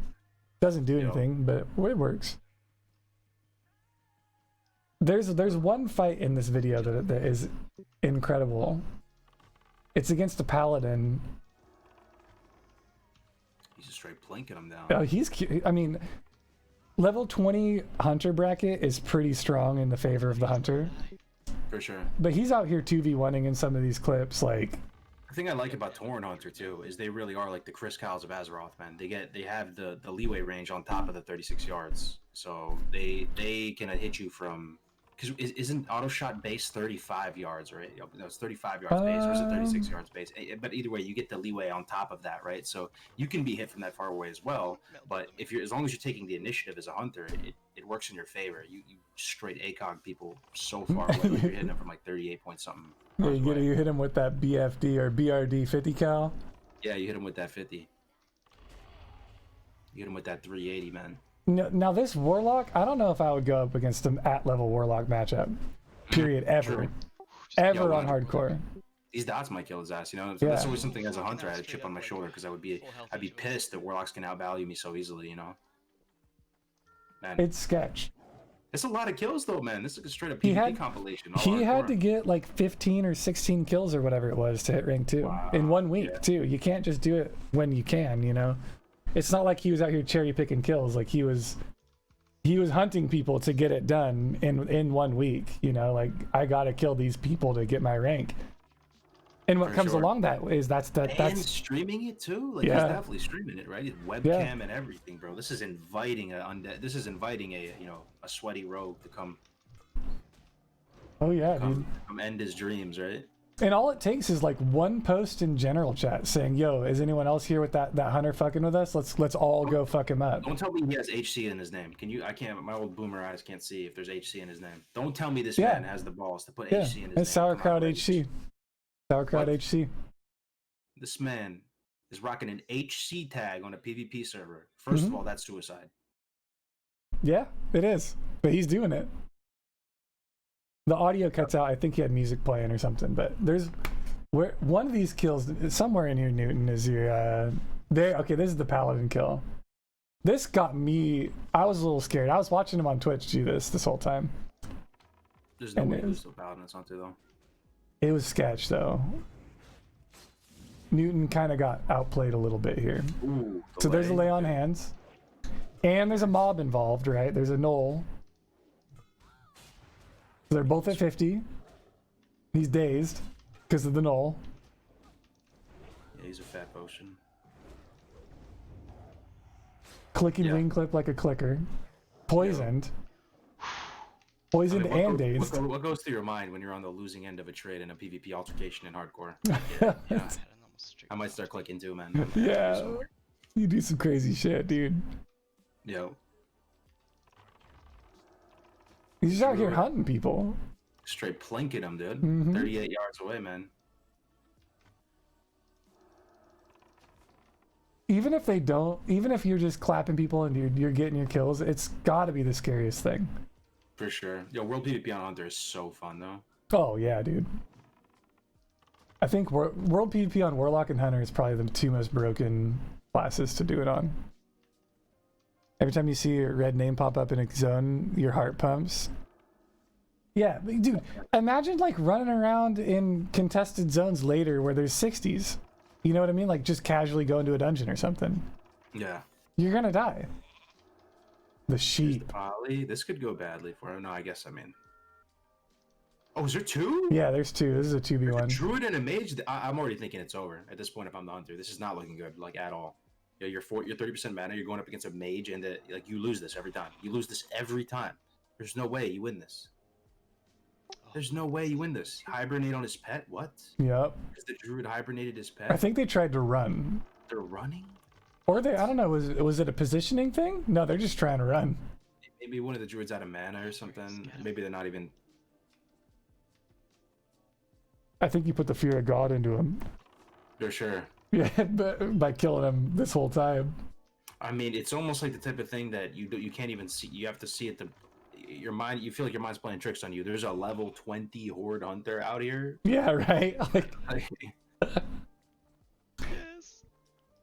Doesn't do anything, but it works. There's one fight in this video that is incredible. It's against a paladin. He's just straight plinking him down. Oh, he's cute. I mean, level 20 hunter bracket is pretty strong in the favor of the hunter. For sure. But he's out here 2v1ing in some of these clips, like. The thing I like about Tauren Hunter too is they really are like the Chris Kyles of Azeroth, man. They have the leeway range on top of the 36 yards, so they can hit you from. Because isn't auto shot base 35 yards, right? No, it's 35 yards base, or is it 36 yards base? But either way, you get the leeway on top of that, right? So you can be hit from that far away as well. But if you're, as long as you're taking the initiative as a hunter, it works in your favor. You straight ACOG people so far away, like you're hitting them from like 38 point something. Yeah, you hit him with that BFD or BRD 50 cal. Yeah, you hit him with that 50. You hit him with that 380, man. Now this Warlock, I don't know if I would go up against an at-level Warlock matchup. Period. Ever. Ever on hardcore. These dots might kill his ass, you know? So that's always something as a hunter I had a chip on my shoulder because I'd be pissed that Warlocks can outvalue me so easily, you know? Man. It's sketch. It's a lot of kills though, man. This is a straight up PvP compilation. He had to get like 15 or 16 kills or whatever it was to hit rank 2 in 1 week too. You can't just do it when you can, you know? It's not like he was out here cherry picking kills. Like he was hunting people to get it done in 1 week, you know? Like I gotta kill these people to get my rank. And what comes along that is that's streaming it too. Like he's definitely streaming it, right? His webcam and everything, bro. This is inviting a undead. This is inviting a a sweaty rogue to come. Oh yeah, dude. Come end his dreams, right? And all it takes is like one post in general chat saying, "Yo, is anyone else here with that hunter fucking with us? Let's all go fuck him up." Don't tell me he has HC in his name. Can you? I can't. My old boomer eyes can't see if there's HC in his name. Don't tell me this man has the balls to put HC in his name. It's Sauerkraut HC. Sauerkraut HC. This man is rocking an HC tag on a PvP server. First of all, that's suicide. Yeah, it is. But he's doing it. The audio cuts out. I think he had music playing or something. But there's one of these kills somewhere in here. Newton is your there. Okay, this is the paladin kill. This got me. I was a little scared. I was watching him on Twitch do this whole time. There's no And way it to was- lose to a Paladin this Hunter, though. It was sketch though. Newton kind of got outplayed a little bit here. Ooh, So there's a delay. lay on hands. And there's a mob involved, right? There's a knoll. So they're both at 50. He's dazed because of the knoll. Yeah, he's a fat potion. Clicking Yeah. wing clip like a clicker. Poisoned. Poisoned I mean, and dazed. What goes through your mind when you're on the losing end of a trade in a PvP altercation in hardcore? Yeah, I might start clicking too, man. Yeah. You do some crazy shit, dude. Yo, He's just out here Druid. hunting people. straight plinking him, dude. Mhm. 38 yards away, man. Even if they don't, even if you're just clapping people and you're getting your kills, it's got to be the scariest thing. For sure. Yo, World PvP on Hunter is so fun, though. Oh yeah, dude. I think World PvP on Warlock and Hunter is probably the two most broken classes to do it on. Every time you see your red name pop up in a zone, your heart pumps. Yeah, dude, imagine like running around in contested zones later where there's 60s. You know what I mean? Like just casually go into a dungeon or something. Yeah. You're gonna die. The sheep. Probably. This could go badly for him. No, I guess, I mean. Oh, is there two? Yeah, there's two. This is a 2v1. Druid and a mage. I'm already thinking it's over at this point. If I'm the Hunter, this is not looking good, like at all. You know, you're 30% mana. You're going up against a mage, and like you lose this every time. You lose this every time. There's no way you win this. There's no way you win this. Hibernate on his pet? What? Yep. Because the Druid hibernated his pet. I think they tried to run. They're running. Or I don't know, was it a positioning thing? No, they're just trying to run. Maybe one of the Druids out of mana or something. Maybe they're not even. I think you put the fear of God into him. For sure. Yeah, but by killing him this whole time. I mean, it's almost like the type of thing that you can't even see. You have to see it. Your mind. You feel like your mind's playing tricks on you. There's a level 20 Horde Hunter out here. Yeah, right. Like, Yes.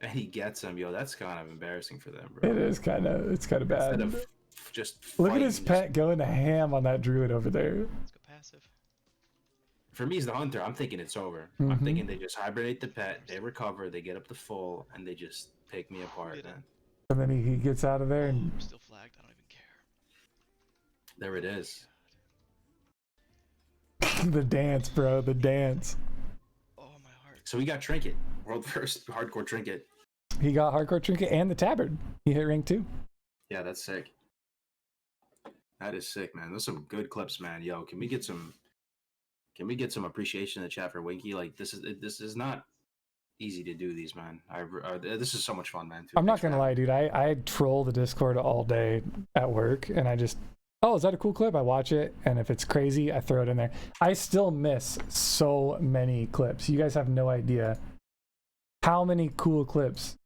and he gets him. Yo, that's kind of embarrassing for them, bro. it's kind of bad. Instead of just Look at fighting, his just- pet going to ham on that druid over there. Let's go passive. For me, as the Hunter, I'm thinking it's over. I'm Mhm. thinking they just hibernate the pet, they recover, they get up to full, and they just take me apart, Get it. man. And then he gets out of there and I'm still flagged. I don't even care. There it is. the dance, bro, the dance. Oh my heart. So we got Trinket, world first hardcore Trinket. He got hardcore trinket and the tabard. He hit rank 2. Yeah, that's sick. That is sick, man. Those are some good clips, man. Yo, can we get some appreciation in the chat for Winky? Like this is not easy to do these, man. This is so much fun, man. I'm not gonna lie, dude. I troll the Discord all day at work, and I just, oh, is that a cool clip? I watch it, and if it's crazy, I throw it in there. I still miss so many clips. You guys have no idea how many cool clips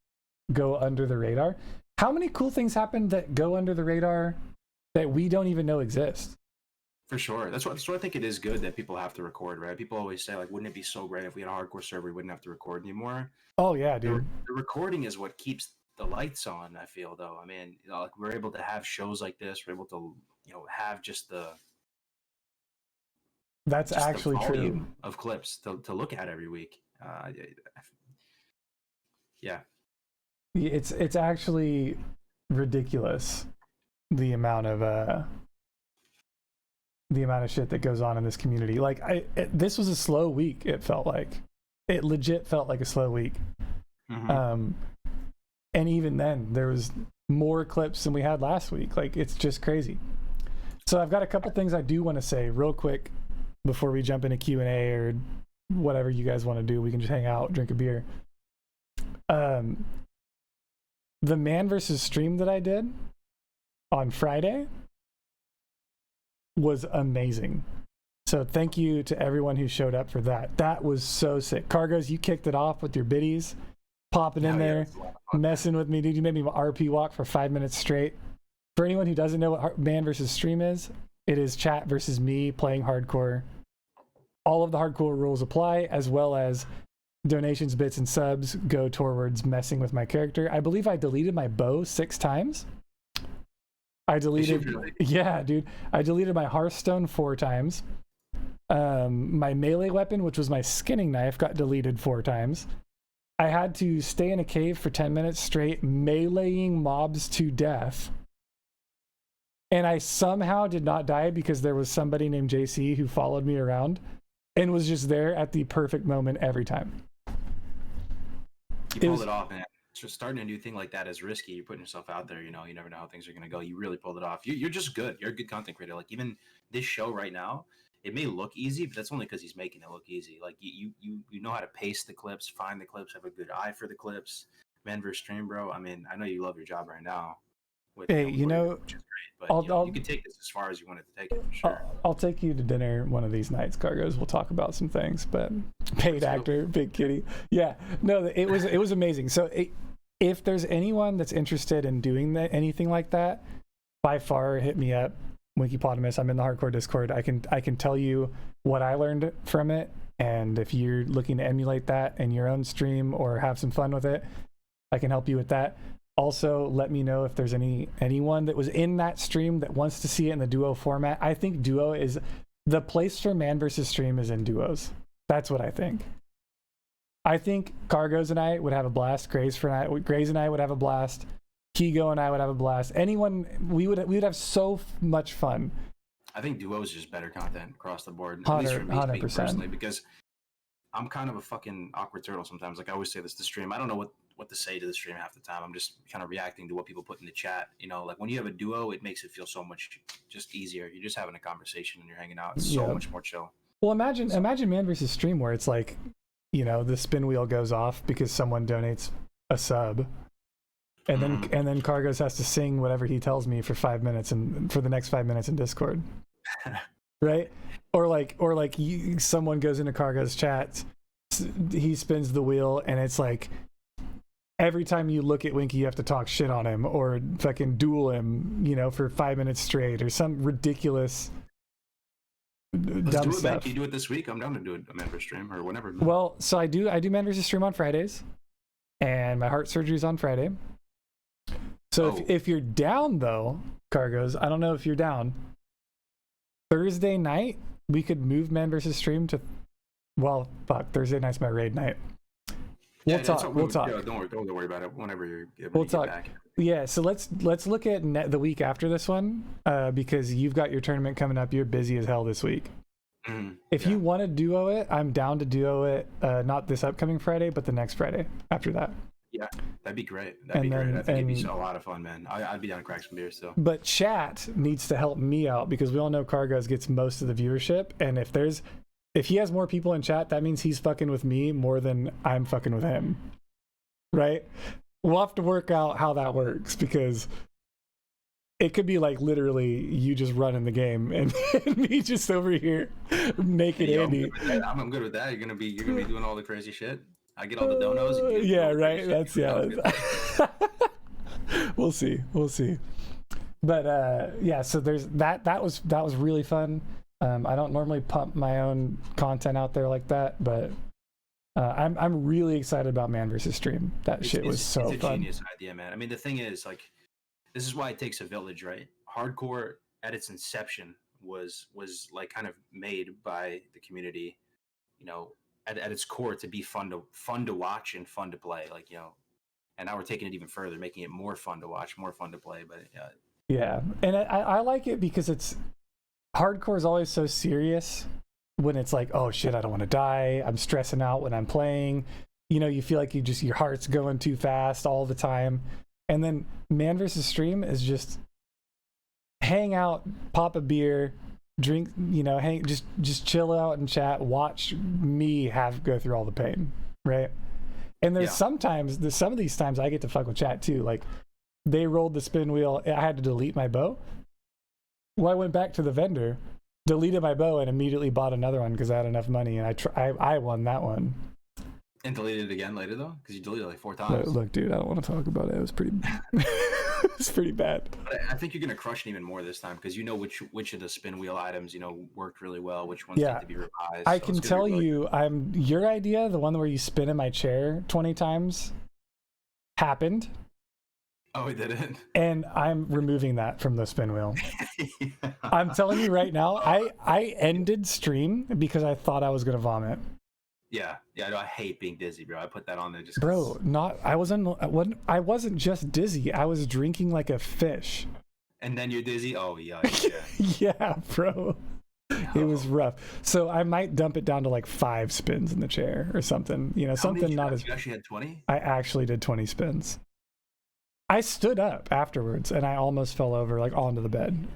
go under the radar. How many cool things happen that go under the radar that we don't even know exist? For sure. That's why I think it is good that people have to record, right? People always say, like, wouldn't it be so great if we had a hardcore server, we wouldn't have to record anymore? Oh yeah, dude. The recording is what keeps the lights on, I feel, though. I mean, you know, like, we're able to have shows like this. We're able to, you know, have just the That's just the actually true. volume of clips to look at every week. Yeah. It's actually ridiculous the amount of shit that goes on in this community. Like this was a slow week. It felt like it legit felt like a slow week. Mhm. And even then there was more clips than we had last week. Like it's just crazy. So I've got a couple things I do want to say real quick before we jump into Q&A or whatever you guys want to do. We can just hang out, drink a beer. The man versus stream that I did on Friday was amazing. So thank you to everyone who showed up for that. That was so sick. Cargos, you kicked it off with your biddies, popping in there, messing with me, dude. You made me RP walk for 5 minutes straight. For anyone who doesn't know what man versus stream is, it is chat versus me playing hardcore. All of the hardcore rules apply, as well as donations, bits, and subs go towards messing with my character. I believe I deleted my bow 6 times. I deleted. really? Yeah, dude. I deleted my Hearthstone 4 times. My melee weapon, which was my skinning knife, got deleted 4 times. I had to stay in a cave for 10 minutes straight, meleeing mobs to death. And I somehow did not die because there was somebody named JC who followed me around and was just there at the perfect moment every time. You pulled it off, man. So starting a new thing like that is risky. You're putting yourself out there, you know, you never know how things are going to go. You really pulled it off. You're just good. You're a good content creator. Like even this show right now, it may look easy, but that's only because he's making it look easy. Like you know how to pace the clips, find the clips, have a good eye for the clips. Man vs. Stream, bro. I mean, I know you love your job right now. Hey, you know, which is great, but you can take this as far as you wanted to take it. For sure. I'll take you to dinner one of these nights, Cargos. We'll talk about some things. But paid actor, Big Kitty. Yeah, no, it was amazing. So if there's anyone that's interested in doing anything like that, by far hit me up, Winkypotamus. I'm in the hardcore Discord. I can tell you what I learned from it, and if you're looking to emulate that in your own stream or have some fun with it, I can help you with that. Also, let me know if there's anyone that was in that stream that wants to see it in the duo format. I think duo is the place for Man vs. Stream is in duos. That's what I think. I think Cargos and I would have a blast. Grays and I would have a blast. Kigo and I would have a blast. Anyone, we would have so much fun. I think duo is just better content across the board. 100%. Personally, because I'm kind of a fucking awkward turtle sometimes. Like I always say this to stream. I don't know what to say to the stream half the time. I'm just kind of reacting to what people put in the chat. You know, like when you have a duo, it makes it feel so much just easier. You're just having a conversation and you're hanging out. It's so much more chill. Well, imagine Man vs. Stream where it's like, you know, the spin wheel goes off because someone donates a sub. And then Cargos has to sing whatever he tells me for 5 minutes and for the next 5 minutes in Discord. Right? Or like someone goes into Cargos chat, he spins the wheel and it's like every time you look at Winky you have to talk shit on him or fucking duel him, you know, for 5 minutes straight or some ridiculous dumb stuff. Man. Can you do it this week? I'm down to do a Man vs. Stream or whenever. Man. Well, so I do Man vs. Stream on Fridays and my heart surgery is on Friday. So if you're down though, Cargos, I don't know if you're down. Thursday night, we could move Man vs. Stream to, well, fuck, Thursday night's my raid night. We'll talk. Yeah, don't worry about it. Whenever you get back. Yeah, so let's look at the week after this one, because you've got your tournament coming up. You're busy as hell this week. If you want to duo it, I'm down to duo it. Not this upcoming Friday, but the next Friday after that. Yeah, that'd be great. I think it'd be a lot of fun, man. I'd be down to crack some beers still. But chat needs to help me out because we all know Cargos gets most of the viewership, and if he has more people in chat, that means he's fucking with me more than I'm fucking with him. Right? We'll have to work out how that works because it could be like literally you just running the game and me just over here naked Andy. I'm good with that. You're gonna be doing all the crazy shit. I get all the donos. Yeah, right. That's We'll see. But yeah, so there's that. That was really fun. I don't normally pump my own content out there like that, but I'm really excited about Man vs. Stream. Shit was so fun. It's a genius idea, man. I mean, the thing is, like, this is why it takes a village, right? Hardcore at its inception was like kind of made by the community, you know, at its core to be fun to watch and fun to play, like, you know. And now we're taking it even further, making it more fun to watch, more fun to play. But yeah, and I like it because it's hardcore is always so serious when it's like, oh shit, I don't want to die. I'm stressing out when I'm playing. You know, you feel like your heart's going too fast all the time. And then Man vs. Stream is just hang out, pop a beer, drink, you know, just chill out and chat, watch me go through all the pain, right? And there's some of these times I get to fuck with chat too. Like they rolled the spin wheel, I had to delete my bow. Well, I went back to the vendor, deleted my bow, and immediately bought another one because I had enough money, and I won that one. And deleted it again later though, because you deleted it like 4 times. Look, dude, I don't want to talk about it. It was pretty. It's pretty bad. But I think you're gonna crush it even more this time because you know which of the spin wheel items worked really well, which ones need to be revised. I can tell you, your idea, the one where you spin in my chair 20 times, happened. Oh, we didn't. And I'm removing that from the spin wheel. I'm telling you right now, I ended stream because I thought I was gonna vomit. Yeah, no, I hate being dizzy, bro. I put that on there just. Bro, I wasn't just dizzy. I was drinking like a fish. And then you're dizzy. Oh yeah. Yeah, bro. It was rough. So I might dump it down to like 5 spins in the chair or something. You know, something not as. You actually had 20? I actually did 20 spins. I stood up afterwards and I almost fell over like onto the bed.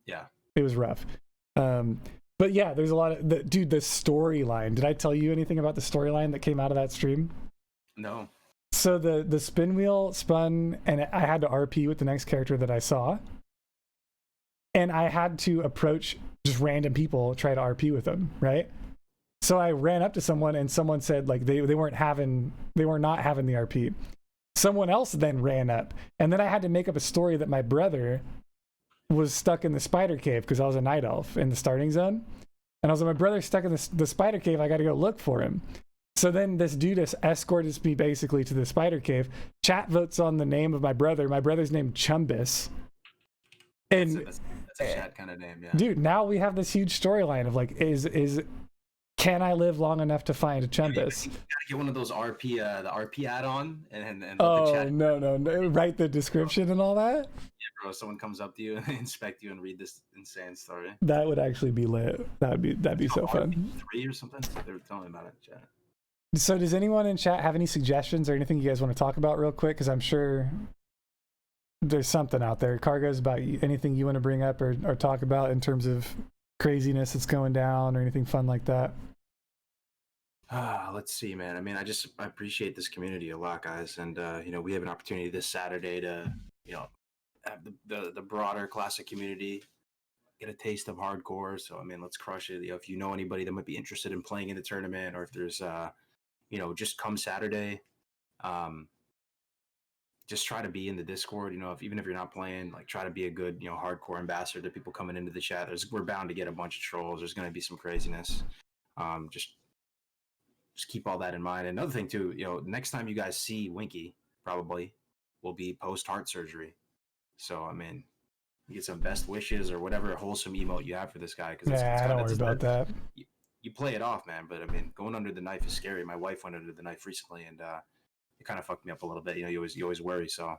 Yeah. It was rough. But yeah, there's a lot of the storyline. Did I tell you anything about the storyline that came out of that stream? No. So the spin wheel spun and I had to RP with the next character that I saw. And I had to approach just random people, try to RP with them, right? So I ran up to someone and someone said like they were not having the RP. Someone else then ran up, and then I had to make up a story that my brother was stuck in the spider cave because I was a night elf in the starting zone. And I was like, my brother's stuck in the spider cave. I got to go look for him. So then this dude escorted me basically to the spider cave. Chat votes on the name of my brother. My brother's named Chumbus. And that's a chat kind of name, yeah. Dude, now we have this huge storyline of like, can I live long enough to find a Chumbus? You gotta get one of those RP, the RP add-on, and let oh the chat. No! Write the description and all that. Yeah, bro. Someone comes up to you and they inspect you and read this insane story. That would actually be lit. That'd be so fun. 3 or something. They were telling me about it, chat. So does anyone in chat have any suggestions or anything you guys want to talk about real quick? Because I'm sure there's something out there. Cargo's about anything you want to bring up or talk about in terms of craziness that's going down or anything fun like that. Let's see, man. I mean, I appreciate this community a lot, guys. And, we have an opportunity this Saturday to, have the broader classic community get a taste of hardcore. So, I mean, let's crush it. If you know anybody that might be interested in playing in the tournament, or if there's, just come Saturday, just try to be in the Discord, even if you're not playing, like try to be a good, hardcore ambassador to people coming into the chat. We're bound to get a bunch of trolls. There's going to be some craziness. Just keep all that in mind. Another thing too, next time you guys see Winky probably will be post heart surgery. So, I mean, you get some best wishes or whatever wholesome emote you have for this guy. Don't worry about that. You play it off, man. But I mean, going under the knife is scary. My wife went under the knife recently, and it kind of fucked me up a little bit. You always worry. So,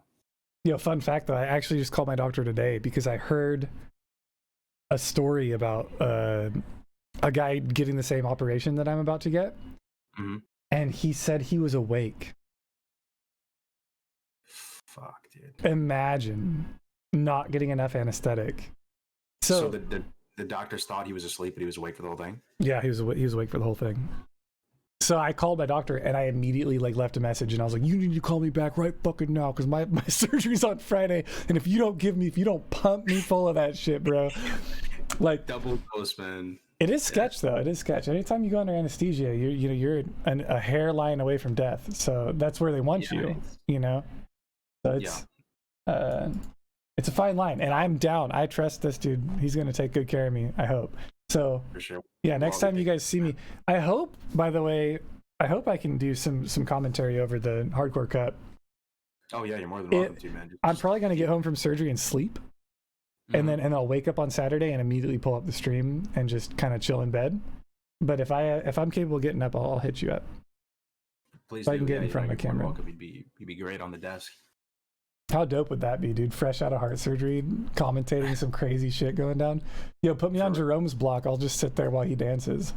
fun fact though, I actually just called my doctor today because I heard a story about a guy getting the same operation that I'm about to get, and he said he was awake. Fuck, dude. Imagine not getting enough anesthetic. So the doctors thought he was asleep, but he was awake for the whole thing? Yeah, he was awake for the whole thing. So I called my doctor and I immediately left a message and I was like, you need to call me back right fucking now because my surgery's on Friday, and if you don't pump me full of that shit, bro. Like double dose, man. It is sketch though. It is sketch. Anytime you go under anesthesia, you're a hairline away from death. So that's where they want you. So it's it's a fine line, and I'm down. I trust this dude. He's gonna take good care of me. I hope. So for sure. Yeah. Next time you guys see me, I hope. By the way, I hope I can do some commentary over the Hardcore Cup. Oh yeah, you're more than welcome to, man. I'm probably gonna get home from surgery and sleep. And then I'll wake up on Saturday and immediately pull up the stream and just kind of chill in bed. But if I'm capable of getting up, I'll hit you up. Please so I can get in front of the camera. He'd be great on the desk. How dope would that be, dude? Fresh out of heart surgery, commentating some crazy shit going down. Put me on Jerome's block. I'll just sit there while he dances.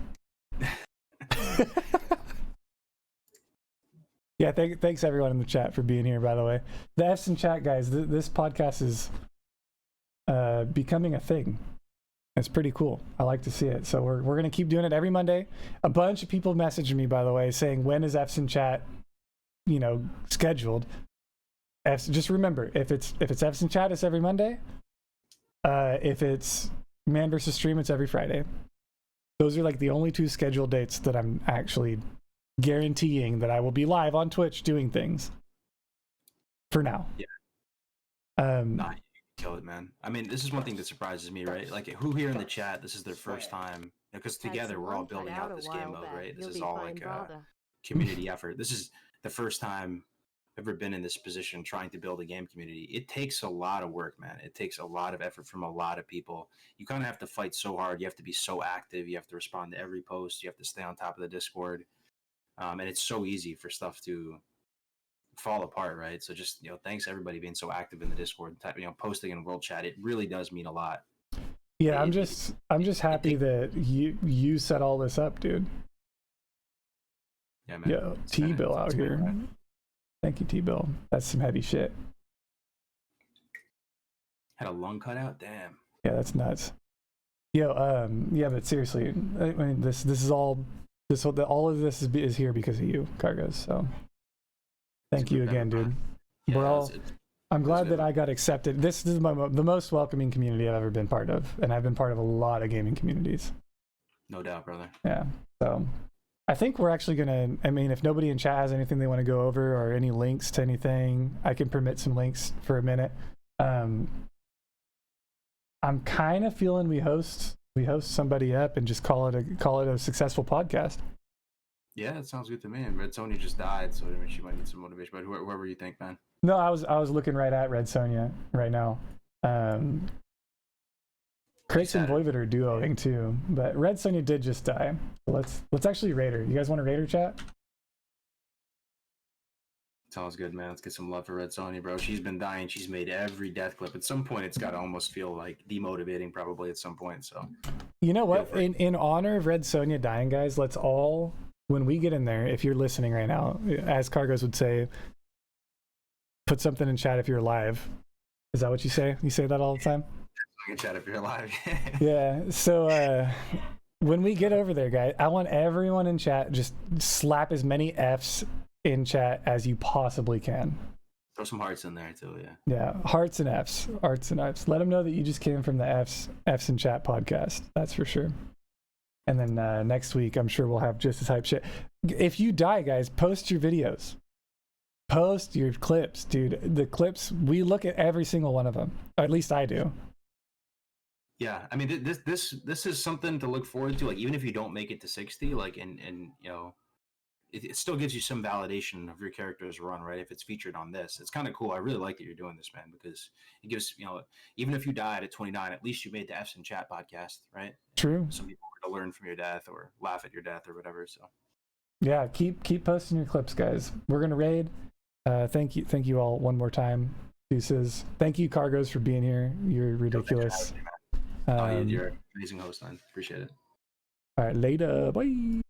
Yeah, thanks everyone in the chat for being here, by the way. The F's in chat, guys. This podcast is becoming a thing. It's pretty cool. I like to see it. So we're gonna keep doing it every Monday. A bunch of people messaged me, by the way, saying when is F's in chat, scheduled. Just remember, if it's F's in chat, it's every Monday. If it's Man vs. Stream, it's every Friday. Those are like the only 2 scheduled dates that I'm actually guaranteeing that I will be live on Twitch doing things. For now. Yeah. Nah, you kill it, man. I mean, this is one thing that surprises me, right? Like, who here in the chat, this is their first time, because together we're all building out this game mode, right? This is all like a community effort. This is the first time ever been in this position trying to build a game community, it takes a lot of work, man. It takes a lot of effort from a lot of people. You kind of have to fight so hard. You have to be so active. You have to respond to every post. You have to stay on top of the Discord. And it's so easy for stuff to fall apart, right? So just, thanks everybody being so active in the Discord, posting in world chat. It really does mean a lot. Yeah, I'm just happy that you set all this up, dude. Yeah, man. Yo, T-Bill out here. Thank you, T-Bill. That's some heavy shit. Had a lung cut out? Damn. Yeah, that's nuts. Yo, yeah, but seriously, I mean, this is all of this is here because of you, Cargos. So thank you again, dude. Yeah, I'm glad that I got accepted. This is the most welcoming community I've ever been part of, and I've been part of a lot of gaming communities. No doubt, brother. Yeah. So I think we're actually gonna. I mean, if nobody in chat has anything they want to go over or any links to anything, I can permit some links for a minute. I'm kind of feeling we host somebody up and just call it a successful podcast. Yeah, that sounds good to me. And Red Sonja just died, so I mean, she might need some motivation. But whoever you think, man. No, I was looking right at Red Sonja right now. Kratos and Voivod are duoing too, but Red Sonja did just die. Let's actually raid her. You guys want to raid her, chat? Sounds good, man. Let's get some love for Red Sonja, bro. She's been dying. She's made every death clip. At some point, it's got to almost feel like demotivating, probably at some point. So, you know what? In honor of Red Sonja dying, guys, let's all, when we get in there, if you're listening right now, as Cargos would say, put something in chat if you're alive. Is that what you say? You say that all the time? I can chat if you're alive. Yeah. So when we get over there, guys, I want everyone in chat just slap as many Fs in chat as you possibly can. Throw some hearts in there too, yeah. Yeah, hearts and Fs. Let them know that you just came from the Fs in chat podcast. That's for sure. And then next week, I'm sure we'll have just as hype shit. If you die, guys, post your videos. Post your clips, dude. The clips, we look at every single one of them. Or at least I do. Yeah, I mean, this is something to look forward to. Like, even if you don't make it to 60, like, and it still gives you some validation of your character's run, right? If it's featured on this, it's kind of cool. I really like that you're doing this, man, because it gives, even if you died at 29, at least you made the F's in Chat podcast, right? True. Some people were to learn from your death or laugh at your death or whatever. So, yeah, keep posting your clips, guys. We're gonna raid. Thank you all one more time. Deuces. Thank you, Cargos, for being here. You're ridiculous. you're an amazing host, man. Appreciate it. All right, later. Bye.